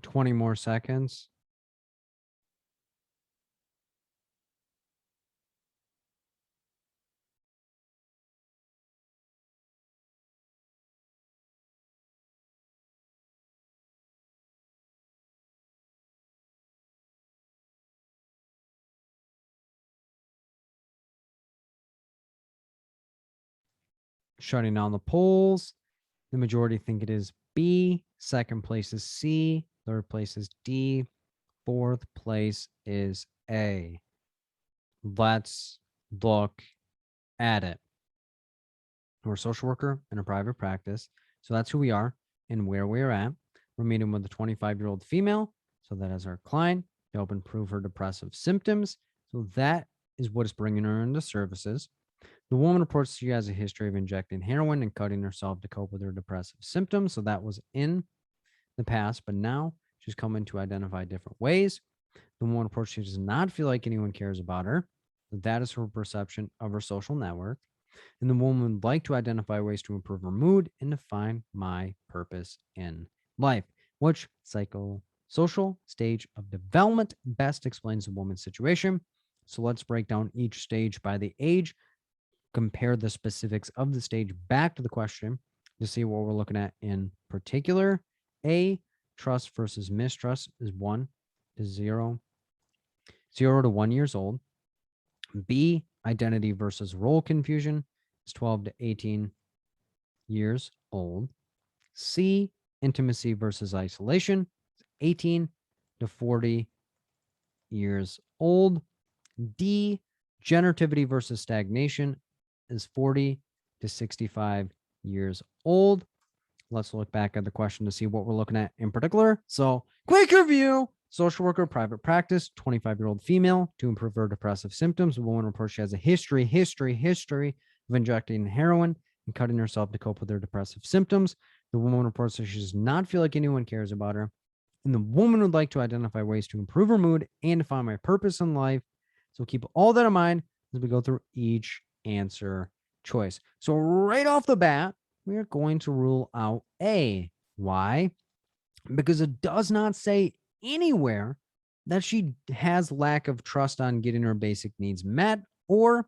Speaker 1: Twenty more seconds. Shutting down the polls. The majority think it is B. Second place is C. Third place is D. Fourth place is A. Let's look at it. We're a social worker in a private practice. So that's who we are and where we're at. We're meeting with a 25-year-old female. So that is our client to help improve her depressive symptoms. So that is what is bringing her into services. The woman reports she has a history of injecting heroin and cutting herself to cope with her depressive symptoms. So that was in the past, but now she's coming to identify different ways. The woman reports she does not feel like anyone cares about her. That is her perception of her social network. And the woman would like to identify ways to improve her mood and to find my purpose in life. Which psychosocial stage of development best explains the woman's situation? So let's break down each stage by the age, compare the specifics of the stage back to the question to see what we're looking at in particular. A, trust versus mistrust is 1 to 0, 0 to 1 years old. B, identity versus role confusion is 12 to 18 years old. C, intimacy versus isolation, 18 to 40 years old. D, generativity versus stagnation is 40 to 65 years old. Let's look back at the question to see what we're looking at in particular. So, quick review. Social worker, private practice, 25-year-old female to improve her depressive symptoms. The woman reports she has a history of injecting heroin and cutting herself to cope with her depressive symptoms. The woman reports that she does not feel like anyone cares about her. And the woman would like to identify ways to improve her mood and to find my purpose in life. So keep all that in mind as we go through each answer choice. So right off the bat, we are going to rule out A. Why? Because it does not say anywhere that she has lack of trust on getting her basic needs met or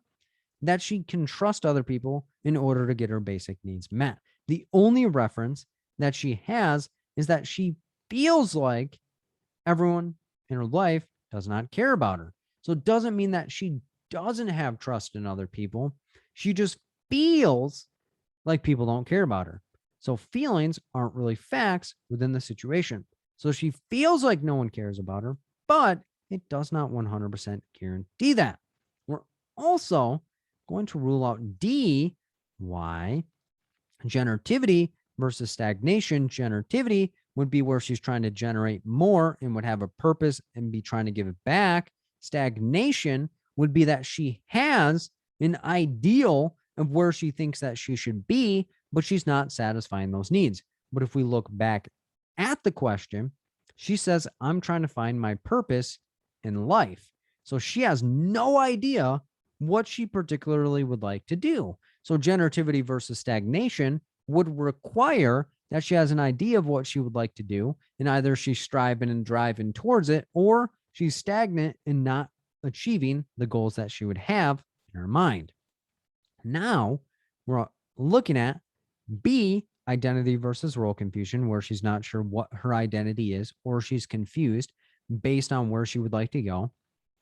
Speaker 1: that she can trust other people in order to get her basic needs met. The only reference that she has is that she feels like everyone in her life does not care about her. So it doesn't mean that she doesn't have trust in other people. She just feels like people don't care about her. So feelings aren't really facts within the situation. So she feels like no one cares about her, but it does not 100% guarantee that. We're also going to rule out D. Why? Generativity versus stagnation. Generativity would be where she's trying to generate more and would have a purpose and be trying to give it back. Stagnation would be that she has an ideal of where she thinks that she should be, but she's not satisfying those needs. But if we look back at the question, she says, I'm trying to find my purpose in life. So she has no idea what she particularly would like to do. So generativity versus stagnation would require that she has an idea of what she would like to do, and either she's striving and driving towards it, or she's stagnant and not achieving the goals that she would have in her mind. Now we're looking at B, identity versus role confusion, where she's not sure what her identity is, or she's confused based on where she would like to go.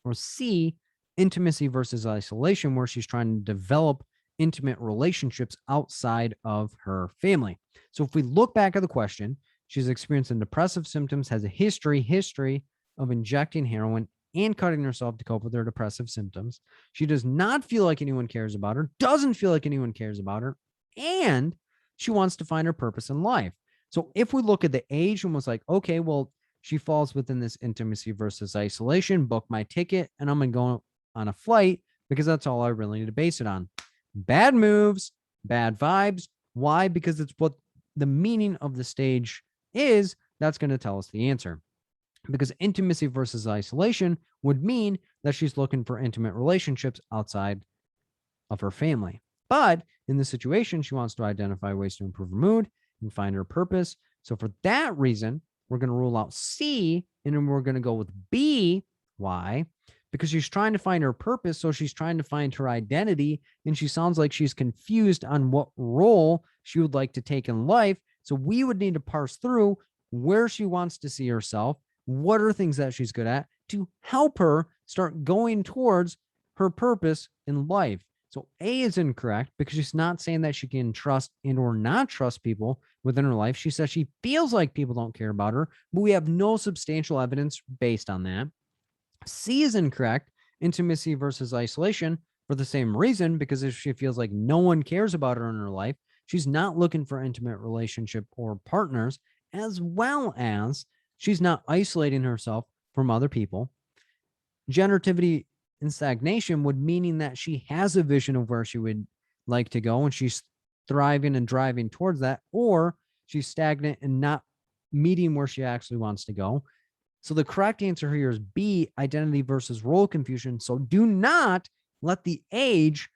Speaker 1: Or C, intimacy versus isolation, where she's trying to develop intimate relationships outside of her family. So if we look back at the question, she's experiencing depressive symptoms, has a history of injecting heroin and cutting herself to cope with her depressive symptoms. She does not feel like anyone cares about her, doesn't feel like anyone cares about her, and she wants to find her purpose in life. So if we look at the age and was like, okay, well, she falls within this intimacy versus isolation, book my ticket, and I'm going to go on a flight because that's all I really need to base it on. Bad moves, bad vibes. Why? Because it's what the meaning of the stage is. That's going to tell us the answer. Because intimacy versus isolation would mean that she's looking for intimate relationships outside of her family. But in this situation, she wants to identify ways to improve her mood and find her purpose. So for that reason, we're going to rule out C and then we're going to go with B. Why? Because she's trying to find her purpose. So she's trying to find her identity. And she sounds like she's confused on what role she would like to take in life. So we would need to parse through where she wants to see herself. What are things that she's good at to help her start going towards her purpose in life? So A is incorrect because she's not saying that she can trust and or not trust people within her life. She says she feels like people don't care about her, but we have no substantial evidence based on that. C is incorrect, intimacy versus isolation, for the same reason, because if she feels like no one cares about her in her life, she's not looking for intimate relationship or partners, as well as she's not isolating herself from other people. Generativity and stagnation would meaning that she has a vision of where she would like to go and she's thriving and driving towards that, or she's stagnant and not meeting where she actually wants to go. So the correct answer here is B, identity versus role confusion. So do not let the age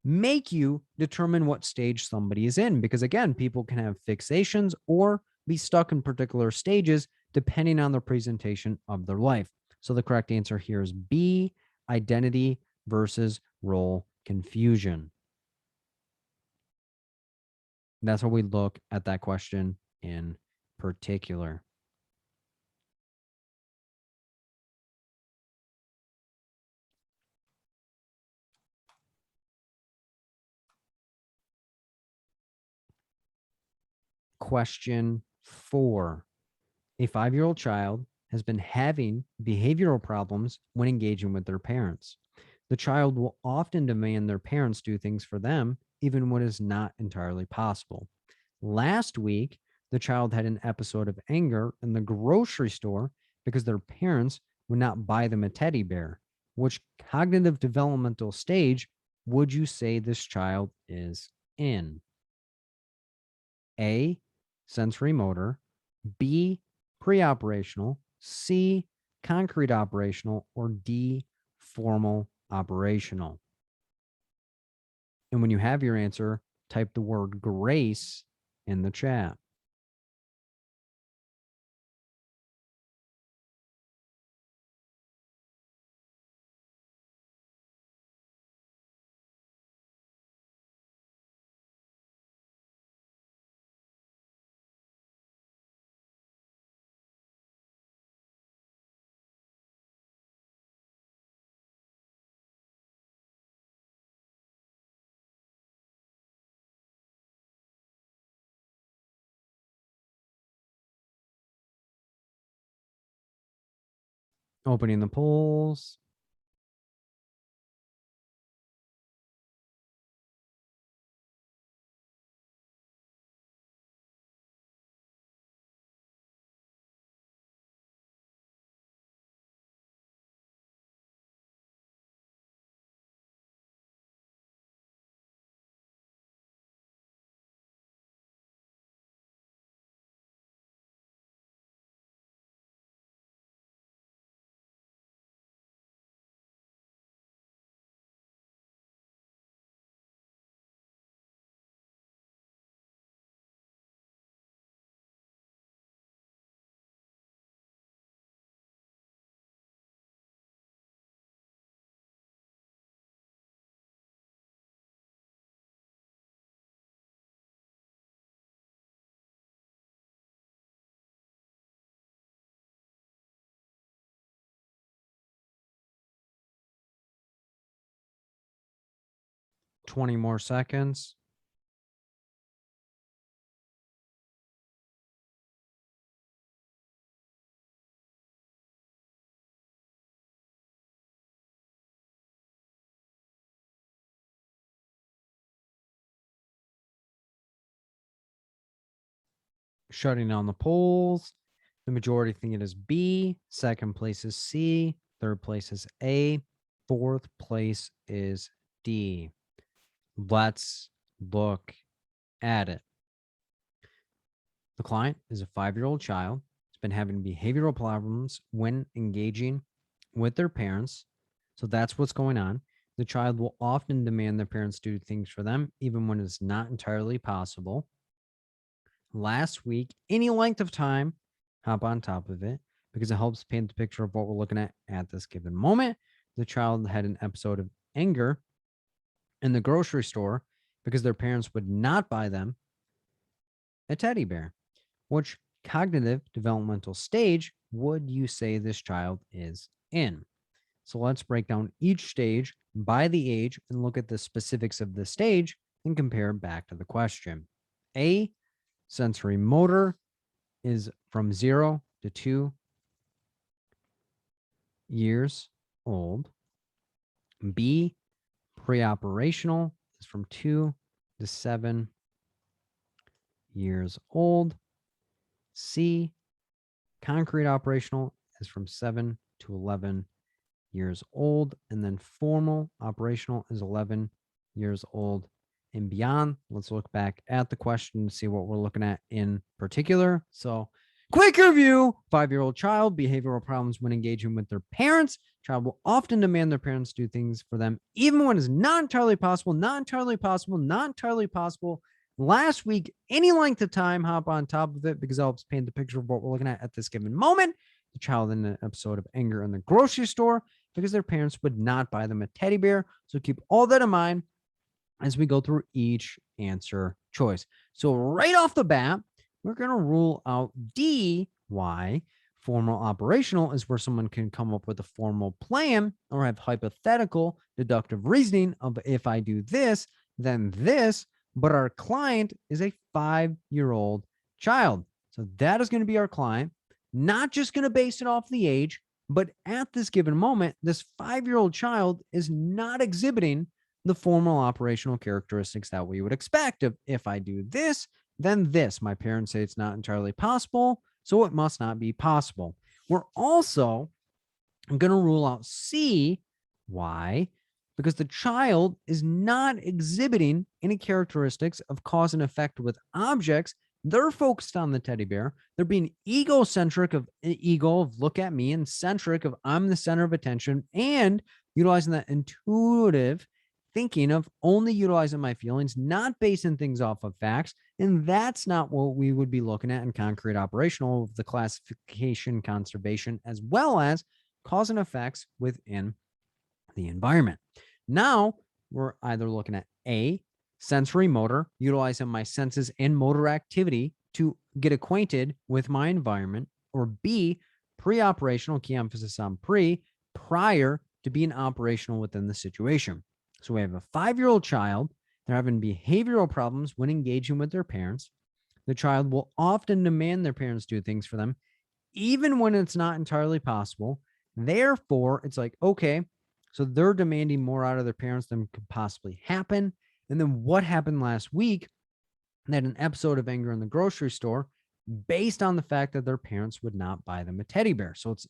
Speaker 1: make you determine what stage somebody is in, because again, people can have fixations or be stuck in particular stages depending on the presentation of their life. So the correct answer here is B, identity versus role confusion. That's how we look at that question in particular. Question 4. A 5-year-old child has been having behavioral problems when engaging with their parents. The child will often demand their parents do things for them, even when it is not entirely possible. Last week, the child had an episode of anger in the grocery store because their parents would not buy them a teddy bear. Which cognitive developmental stage would you say this child is in? A, sensory motor, B, pre-operational, C, concrete operational, or D, formal operational. And when you have your answer, type the word grace in the chat. Opening the polls. 20 more seconds. Shutting down the polls. The majority think it is B. Second place is C. Third place is A. Fourth place is D. Let's look at it. The client is a 5-year-old child. Has been having behavioral problems when engaging with their parents. So that's what's going on. The child will often demand their parents do things for them, even when it's not entirely possible. Last week, any length of time, hop on top of it because it helps paint the picture of what we're looking at this given moment. The child had an episode of anger in the grocery store because their parents would not buy them a teddy bear. Which cognitive developmental stage would you say this child is in? So let's break down each stage by the age and look at the specifics of the stage and compare back to the question. A, sensory motor is from 0 to 2 years old. B, preoperational is from 2 to 7 years old. C, concrete operational is from 7 to 11 years old. And then formal operational is 11 years old and beyond. Let's look back at the question to see what we're looking at in particular. So, quick review: 5-year-old child, behavioral problems when engaging with their parents. Child will often demand their parents do things for them, even when it's not entirely possible, not entirely possible, not entirely possible. Last week, any length of time, hop on top of it because it helps paint the picture of what we're looking at this given moment. The child in an episode of anger in the grocery store because their parents would not buy them a teddy bear. So keep all that in mind as we go through each answer choice. So right off the bat, we're going to rule out D. Why? Formal operational is where someone can come up with a formal plan or have hypothetical deductive reasoning of if I do this, then this. But our client is a 5-year-old child. So that is going to be our client. Not just going to base it off the age, but at this given moment, this 5-year-old child is not exhibiting the formal operational characteristics that we would expect of if I do this, then this. My parents say it's not entirely possible, so it must not be possible. We're also going to rule out C. Why? Because the child is not exhibiting any characteristics of cause and effect with objects. They're focused on the teddy bear. They're being egocentric of ego of look at me and centric of I'm the center of attention and utilizing that intuitive thinking of only utilizing my feelings, not basing things off of facts. And that's not what we would be looking at in concrete operational of the classification conservation, as well as cause and effects within the environment. Now we're either looking at A, sensory motor, utilizing my senses and motor activity to get acquainted with my environment, or B, pre-operational, key emphasis on prior to being operational within the situation. So we have a 5-year-old child. They're having behavioral problems when engaging with their parents. The child will often demand their parents do things for them, even when it's not entirely possible. Therefore, it's like, okay, so they're demanding more out of their parents than could possibly happen. And then what happened last week? That an episode of anger in the grocery store based on the fact that their parents would not buy them a teddy bear. So it's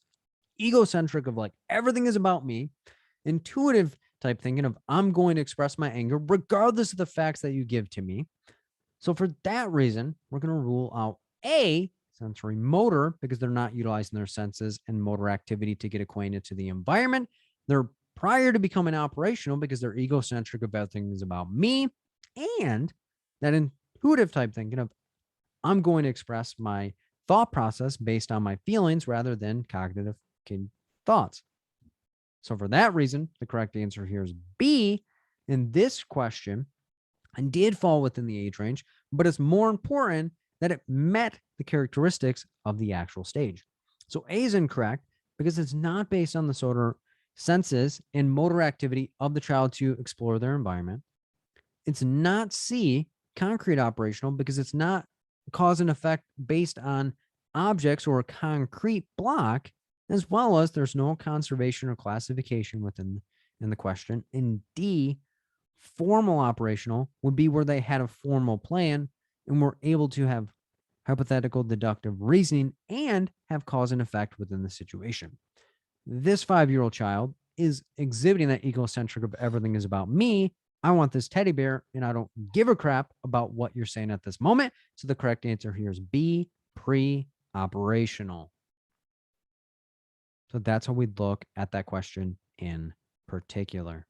Speaker 1: egocentric of like, everything is about me. Intuitive type thinking of I'm going to express my anger regardless of the facts that you give to me. So for that reason, we're going to rule out A, sensory motor, because they're not utilizing their senses and motor activity to get acquainted to the environment. They're prior to becoming operational because they're egocentric about things about me, and that intuitive type thinking of I'm going to express my thought process based on my feelings rather than cognitive thoughts. So for that reason, the correct answer here is B. In this question, and did fall within the age range, but it's more important that it met the characteristics of the actual stage. So A is incorrect because it's not based on the sort of senses and motor activity of the child to explore their environment. It's not C, concrete operational, because it's not cause and effect based on objects or a concrete block, as well as there's no conservation or classification within in the question. And D, formal operational would be where they had a formal plan and were able to have hypothetical deductive reasoning and have cause and effect within the situation. This 5-year-old child is exhibiting that egocentric of everything is about me. I want this teddy bear and I don't give a crap about what you're saying at this moment. So the correct answer here is B, pre-operational. So that's how we look at that question in particular.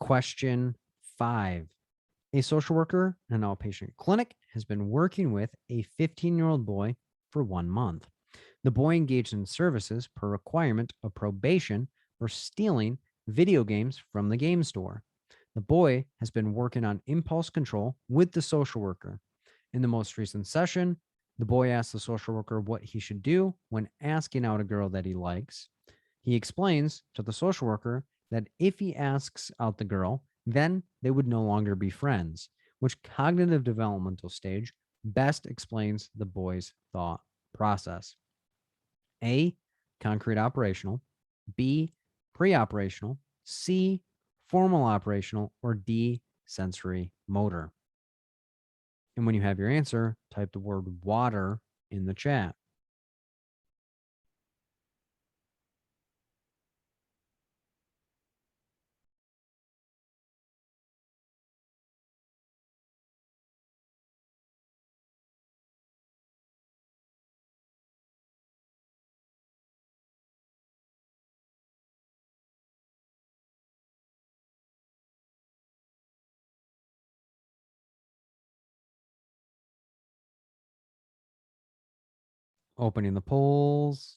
Speaker 1: Question 5. A social worker in an outpatient clinic has been working with a 15-year-old boy for 1 month. The boy engaged in services per requirement of probation for stealing video games from the game store. The boy has been working on impulse control with the social worker. In the most recent session, the boy asked the social worker what he should do when asking out a girl that he likes. He explains to the social worker that if he asks out the girl, then they would no longer be friends, which cognitive developmental stage best explains the boy's thought process. A, concrete operational, B, pre-operational, C, formal operational, or D, sensory motor. And when you have your answer, type the word water in the chat. Opening the polls.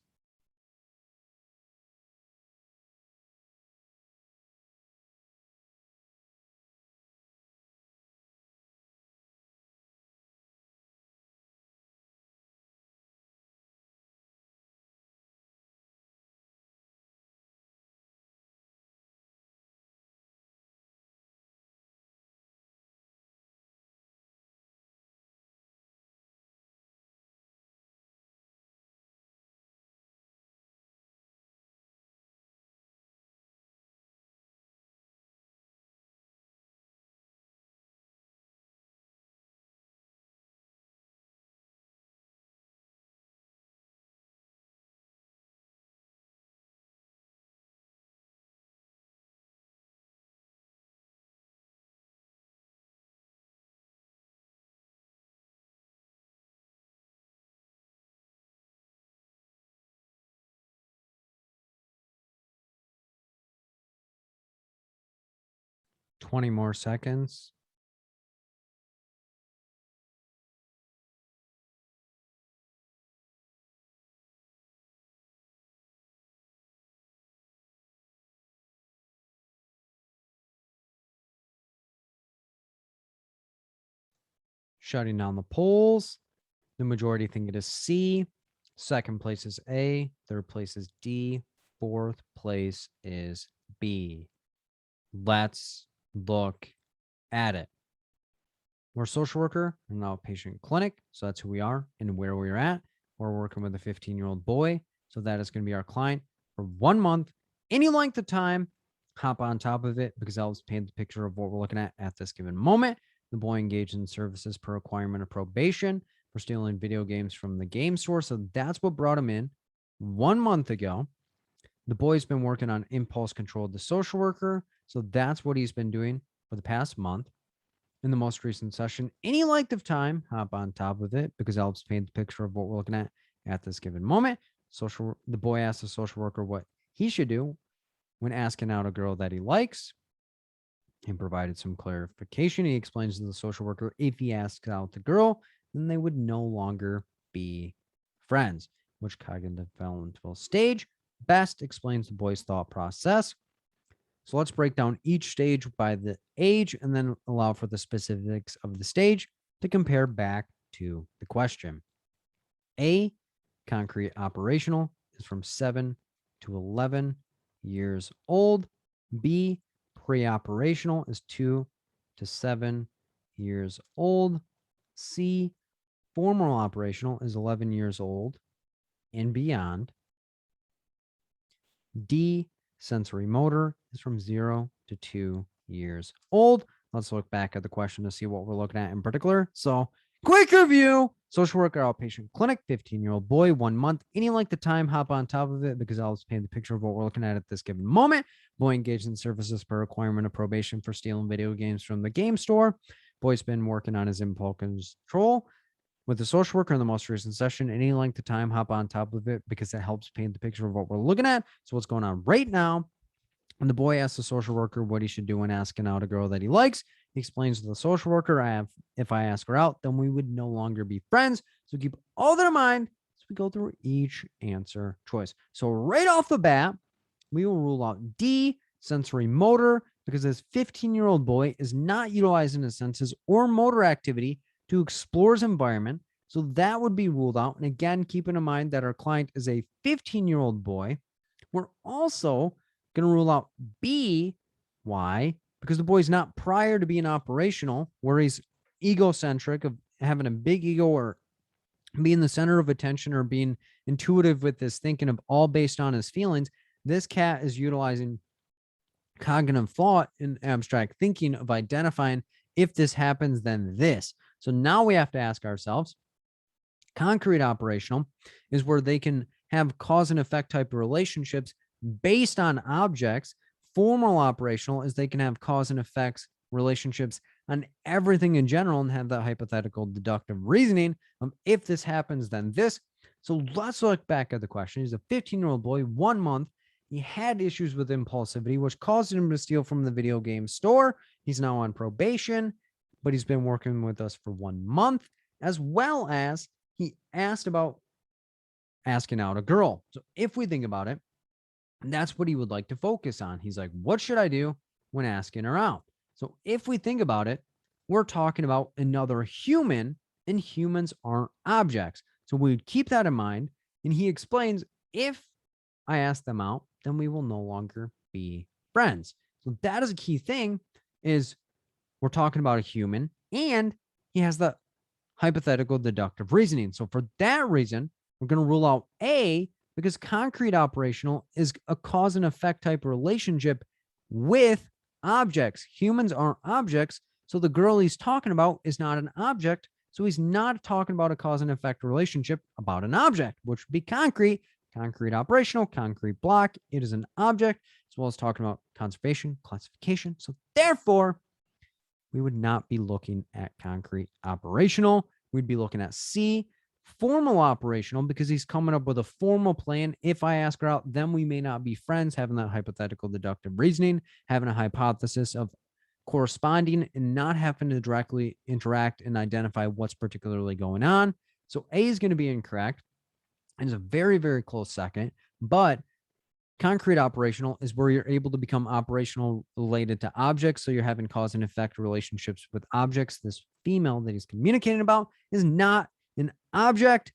Speaker 1: Twenty more seconds. Shutting down the polls. The majority think it is C. Second place is A. Third place is D. Fourth place is B. Let's look at it. We're a social worker in an outpatient clinic. So that's who we are and where we're at. We're working with a 15-year-old boy. So that is going to be our client for 1 month. Any length of time, hop on top of it because that helps paint the picture of what we're looking at this given moment. The boy engaged in services per requirement of probation for stealing video games from the game store. So that's what brought him in 1 month ago. The boy's been working on impulse control with the social worker. So that's what he's been doing for the past month. In the most recent session, any length of time, hop on top of it because it helps paint the picture of what we're looking at this given moment. The boy asked the social worker what he should do when asking out a girl that he likes and provided some clarification. He explains to the social worker if he asks out the girl, then they would no longer be friends, which cognitive developmental stage best explains the boy's thought process. So let's break down each stage by the age and then allow for the specifics of the stage to compare back to the question. A, concrete operational, is from 7 to 11 years old. B, pre-operational, is 2 to 7 years old. C, formal operational, is 11 years old and beyond. D, sensory motor, is from 0 to 2 years old. Let's look back at the question to see what we're looking at in particular. So, quick review. Social worker outpatient clinic, 15-year-old boy, 1 month. Any length of time, hop on top of it because I'll just paint the picture of what we're looking at this given moment. Boy engaged in services per requirement of probation for stealing video games from the game store. Boy's been working on his impulse control with the social worker in the most recent session. Any length of time, hop on top of it because it helps paint the picture of what we're looking at. So what's going on right now? And the boy asks the social worker what he should do when asking out a girl that he likes. He explains to the social worker, if I ask her out, then we would no longer be friends. So keep all that in mind as we go through each answer choice. So right off the bat, we will rule out D, sensory motor, because this 15-year-old boy is not utilizing his senses or motor activity to explore his environment. So that would be ruled out. And again, keeping in mind that our client is a 15-year-old boy, we're also going to rule out B. Why? Because the boy's not prior to being operational, where he's egocentric, of having a big ego or being the center of attention or being intuitive with this thinking of all based on his feelings. This cat is utilizing cognitive thought and abstract thinking of identifying if this happens, then this. So now we have to ask ourselves, concrete operational is where they can have cause and effect type of relationships based on objects. Formal operational is they can have cause and effects relationships on everything in general and have that hypothetical deductive reasoning. If this happens, then this. So let's look back at the question. He's a 15-year-old boy, 1 month. He had issues with impulsivity, which caused him to steal from the video game store. He's now on probation, but he's been working with us for 1 month, as well as he asked about asking out a girl. So if we think about it, that's what he would like to focus on. He's like, what should I do when asking her out? So if we think about it, we're talking about another human, and humans aren't objects. So we would keep that in mind. And he explains, if I ask them out, then we will no longer be friends. So that is a key thing, is we're talking about a human and he has the hypothetical deductive reasoning. So for that reason, we're going to rule out A, because concrete operational is a cause and effect type of relationship with objects. Humans aren't objects. So the girl he's talking about is not an object. So he's not talking about a cause and effect relationship about an object, which would be concrete. Concrete operational, concrete block. It is an object, as well as talking about conservation, classification. So therefore, we would not be looking at concrete operational. We'd be looking at C, formal operational, because he's coming up with a formal plan. If I ask her out, then we may not be friends, having that hypothetical deductive reasoning, having a hypothesis of corresponding and not having to directly interact and identify what's particularly going on. So A is going to be incorrect. And it's a very, very close second. But concrete operational is where you're able to become operational related to objects. So you're having cause and effect relationships with objects. This female that he's communicating about is not an object.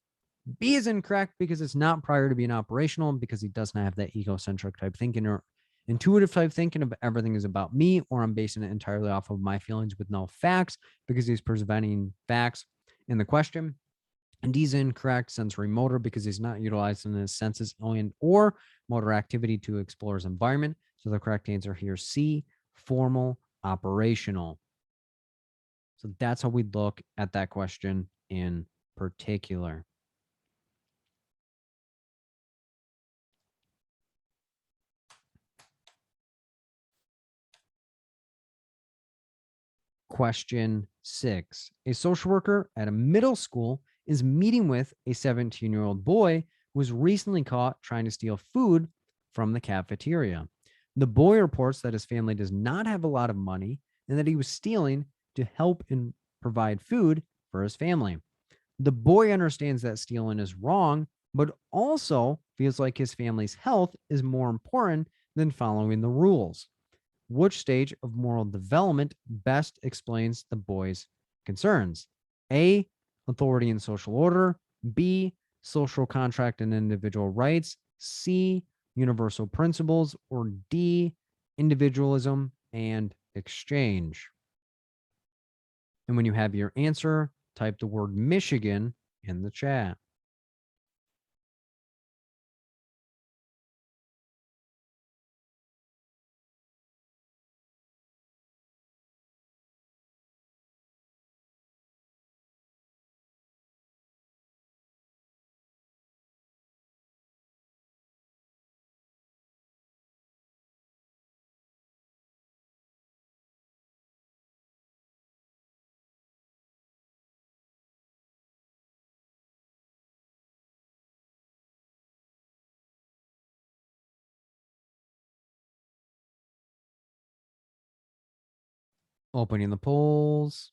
Speaker 1: B is incorrect because it's not prior to being operational, because he does not have that egocentric type thinking or intuitive type thinking of everything is about me, or I'm basing it entirely off of my feelings with no facts, because he's presenting facts in the question. And D's incorrect, sensory motor, because he's not utilizing his senses or motor activity to explore his environment. So the correct answer here, C, formal operational. So that's how we look at that question in particular. Question 6. A social worker at a middle school is meeting with a 17-year-old boy who was recently caught trying to steal food from the cafeteria. The boy reports that his family does not have a lot of money and that he was stealing to help and provide food for his family. The boy understands that stealing is wrong, but also feels like his family's health is more important than following the rules. Which stage of moral development best explains the boy's concerns? A, authority and social order. B, social contract and individual rights. C, universal principles. Or D, individualism and exchange. And when you have your answer, type the word Michigan in the chat. Opening the polls.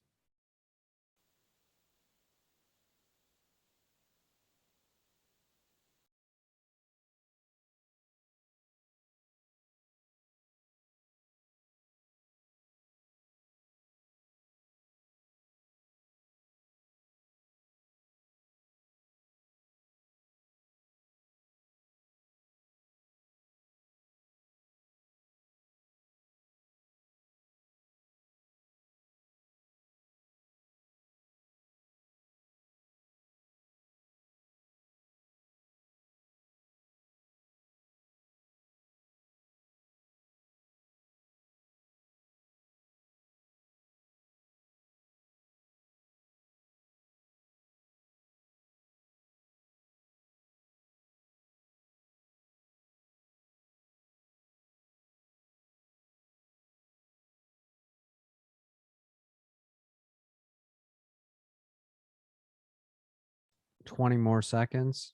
Speaker 1: Twenty more seconds.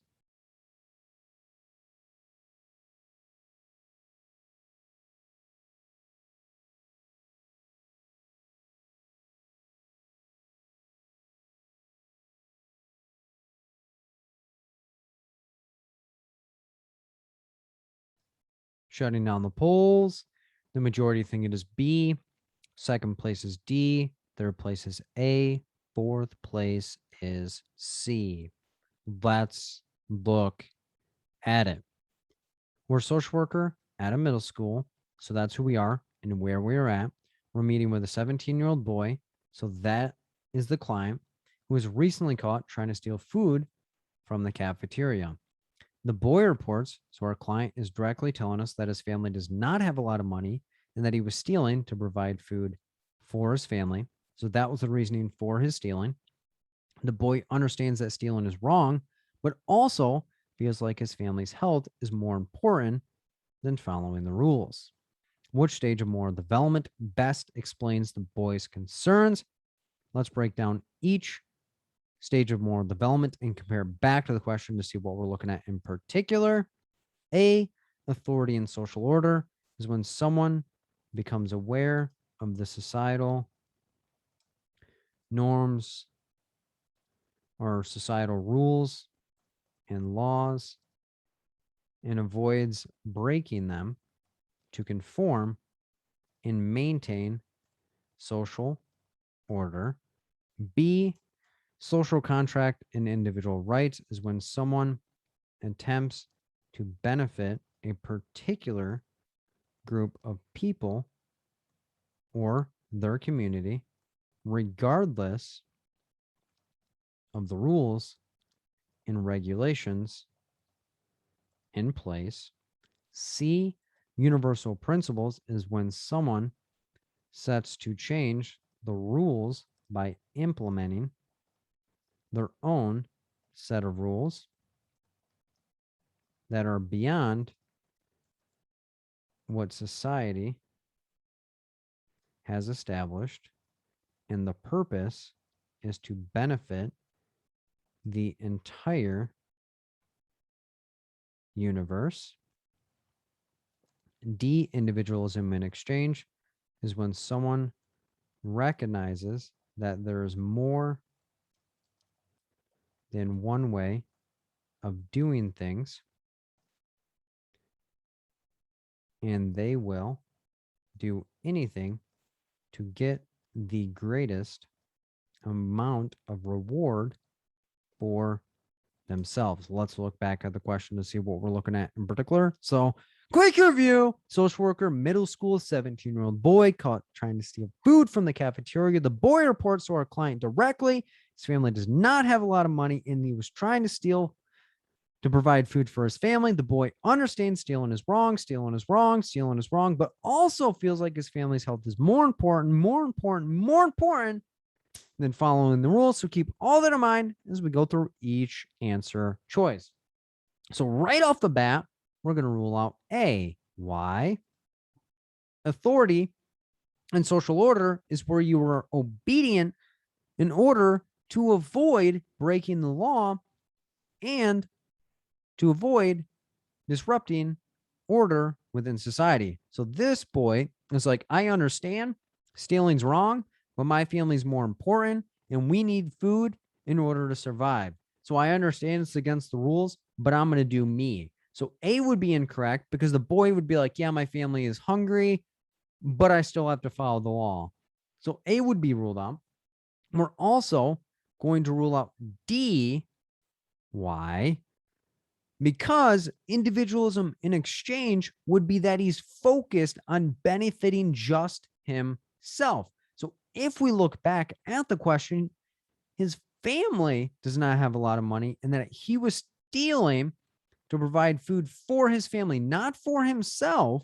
Speaker 1: Shutting down the polls. The majority think it is B. Second place is D. Third place is A. Fourth place is C. Let's look at it. We're a social worker at a middle school. So that's who we are and where we are at. We're meeting with a 17-year-old boy. So that is the client who was recently caught trying to steal food from the cafeteria. The boy reports, so our client is directly telling us that his family does not have a lot of money and that he was stealing to provide food for his family. So that was the reasoning for his stealing. The boy understands that stealing is wrong, but also feels like his family's health is more important than following the rules. Which stage of moral development best explains the boy's concerns? Let's break down each stage of moral development and compare back to the question to see what we're looking at in particular. A, authority and social order is when someone becomes aware of the societal norms or societal rules and laws and avoids breaking them to conform and maintain social order. B, social contract and individual rights is when someone attempts to benefit a particular group of people or their community, regardless of the rules and regulations in place. C, universal principles is when someone sets to change the rules by implementing their own set of rules that are beyond what society has established, and the purpose is to benefit the entire universe. D, individualism and exchange is when someone recognizes that there is more than one way of doing things, and they will do anything to get the greatest amount of reward for themselves. Let's look back at the question to see what we're looking at in particular. So, quick review: social worker, middle school, 17-year-old boy caught trying to steal food from the cafeteria. The boy reports to our client directly. His family does not have a lot of money, and he was trying to steal to provide food for his family. The boy understands stealing is wrong, stealing is wrong, stealing is wrong, but also feels like his family's health is more important than following the rules. So keep all that in mind as we go through each answer choice. So right off the bat, we're going to rule out A. Why? Authority and social order is where you are obedient in order to avoid breaking the law and to avoid disrupting order within society. So this boy is like, I understand stealing's wrong, but my family's more important and we need food in order to survive. So I understand it's against the rules, but I'm going to do me. So A would be incorrect because the boy would be like, yeah, my family is hungry, but I still have to follow the law. So A would be ruled out. We're also going to rule out D. Why? Because individualism in exchange would be that he's focused on benefiting just himself. So if we look back at the question, his family does not have a lot of money and that he was stealing to provide food for his family, not for himself,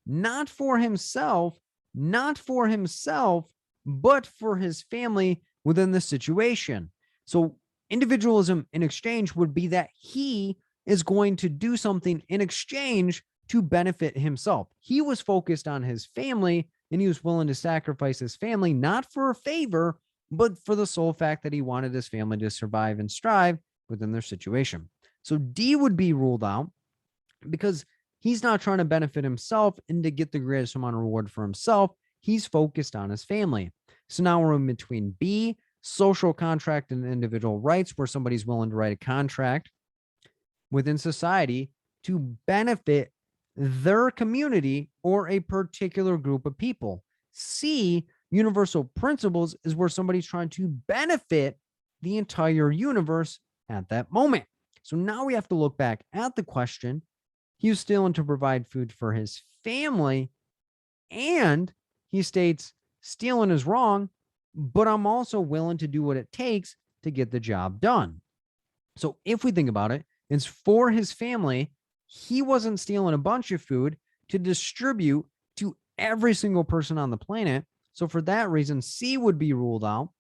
Speaker 1: not for himself, not for himself, but for his family within the situation. So individualism in exchange would be that he is going to do something in exchange to benefit himself. He was focused on his family and he was willing to sacrifice his family, not for a favor, but for the sole fact that he wanted his family to survive and strive within their situation. So D would be ruled out because he's not trying to benefit himself and to get the greatest amount of reward for himself. He's focused on his family. So now we're in between B, social contract and individual rights, where somebody's willing to write a contract within society to benefit their community or a particular group of people. C, universal principles, is where somebody's trying to benefit the entire universe at that moment. So now we have to look back at the question. He was stealing to provide food for his family, and he states stealing is wrong, but I'm also willing to do what it takes to get the job done. So if we think about it, it's for his family. He wasn't stealing a bunch of food to distribute to every single person on the planet. So for that reason, C would be ruled out,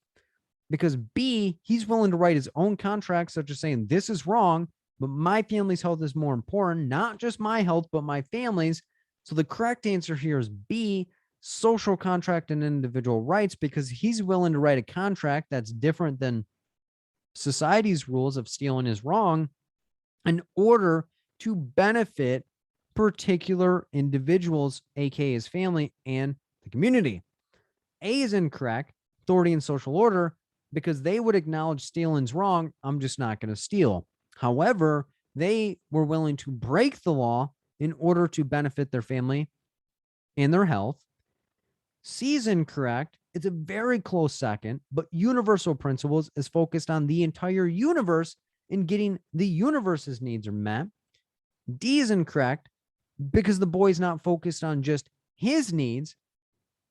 Speaker 1: because B, he's willing to write his own contract, such as saying, this is wrong, but my family's health is more important, not just my health, but my family's. So the correct answer here is B, social contract and individual rights, because he's willing to write a contract that's different than society's rules of stealing is wrong in order to benefit particular individuals, aka his family and the community. A is incorrect, authority and social order, because they would acknowledge stealing's wrong. I'm just not going to steal. However, they were willing to break the law in order to benefit their family and their health. C is incorrect. It's a very close second, but universal principles is focused on the entire universe and getting the universe's needs are met. D is incorrect because the boy's not focused on just his needs.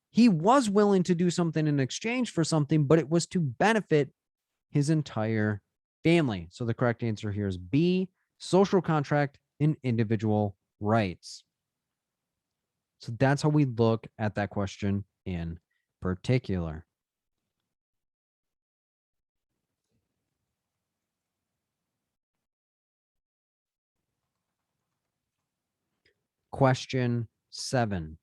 Speaker 1: He was willing to do something in exchange for something, but it was to benefit his entire family. So the correct answer here is B, social contract and individual rights. So that's how we look at that question in particular. Question 7.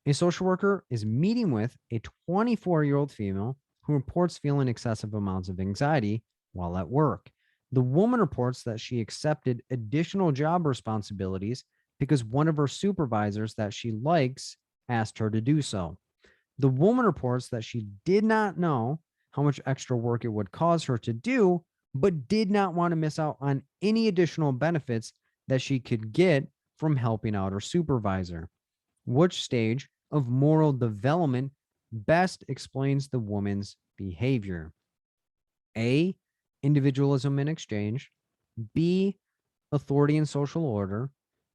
Speaker 1: A social worker is meeting with a 24-year-old female who reports feeling excessive amounts of anxiety while at work. The woman reports that she accepted additional job responsibilities because one of her supervisors that she likes asked her to do so. The woman reports that she did not know how much extra work it would cause her to do, but did not want to miss out on any additional benefits that she could get from helping out her supervisor. Which stage of moral development best explains the woman's behavior? A, individualism and exchange. B, authority and social order.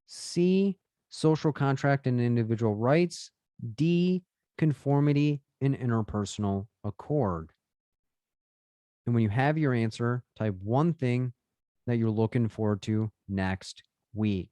Speaker 1: C, social contract and individual rights. D, conformity and interpersonal accord. And when you have your answer, type one thing that you're looking forward to next week.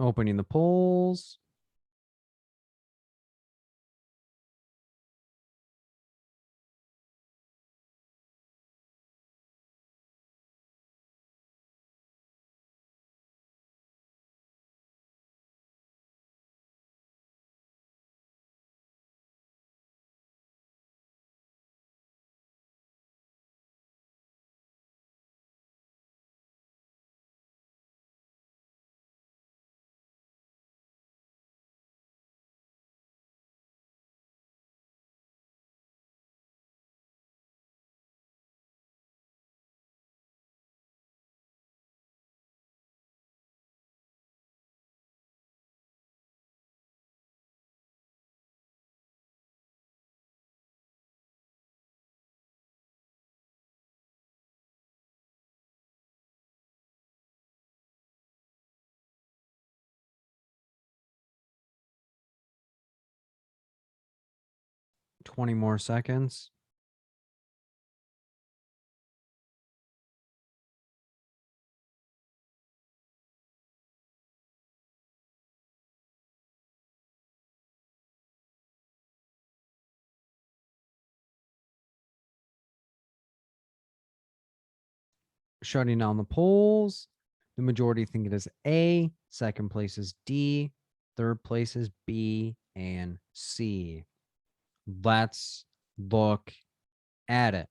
Speaker 1: Opening the polls. Twenty more seconds. Shutting down the polls. The majority think it is A. Second place is D. Third place is B and C. Let's look at it.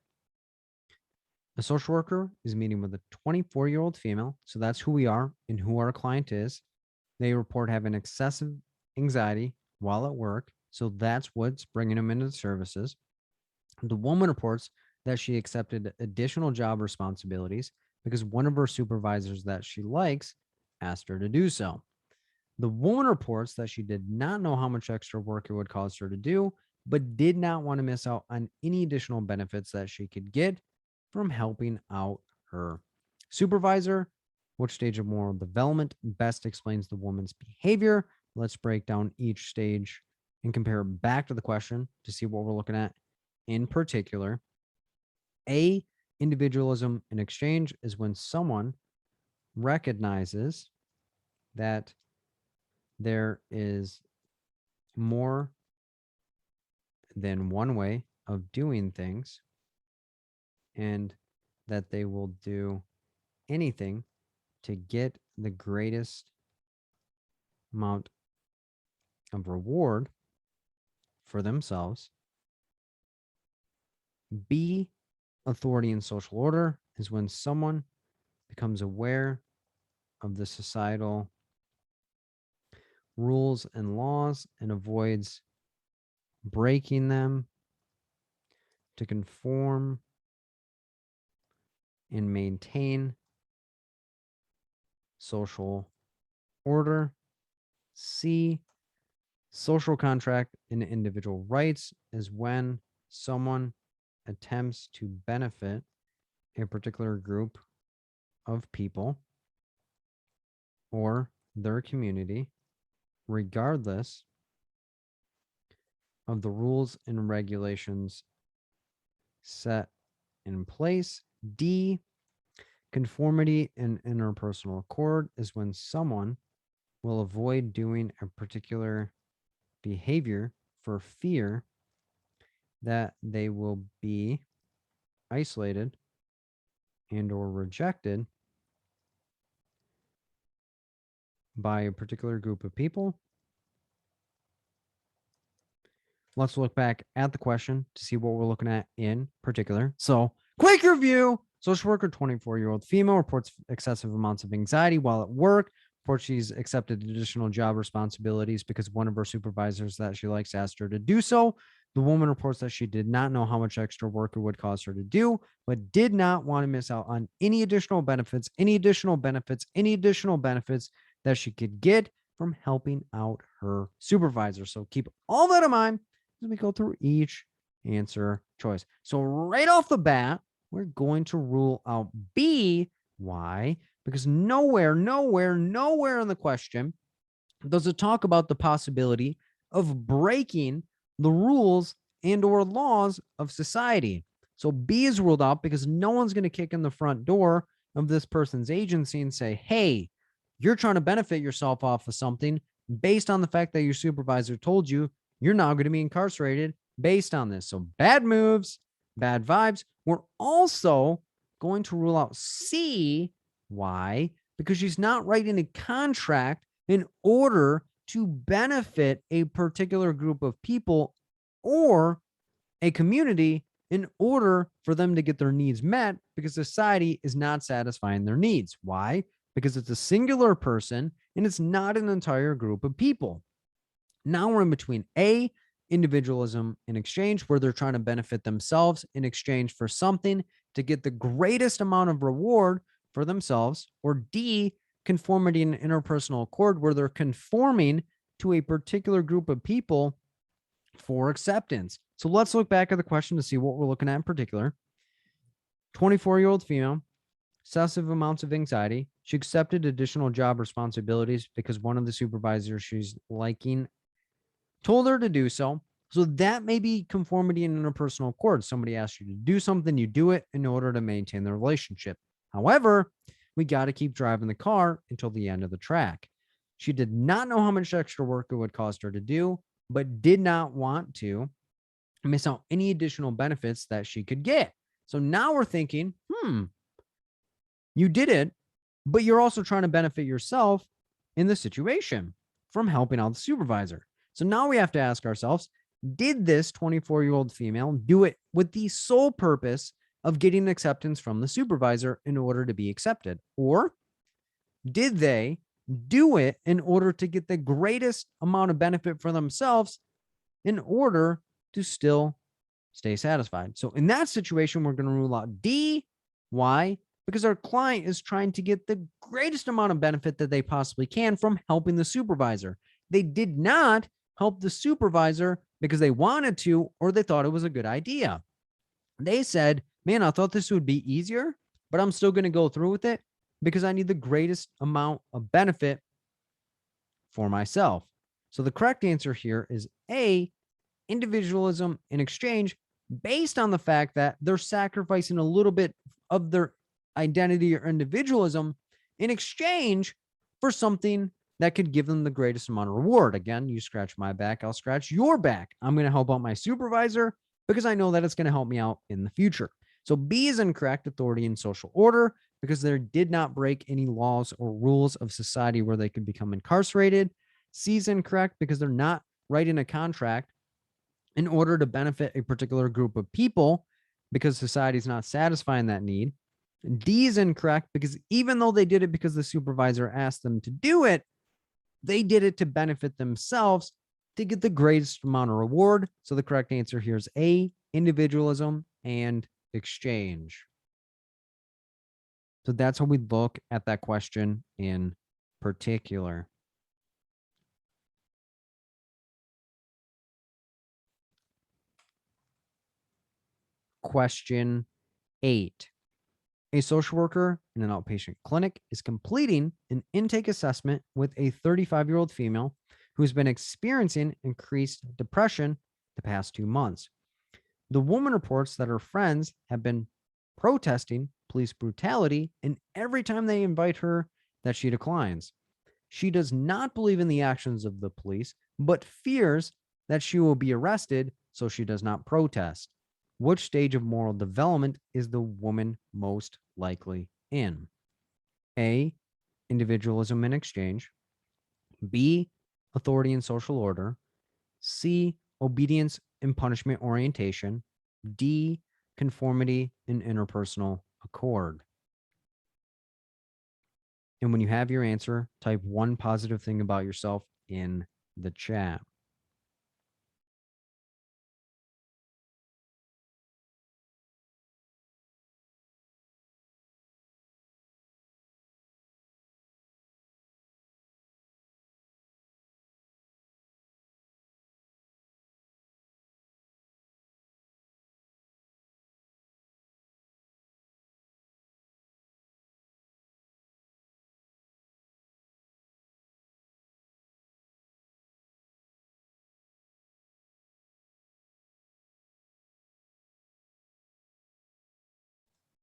Speaker 1: A social worker is meeting with a 24-year-old female. So that's who we are and who our client is. They report having excessive anxiety while at work. So that's what's bringing them into the services. The woman reports that she accepted additional job responsibilities because one of her supervisors that she likes asked her to do so. The woman reports that she did not know how much extra work it would cause her to do, but did not want to miss out on any additional benefits that she could get from helping out her supervisor. Which stage of moral development best explains the woman's behavior? Let's break down each stage and compare it back to the question to see what we're looking at in particular. A, individualism in exchange is when someone recognizes that there is more than one way of doing things and that they will do anything to get the greatest amount of reward for themselves. B, authority and social order is when someone becomes aware of the societal rules and laws and avoids breaking them to conform and maintain social order. C, social contract and individual rights is when someone attempts to benefit a particular group of people or their community, regardless of the rules and regulations set in place. D, conformity and interpersonal accord is when someone will avoid doing a particular behavior for fear that they will be isolated and or rejected by a particular group of people. Let's look back at the question to see what we're looking at in particular. So, quick review. Social worker, 24-year-old female, reports excessive amounts of anxiety while at work. Reports she's accepted additional job responsibilities because one of her supervisors that she likes asked her to do so. The woman reports that she did not know how much extra work it would cause her to do, but did not want to miss out on any additional benefits that she could get from helping out her supervisor. So keep all that in mind as we go through each answer choice. So right off the bat, we're going to rule out B. Why? Because nowhere in the question does it talk about the possibility of breaking the rules and or laws of society. So B is ruled out because no one's going to kick in the front door of this person's agency and say, hey, you're trying to benefit yourself off of something based on the fact that your supervisor told you you're now going to be incarcerated based on this. So bad moves, bad vibes. We're also going to rule out C. Why? Because she's not writing a contract in order to benefit a particular group of people or a community in order for them to get their needs met, because society is not satisfying their needs. Why? Because it's a singular person and it's not an entire group of people. Now we're in between A, individualism in exchange, where they're trying to benefit themselves in exchange for something to get the greatest amount of reward for themselves, or D, conformity and interpersonal accord, where they're conforming to a particular group of people for acceptance. So let's look back at the question to see what we're looking at in particular. 24-year-old female, excessive amounts of anxiety. She accepted additional job responsibilities because one of the supervisors she's liking told her to do so. So that may be conformity and interpersonal accord. Somebody asks you to do something, you do it in order to maintain the relationship. However, we got to keep driving the car until the end of the track. She did not know how much extra work it would cost her to do, but did not want to miss out any additional benefits that she could get. So now we're thinking, you did it, but you're also trying to benefit yourself in the situation from helping out the supervisor. So now we have to ask ourselves, did this 24-year-old female do it with the sole purpose of getting acceptance from the supervisor in order to be accepted? Or did they do it in order to get the greatest amount of benefit for themselves in order to still stay satisfied? So in that situation, we're going to rule out D. Why? Because our client is trying to get the greatest amount of benefit that they possibly can from helping the supervisor. They did not help the supervisor because they wanted to or they thought it was a good idea. They said, man, I thought this would be easier, but I'm still going to go through with it because I need the greatest amount of benefit for myself. So the correct answer here is A, individualism in exchange, based on the fact that they're sacrificing a little bit of their identity or individualism in exchange for something that could give them the greatest amount of reward. Again, you scratch my back, I'll scratch your back. I'm going to help out my supervisor because I know that it's going to help me out in the future. So B is incorrect, authority and social order, because they did not break any laws or rules of society where they could become incarcerated. C is incorrect because they're not writing a contract in order to benefit a particular group of people because society is not satisfying that need. D is incorrect because even though they did it because the supervisor asked them to do it, they did it to benefit themselves to get the greatest amount of reward. So the correct answer here is A, individualism and exchange. So that's how we look at that question in particular. Question 8. A social worker in an outpatient clinic is completing an intake assessment with a 35-year-old female who has been experiencing increased depression the past 2 months. The woman reports that her friends have been protesting police brutality, and every time they invite her, that she declines. She does not believe in the actions of the police, but fears that she will be arrested, so she does not protest. Which stage of moral development is the woman most likely in? A, individualism and exchange. B, authority and social order. C, obedience and punishment orientation. D, conformity and interpersonal accord. And when you have your answer, type one positive thing about yourself in the chat.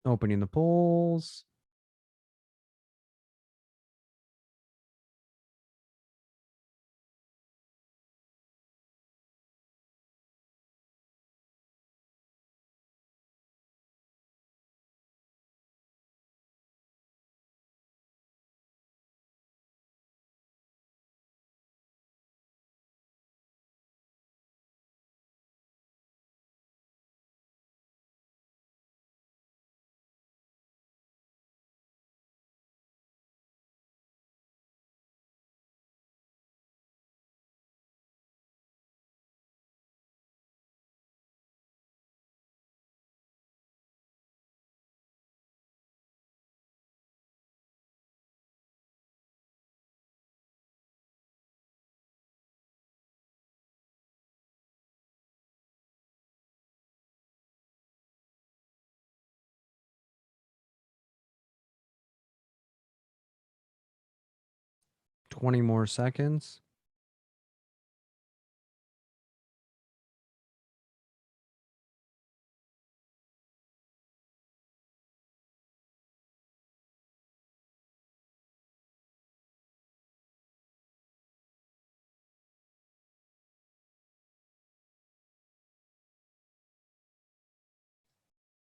Speaker 1: Opening the polls. Twenty more seconds.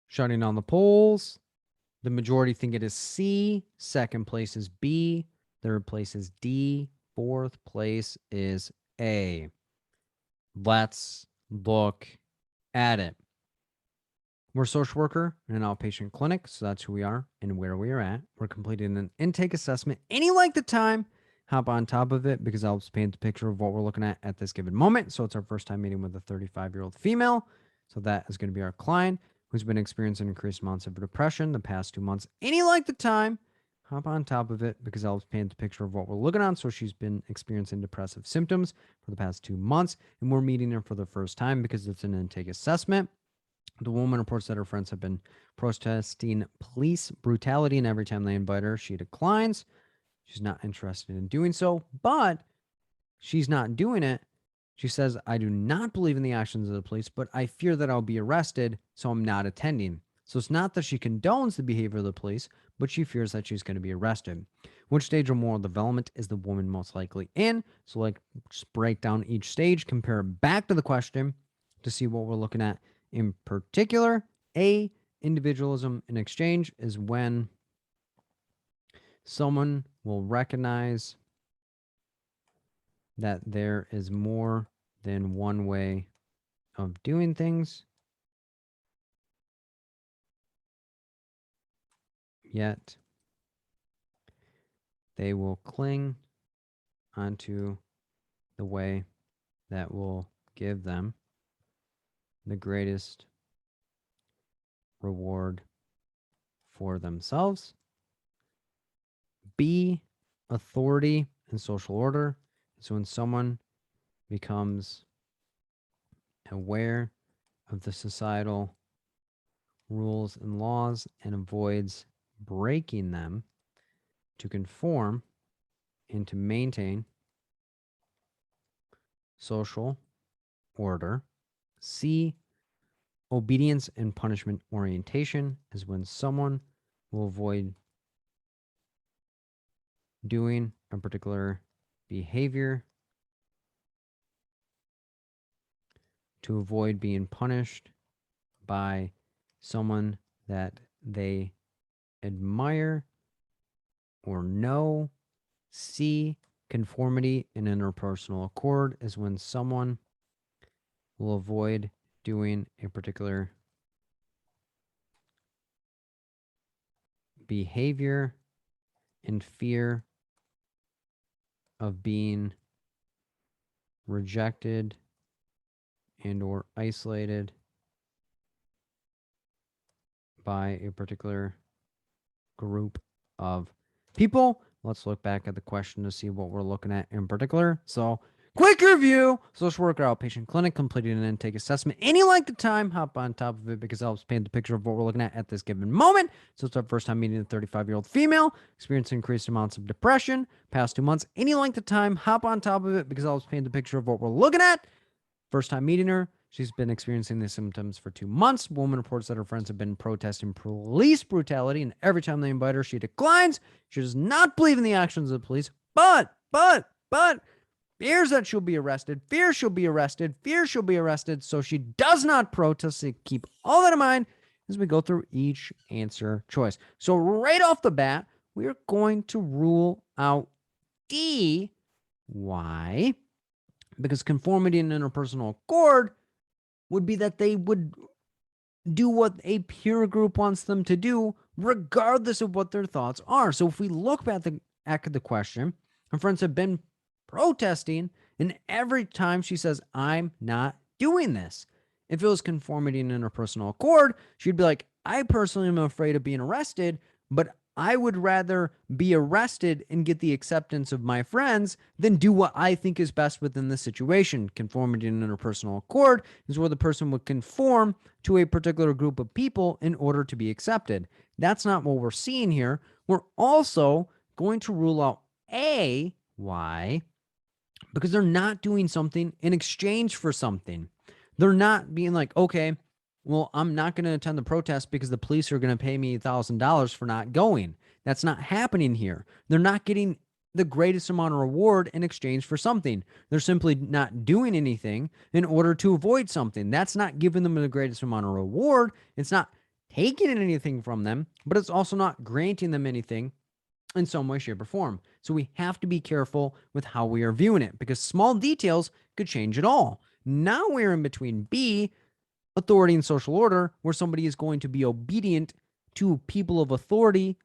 Speaker 1: Shutting down the polls. The majority think it is C. Second place is B. Third place is D. Fourth place is A. Let's look at it. We're a social worker in an outpatient clinic, so that's who we are and where we are at. We're completing an intake assessment. Any length of time, hop on top of it because it helps paint the picture of what we're looking at this given moment. So it's our first time meeting with a 35-year-old female. So that is going to be our client who's been experiencing increased amounts of depression the past 2 months. Any length of time, hop on top of it because it helps paint the picture of what we're looking at. So she's been experiencing depressive symptoms for the past 2 months, and we're meeting her for the first time because it's an intake assessment. The woman reports that her friends have been protesting police brutality, and every time they invite her, she declines. She's not interested in doing so, but she's not doing it. She says, I do not believe in the actions of the police, but I fear that I'll be arrested, so I'm not attending. So it's not that she condones the behavior of the police, but she fears that she's going to be arrested. Which stage of moral development is the woman most likely in? So, just break down each stage, compare it back to the question to see what we're looking at in particular. A, individualism in exchange is when someone will recognize that there is more than one way of doing things, yet they will cling onto the way that will give them the greatest reward for themselves. B, authority and social order. So when someone becomes aware of the societal rules and laws and avoids breaking them to conform and to maintain social order. C, obedience and punishment orientation is when someone will avoid doing a particular behavior to avoid being punished by someone that they admire or know. C, conformity and interpersonal accord is when someone will avoid doing a particular behavior in fear of being rejected and or isolated by a particular group of people. Let's look back at the question to see what we're looking at in particular. So, quick review. Social worker outpatient clinic completed an intake assessment. Any length of time, hop on top of it because it helps paint the picture of what we're looking at this given moment. So it's our first time meeting a 35-year-old female, experiencing increased amounts of depression, past 2 months. Any length of time, hop on top of it because it helps paint the picture of what we're looking at. First time meeting her, she's been experiencing these symptoms for 2 months. Woman reports that her friends have been protesting police brutality, and every time they invite her, she declines. She does not believe in the actions of the police, but fears that she'll be arrested, fears she'll be arrested, so she does not protest. So keep all that in mind as we go through each answer choice. So right off the bat, we're going to rule out D. Why? Because conformity and interpersonal accord would be that they would do what a peer group wants them to do, regardless of what their thoughts are. So if we look back at the question, her friends have been protesting, and every time she says, I'm not doing this. If it was conformity and interpersonal accord, she'd be like, I personally am afraid of being arrested, but I would rather be arrested and get the acceptance of my friends than do what I think is best within the situation. Conformity and interpersonal accord is where the person would conform to a particular group of people in order to be accepted. That's not what we're seeing here. We're also going to rule out A. Why? Because they're not doing something in exchange for something. They're not being like, okay, well, I'm not going to attend the protest because the police are going to pay me $1,000 for not going. That's not happening here. They're not getting the greatest amount of reward in exchange for something. They're simply not doing anything in order to avoid something. That's not giving them the greatest amount of reward. It's not taking anything from them, but it's also not granting them anything in some way, shape, or form. So we have to be careful with how we are viewing it because small details could change it all. Now we're in between B, authority and social order, where somebody is going to be obedient to people of authority,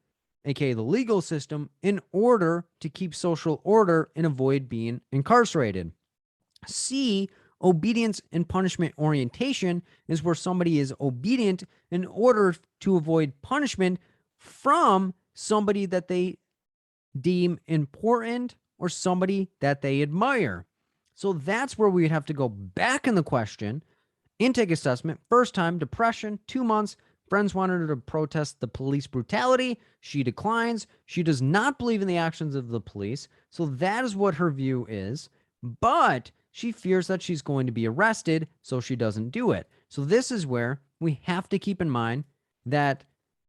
Speaker 1: aka the legal system, in order to keep social order and avoid being incarcerated. C, obedience and punishment orientation is where somebody is obedient in order to avoid punishment from somebody that they deem important or somebody that they admire. So that's where we'd have to go back in the question. Intake assessment, first time, depression, 2 months. Friends wanted her to protest the police brutality. She declines. She does not believe in the actions of the police. So that is what her view is. But she fears that she's going to be arrested, so she doesn't do it. So this is where we have to keep in mind that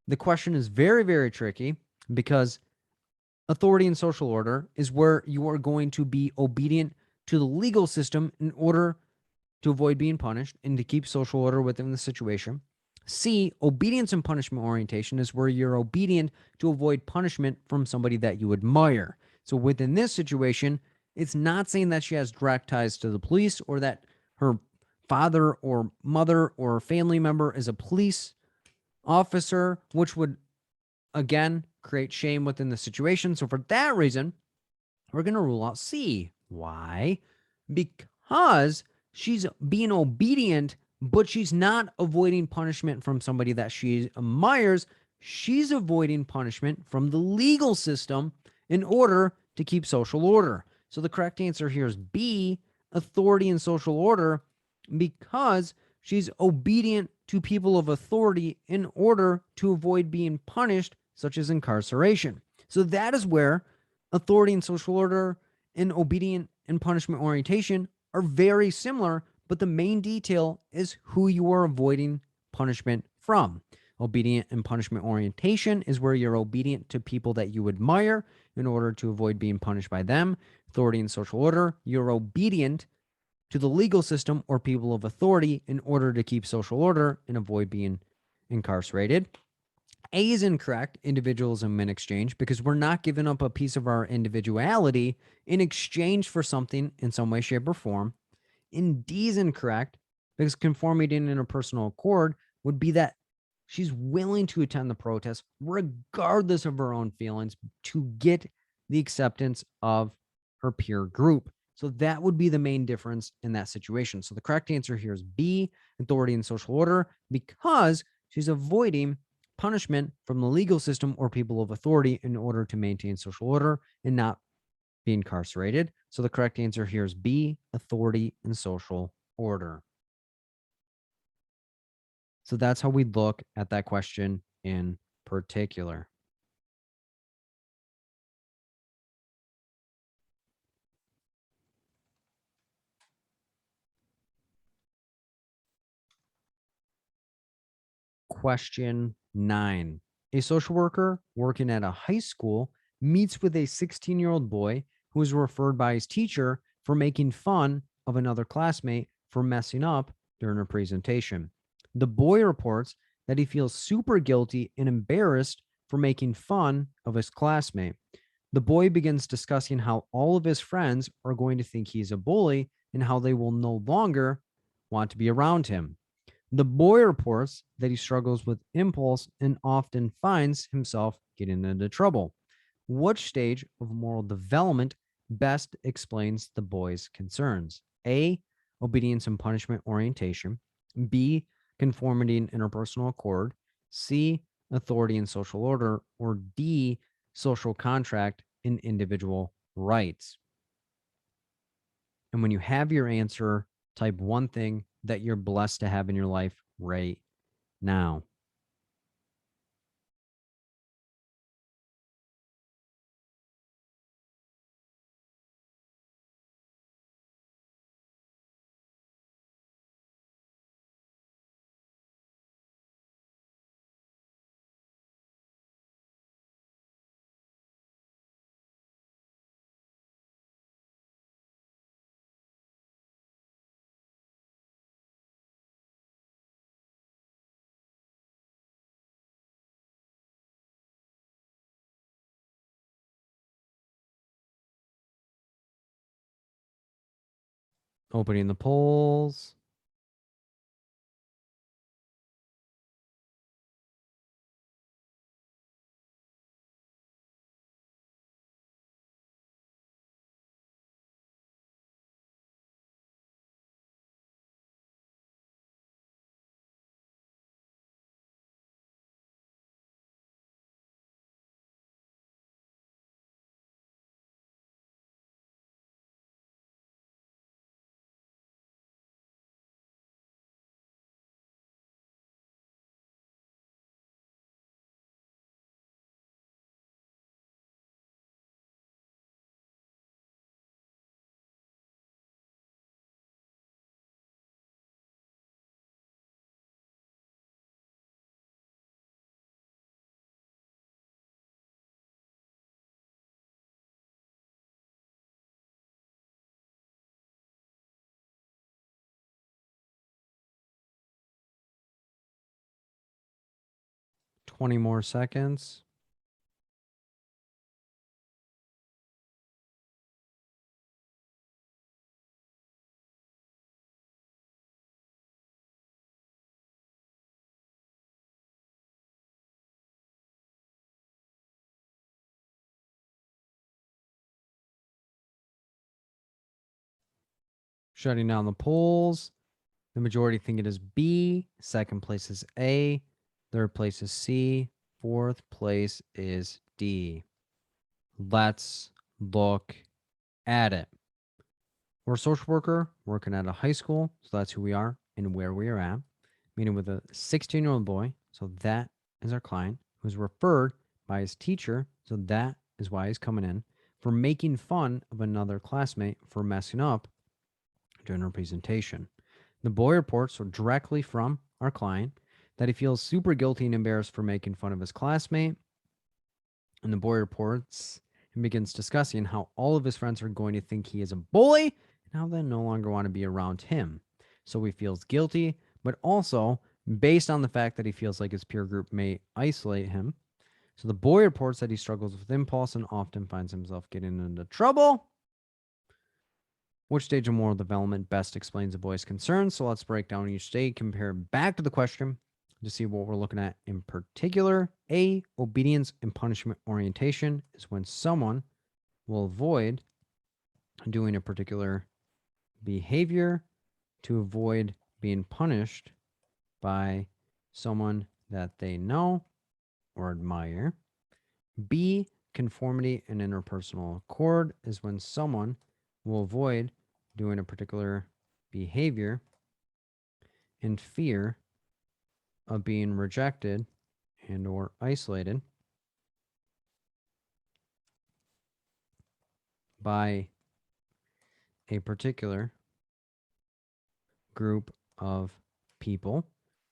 Speaker 1: the question is very, very tricky because authority and social order is where you are going to be obedient to the legal system in order to avoid being punished and to keep social order within the situation. C, obedience and punishment orientation is where you're obedient to avoid punishment from somebody that you admire. So within this situation, it's not saying that she has direct ties to the police or that her father or mother or family member is a police officer, which would, again, create shame within the situation. So for that reason, we're going to rule out C. Why? Because she's being obedient, but she's not avoiding punishment from somebody that she admires. She's avoiding punishment from the legal system in order to keep social order. So the correct answer here is B, authority and social order, because she's obedient to people of authority in order to avoid being punished, such as incarceration. So that is where authority and social order and obedient and punishment orientation are very similar, but the main detail is who you are avoiding punishment from. Obedient and punishment orientation is where you're obedient to people that you admire in order to avoid being punished by them. Authority and social order, you're obedient to the legal system or people of authority in order to keep social order and avoid being incarcerated. A is incorrect, individualism in exchange, because we're not giving up a piece of our individuality in exchange for something in some way, shape, or form. And D is incorrect, because conformity in interpersonal accord would be that she's willing to attend the protest regardless of her own feelings to get the acceptance of her peer group. So that would be the main difference in that situation. So the correct answer here is B, authority and social order, because she's avoiding punishment from the legal system or people of authority in order to maintain social order and not be incarcerated. So the correct answer here is B, authority and social order. So that's how we look at that question in particular. Question 9. A social worker working at a high school meets with a 16-year-old boy who is referred by his teacher for making fun of another classmate for messing up during a presentation. The boy reports that he feels super guilty and embarrassed for making fun of his classmate. The boy begins discussing how all of his friends are going to think he's a bully and how they will no longer want to be around him. The boy reports that he struggles with impulse and often finds himself getting into trouble. Which stage of moral development best explains the boy's concerns? A, obedience and punishment orientation. B, conformity and interpersonal accord. C, authority and social order. Or D, social contract and individual rights. And when you have your answer, type one thing that you're blessed to have in your life right now. Opening the polls. Twenty more seconds. Shutting down the polls. The majority think it is B. Second place is A. Third place is C. Fourth place is D. Let's look at it. We're a social worker working at a high school. So that's who we are and where we are at. Meeting with a 16-year-old boy. So that is our client who's referred by his teacher. So that is why he's coming in for making fun of another classmate for messing up during our presentation. The boy reports are directly from our client that he feels super guilty and embarrassed for making fun of his classmate. And the boy reports and begins discussing how all of his friends are going to think he is a bully and how they no longer want to be around him. So he feels guilty, but also based on the fact that he feels like his peer group may isolate him. So the boy reports that he struggles with impulse and often finds himself getting into trouble. Which stage of moral development best explains a boy's concerns? So let's break down each stage, compare back to the question to see what we're looking at in particular. A, obedience and punishment orientation is when someone will avoid doing a particular behavior to avoid being punished by someone that they know or admire. B, conformity and interpersonal accord is when someone will avoid doing a particular behavior in fear of being rejected and or isolated by a particular group of people.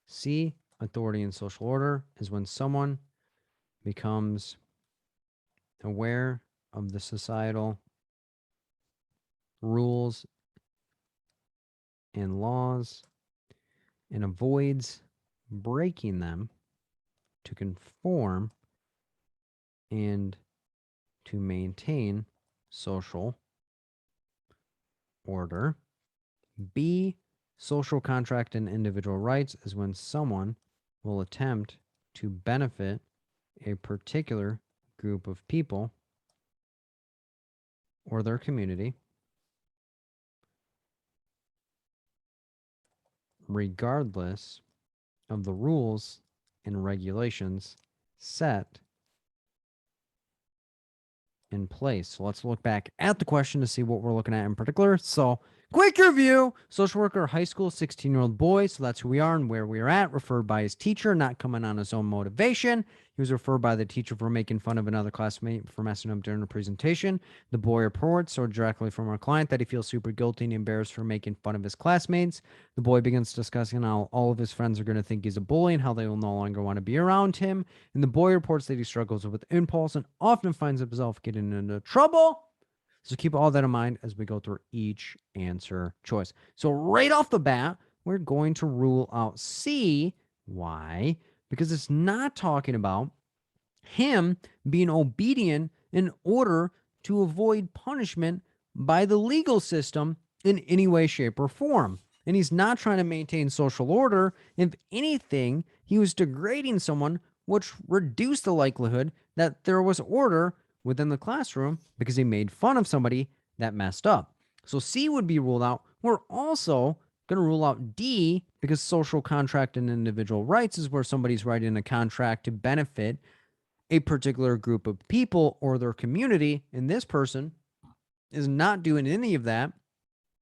Speaker 1: C, authority and social order is when someone becomes aware of the societal rules and laws and avoids breaking them to conform and to maintain social order. B, social contract and individual rights is when someone will attempt to benefit a particular group of people or their community, regardless of the rules and regulations set in place. So let's look back at the question to see what we're looking at in particular. So quick review, social worker, high school, 16-year-old boy. So that's who we are and where we are at, referred by his teacher, not coming on his own motivation. He was referred by the teacher for making fun of another classmate for messing up during a presentation. The boy reports, so directly from our client, that he feels super guilty and embarrassed for making fun of his classmates. The boy begins discussing how all of his friends are going to think he's a bully and how they will no longer want to be around him. And the boy reports that he struggles with impulse and often finds himself getting into trouble. So keep all that in mind as we go through each answer choice. So right off the bat, we're going to rule out C. Why? Because it's not talking about him being obedient in order to avoid punishment by the legal system in any way, shape, or form. And he's not trying to maintain social order. If anything, he was degrading someone, which reduced the likelihood that there was order within the classroom because he made fun of somebody that messed up. So C would be ruled out. We're also going to rule out D because social contract and individual rights is where somebody's writing a contract to benefit a particular group of people or their community. And this person is not doing any of that.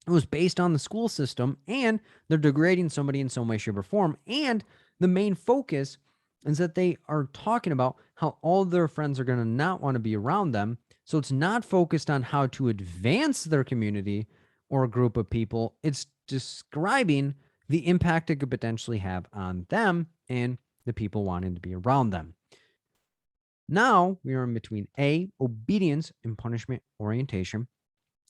Speaker 1: It was based on the school system and they're degrading somebody in some way, shape, or form. And the main focus is that they are talking about how all their friends are going to not want to be around them. So it's not focused on how to advance their community or a group of people. It's describing the impact it could potentially have on them and the people wanting to be around them. Now we are in between A, obedience and punishment orientation,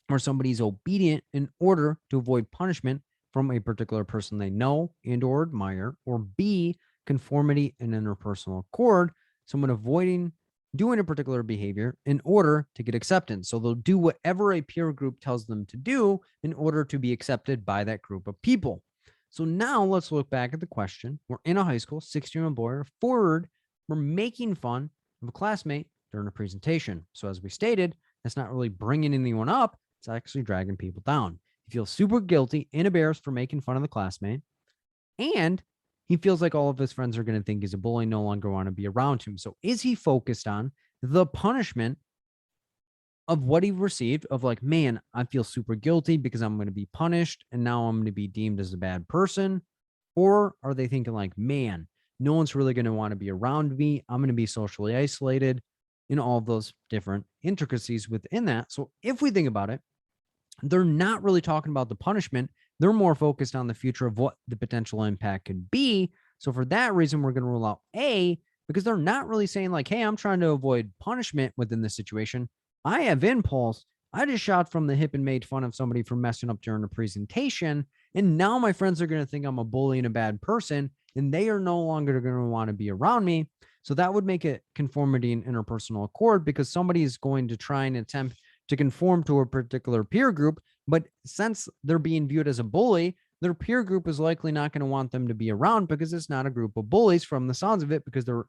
Speaker 1: where somebody's obedient in order to avoid punishment from a particular person they know and or admire, or B, conformity and interpersonal accord, someone avoiding doing a particular behavior in order to get acceptance. So they'll do whatever a peer group tells them to do in order to be accepted by that group of people. So now let's look back at the question. We're in a high school, 16-year-old boy, forward, we're making fun of a classmate during a presentation. So as we stated, that's not really bringing anyone up. It's actually dragging people down. He feels super guilty and embarrassed for making fun of the classmate. And he feels like all of his friends are going to think he's a bully, no longer want to be around him. So is he focused on the punishment of what he received of like, man, I feel super guilty because I'm going to be punished and now I'm going to be deemed as a bad person? Or are they thinking like, man, no one's really going to want to be around me. I'm going to be socially isolated, in all of those different intricacies within that. So if we think about it, they're not really talking about the punishment. They're more focused on the future of what the potential impact could be. So for that reason, we're going to rule out A, because they're not really saying like, hey, I'm trying to avoid punishment within this situation. I have impulse. I just shot from the hip and made fun of somebody for messing up during a presentation. And now my friends are going to think I'm a bully and a bad person, and they are no longer going to want to be around me. So that would make it conformity and interpersonal accord, because somebody is going to try and attempt to conform to a particular peer group. But since they're being viewed as a bully, their peer group is likely not going to want them to be around, because it's not a group of bullies from the sounds of it, because they're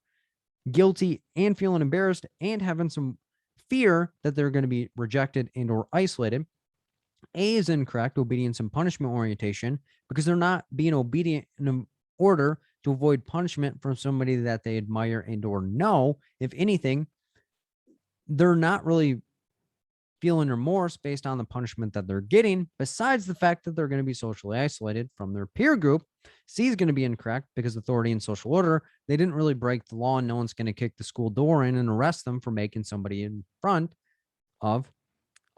Speaker 1: guilty and feeling embarrassed and having some fear that they're going to be rejected and or isolated. A is incorrect, obedience and punishment orientation, because they're not being obedient in order to avoid punishment from somebody that they admire and or know. If anything, they're not really feeling remorse based on the punishment that they're getting, besides the fact that they're going to be socially isolated from their peer group. C is going to be incorrect, because authority and social order, they didn't really break the law, and no one's going to kick the school door in and arrest them for making somebody in front of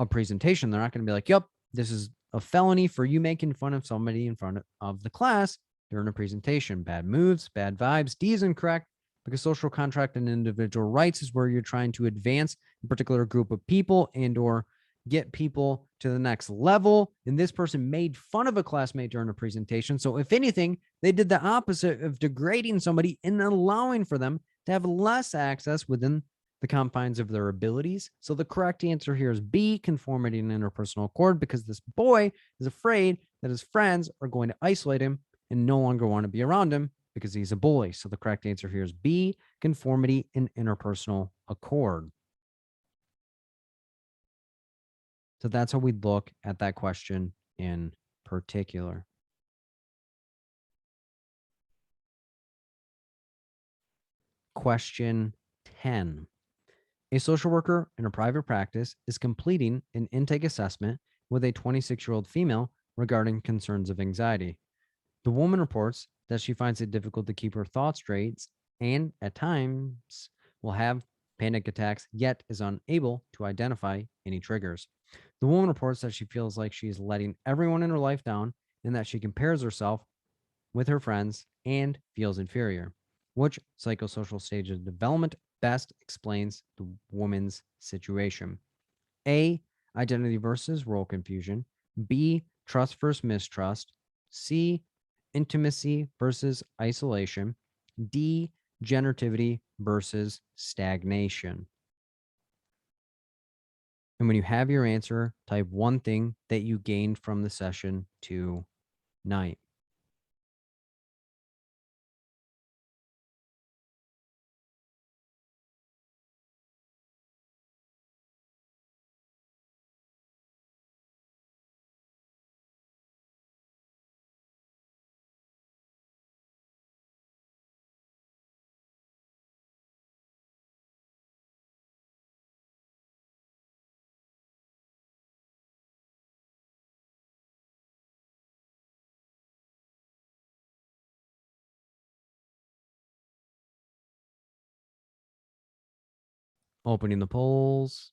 Speaker 1: a presentation. They're not going to be like, yep, this is a felony for you making fun of somebody in front of the class during a presentation. Bad moves, bad vibes. D is incorrect, because social contract and individual rights is where you're trying to advance a particular group of people and or get people to the next level. And this person made fun of a classmate during a presentation. So if anything, they did the opposite of degrading somebody and allowing for them to have less access within the confines of their abilities. So the correct answer here is B, conformity and interpersonal accord, because this boy is afraid that his friends are going to isolate him and no longer want to be around him because he's a bully. So the correct answer here is B, conformity and interpersonal accord. So that's how we look at that question in particular. Question 10. A social worker in a private practice is completing an intake assessment with a 26-year-old female regarding concerns of anxiety. The woman reports that she finds it difficult to keep her thoughts straight and at times will have panic attacks, yet is unable to identify any triggers. The woman reports that she feels like she is letting everyone in her life down and that she compares herself with her friends and feels inferior. Which psychosocial stage of development best explains the woman's situation? A, identity versus role confusion. B, trust versus mistrust. C, intimacy versus isolation. D, generativity versus stagnation. And when you have your answer, type one thing that you gained from the session tonight. Opening the polls.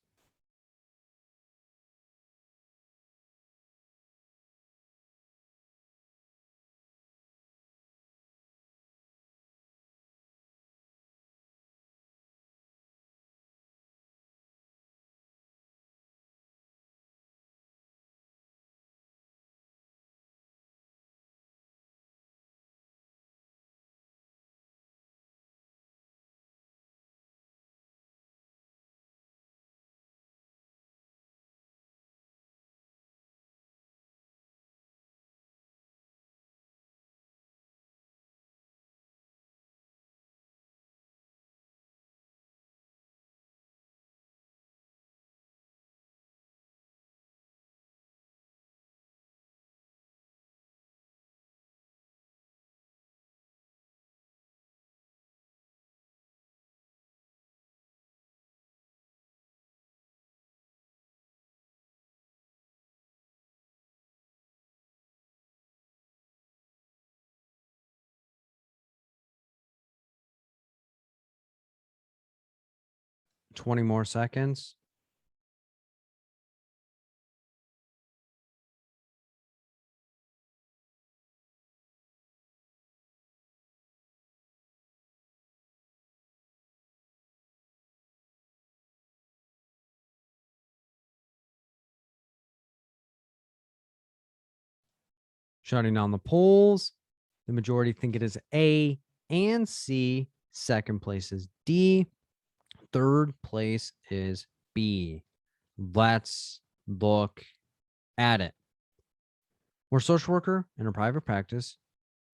Speaker 1: Twenty more seconds. Shutting down the polls. The majority think it is A and C. Second place is D. Third place is B. Let's look at it. We're a social worker in a private practice.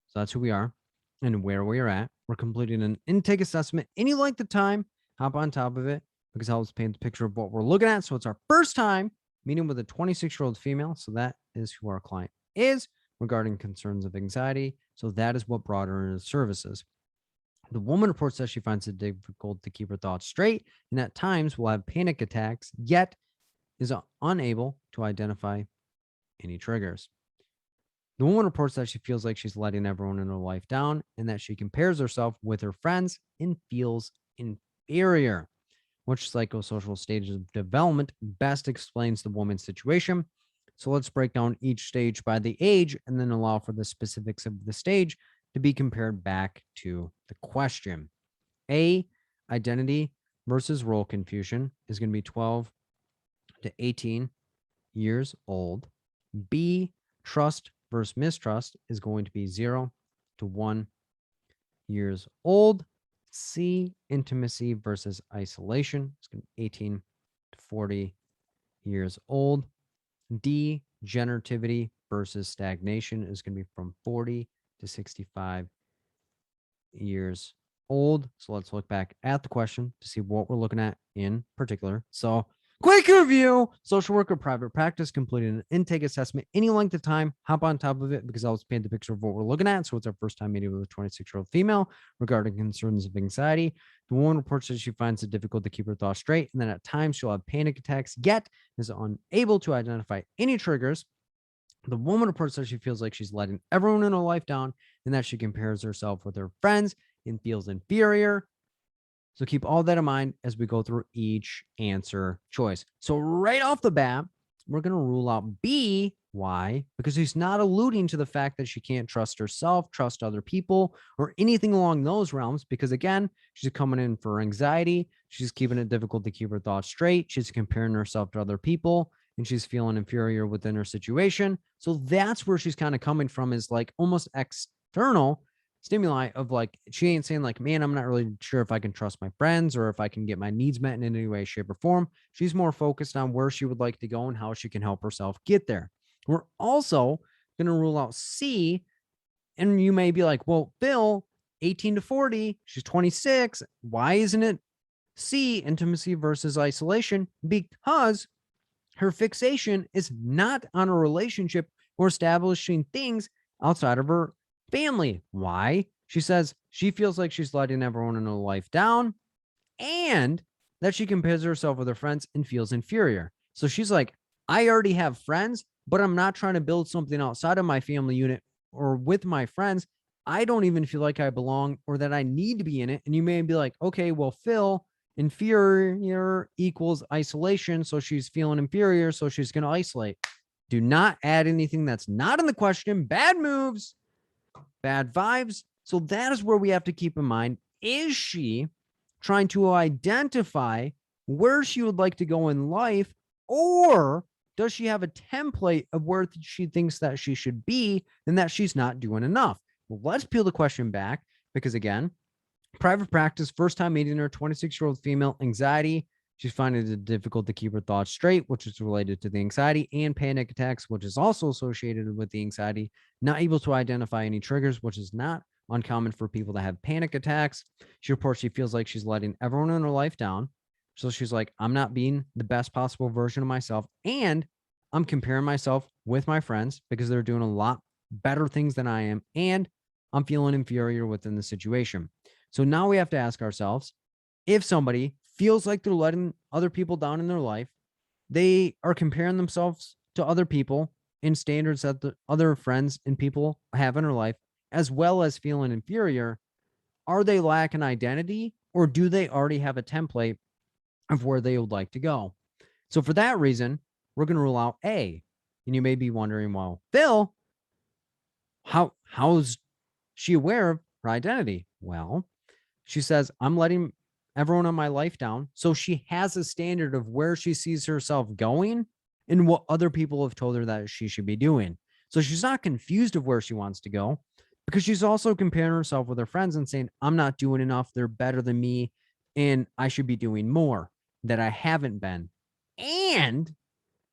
Speaker 1: So that's who we are and where we are at. We're completing an intake assessment. Any length of time, hop on top of it because it helps paint the picture of what we're looking at. So it's our first time meeting with a 26-year-old female. So that is who our client is regarding concerns of anxiety. So that is what brought her into services. The woman reports that she finds it difficult to keep her thoughts straight and at times will have panic attacks, yet is unable to identify any triggers. The woman reports that she feels like she's letting everyone in her life down and that she compares herself with her friends and feels inferior. Which psychosocial stage of development best explains the woman's situation? So let's break down each stage by the age and then allow for the specifics of the stage to be compared back to the question. A, identity versus role confusion is going to be 12 to 18 years old. B, trust versus mistrust is going to be 0 to 1 years old. C, intimacy versus isolation is going to be 18 to 40 years old. D, generativity versus stagnation is going to be from 40 to 65 years old. So let's look back at the question to see what we're looking at in particular. So quick review: social worker, private practice, completing an intake assessment, any length of time, hop on top of it because I'll paint the picture of what we're looking at. So it's our first time meeting with a 26-year-old female regarding concerns of anxiety. The woman reports that she finds it difficult to keep her thoughts straight, and then at times she'll have panic attacks, yet is unable to identify any triggers. The woman reports that she feels like she's letting everyone in her life down and that she compares herself with her friends and feels inferior. So keep all that in mind as we go through each answer choice. So right off the bat, we're going to rule out B. Why? Because he's not alluding to the fact that she can't trust herself, trust other people, or anything along those realms. Because again, she's coming in for anxiety. She's keeping it difficult to keep her thoughts straight. She's comparing herself to other people and she's feeling inferior within her situation. So that's where she's kind of coming from, is like almost external stimuli of like, she ain't saying like, man, I'm not really sure if I can trust my friends or if I can get my needs met in any way, shape, or form. She's more focused on where she would like to go and how she can help herself get there. We're also going to rule out C. And you may be like, well, Bill, 18 to 40, she's 26. Why isn't it C, intimacy versus isolation? Because her fixation is not on a relationship or establishing things outside of her family. Why? She says she feels like she's letting everyone in her life down and that she compares herself with her friends and feels inferior. So she's like, I already have friends, but I'm not trying to build something outside of my family unit or with my friends. I don't even feel like I belong or that I need to be in it. And you may be like, okay, well, Phil, inferior equals isolation. So she's feeling inferior. So she's going to isolate. Do not add anything that's not in the question. Bad moves, bad vibes. So that is where we have to keep in mind. Is she trying to identify where she would like to go in life, or does she have a template of where she thinks that she should be and that she's not doing enough? Well, let's peel the question back because again, private practice, first time meeting her, 26-year-old female, anxiety. She's finding it difficult to keep her thoughts straight, which is related to the anxiety, and panic attacks, which is also associated with the anxiety. Not able to identify any triggers, which is not uncommon for people to have panic attacks. She reports she feels like she's letting everyone in her life down. So she's like, I'm not being the best possible version of myself. And I'm comparing myself with my friends because they're doing a lot better things than I am. And I'm feeling inferior within the situation. So now we have to ask ourselves, if somebody feels like they're letting other people down in their life, they are comparing themselves to other people in standards that the other friends and people have in their life, as well as feeling inferior, are they lacking identity, or do they already have a template of where they would like to go? So for that reason, we're going to rule out A. And you may be wondering, well, Phil, how's she aware of her identity? Well, she says, I'm letting everyone in my life down. So she has a standard of where she sees herself going and what other people have told her that she should be doing. So she's not confused of where she wants to go, because she's also comparing herself with her friends and saying, I'm not doing enough. They're better than me. And I should be doing more that I haven't been. And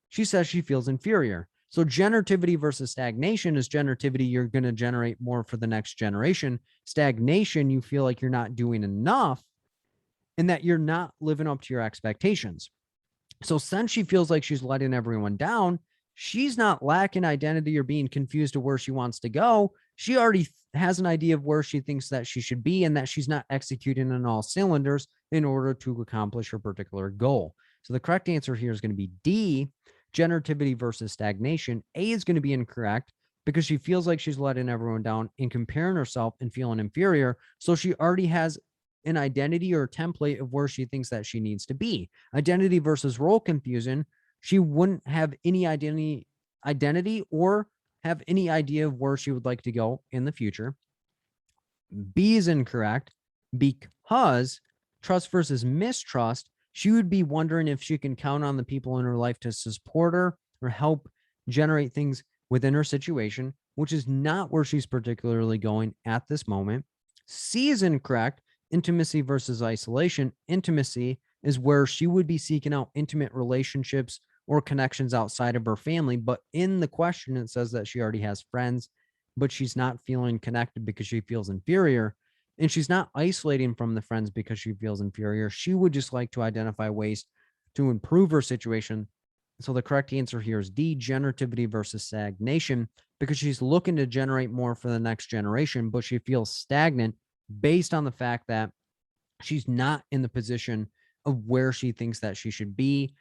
Speaker 1: she says she feels inferior. So generativity versus stagnation is generativity. You're going to generate more for the next generation. Stagnation, you feel like you're not doing enough and that you're not living up to your expectations. So since she feels like she's letting everyone down, she's not lacking identity or being confused to where she wants to go. She already has an idea of where she thinks that she should be and that she's not executing on all cylinders in order to accomplish her particular goal. So the correct answer here is going to be D, generativity versus stagnation. A is going to be incorrect because she feels like she's letting everyone down and comparing herself and feeling inferior. So she already has an identity or a template of where she thinks that she needs to be. Identity versus role confusion. She wouldn't have any identity or have any idea of where she would like to go in the future. B is incorrect because trust versus mistrust. She would be wondering if she can count on the people in her life to support her or help generate things within her situation, which is not where she's particularly going at this moment. C is incorrect. Intimacy versus isolation. Intimacy is where she would be seeking out intimate relationships or connections outside of her family. But in the question, it says that she already has friends, but she's not feeling connected because she feels inferior. And she's not isolating from the friends because she feels inferior. She would just like to identify ways to improve her situation. So the correct answer here is D, generativity versus stagnation, because she's looking to generate more for the next generation, but she feels stagnant based on the fact that she's not in the position of where she thinks that she should be.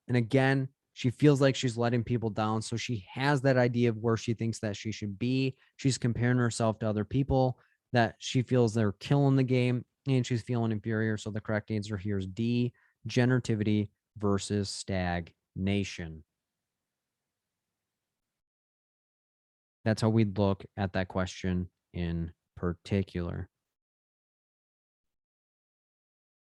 Speaker 1: And again, she feels like she's letting people down. So she has that idea of where she thinks that she should be. She's comparing herself to other people that she feels they're killing the game and she's feeling inferior. So the correct answer here is D, generativity versus stagnation. That's how we'd look at that question in particular.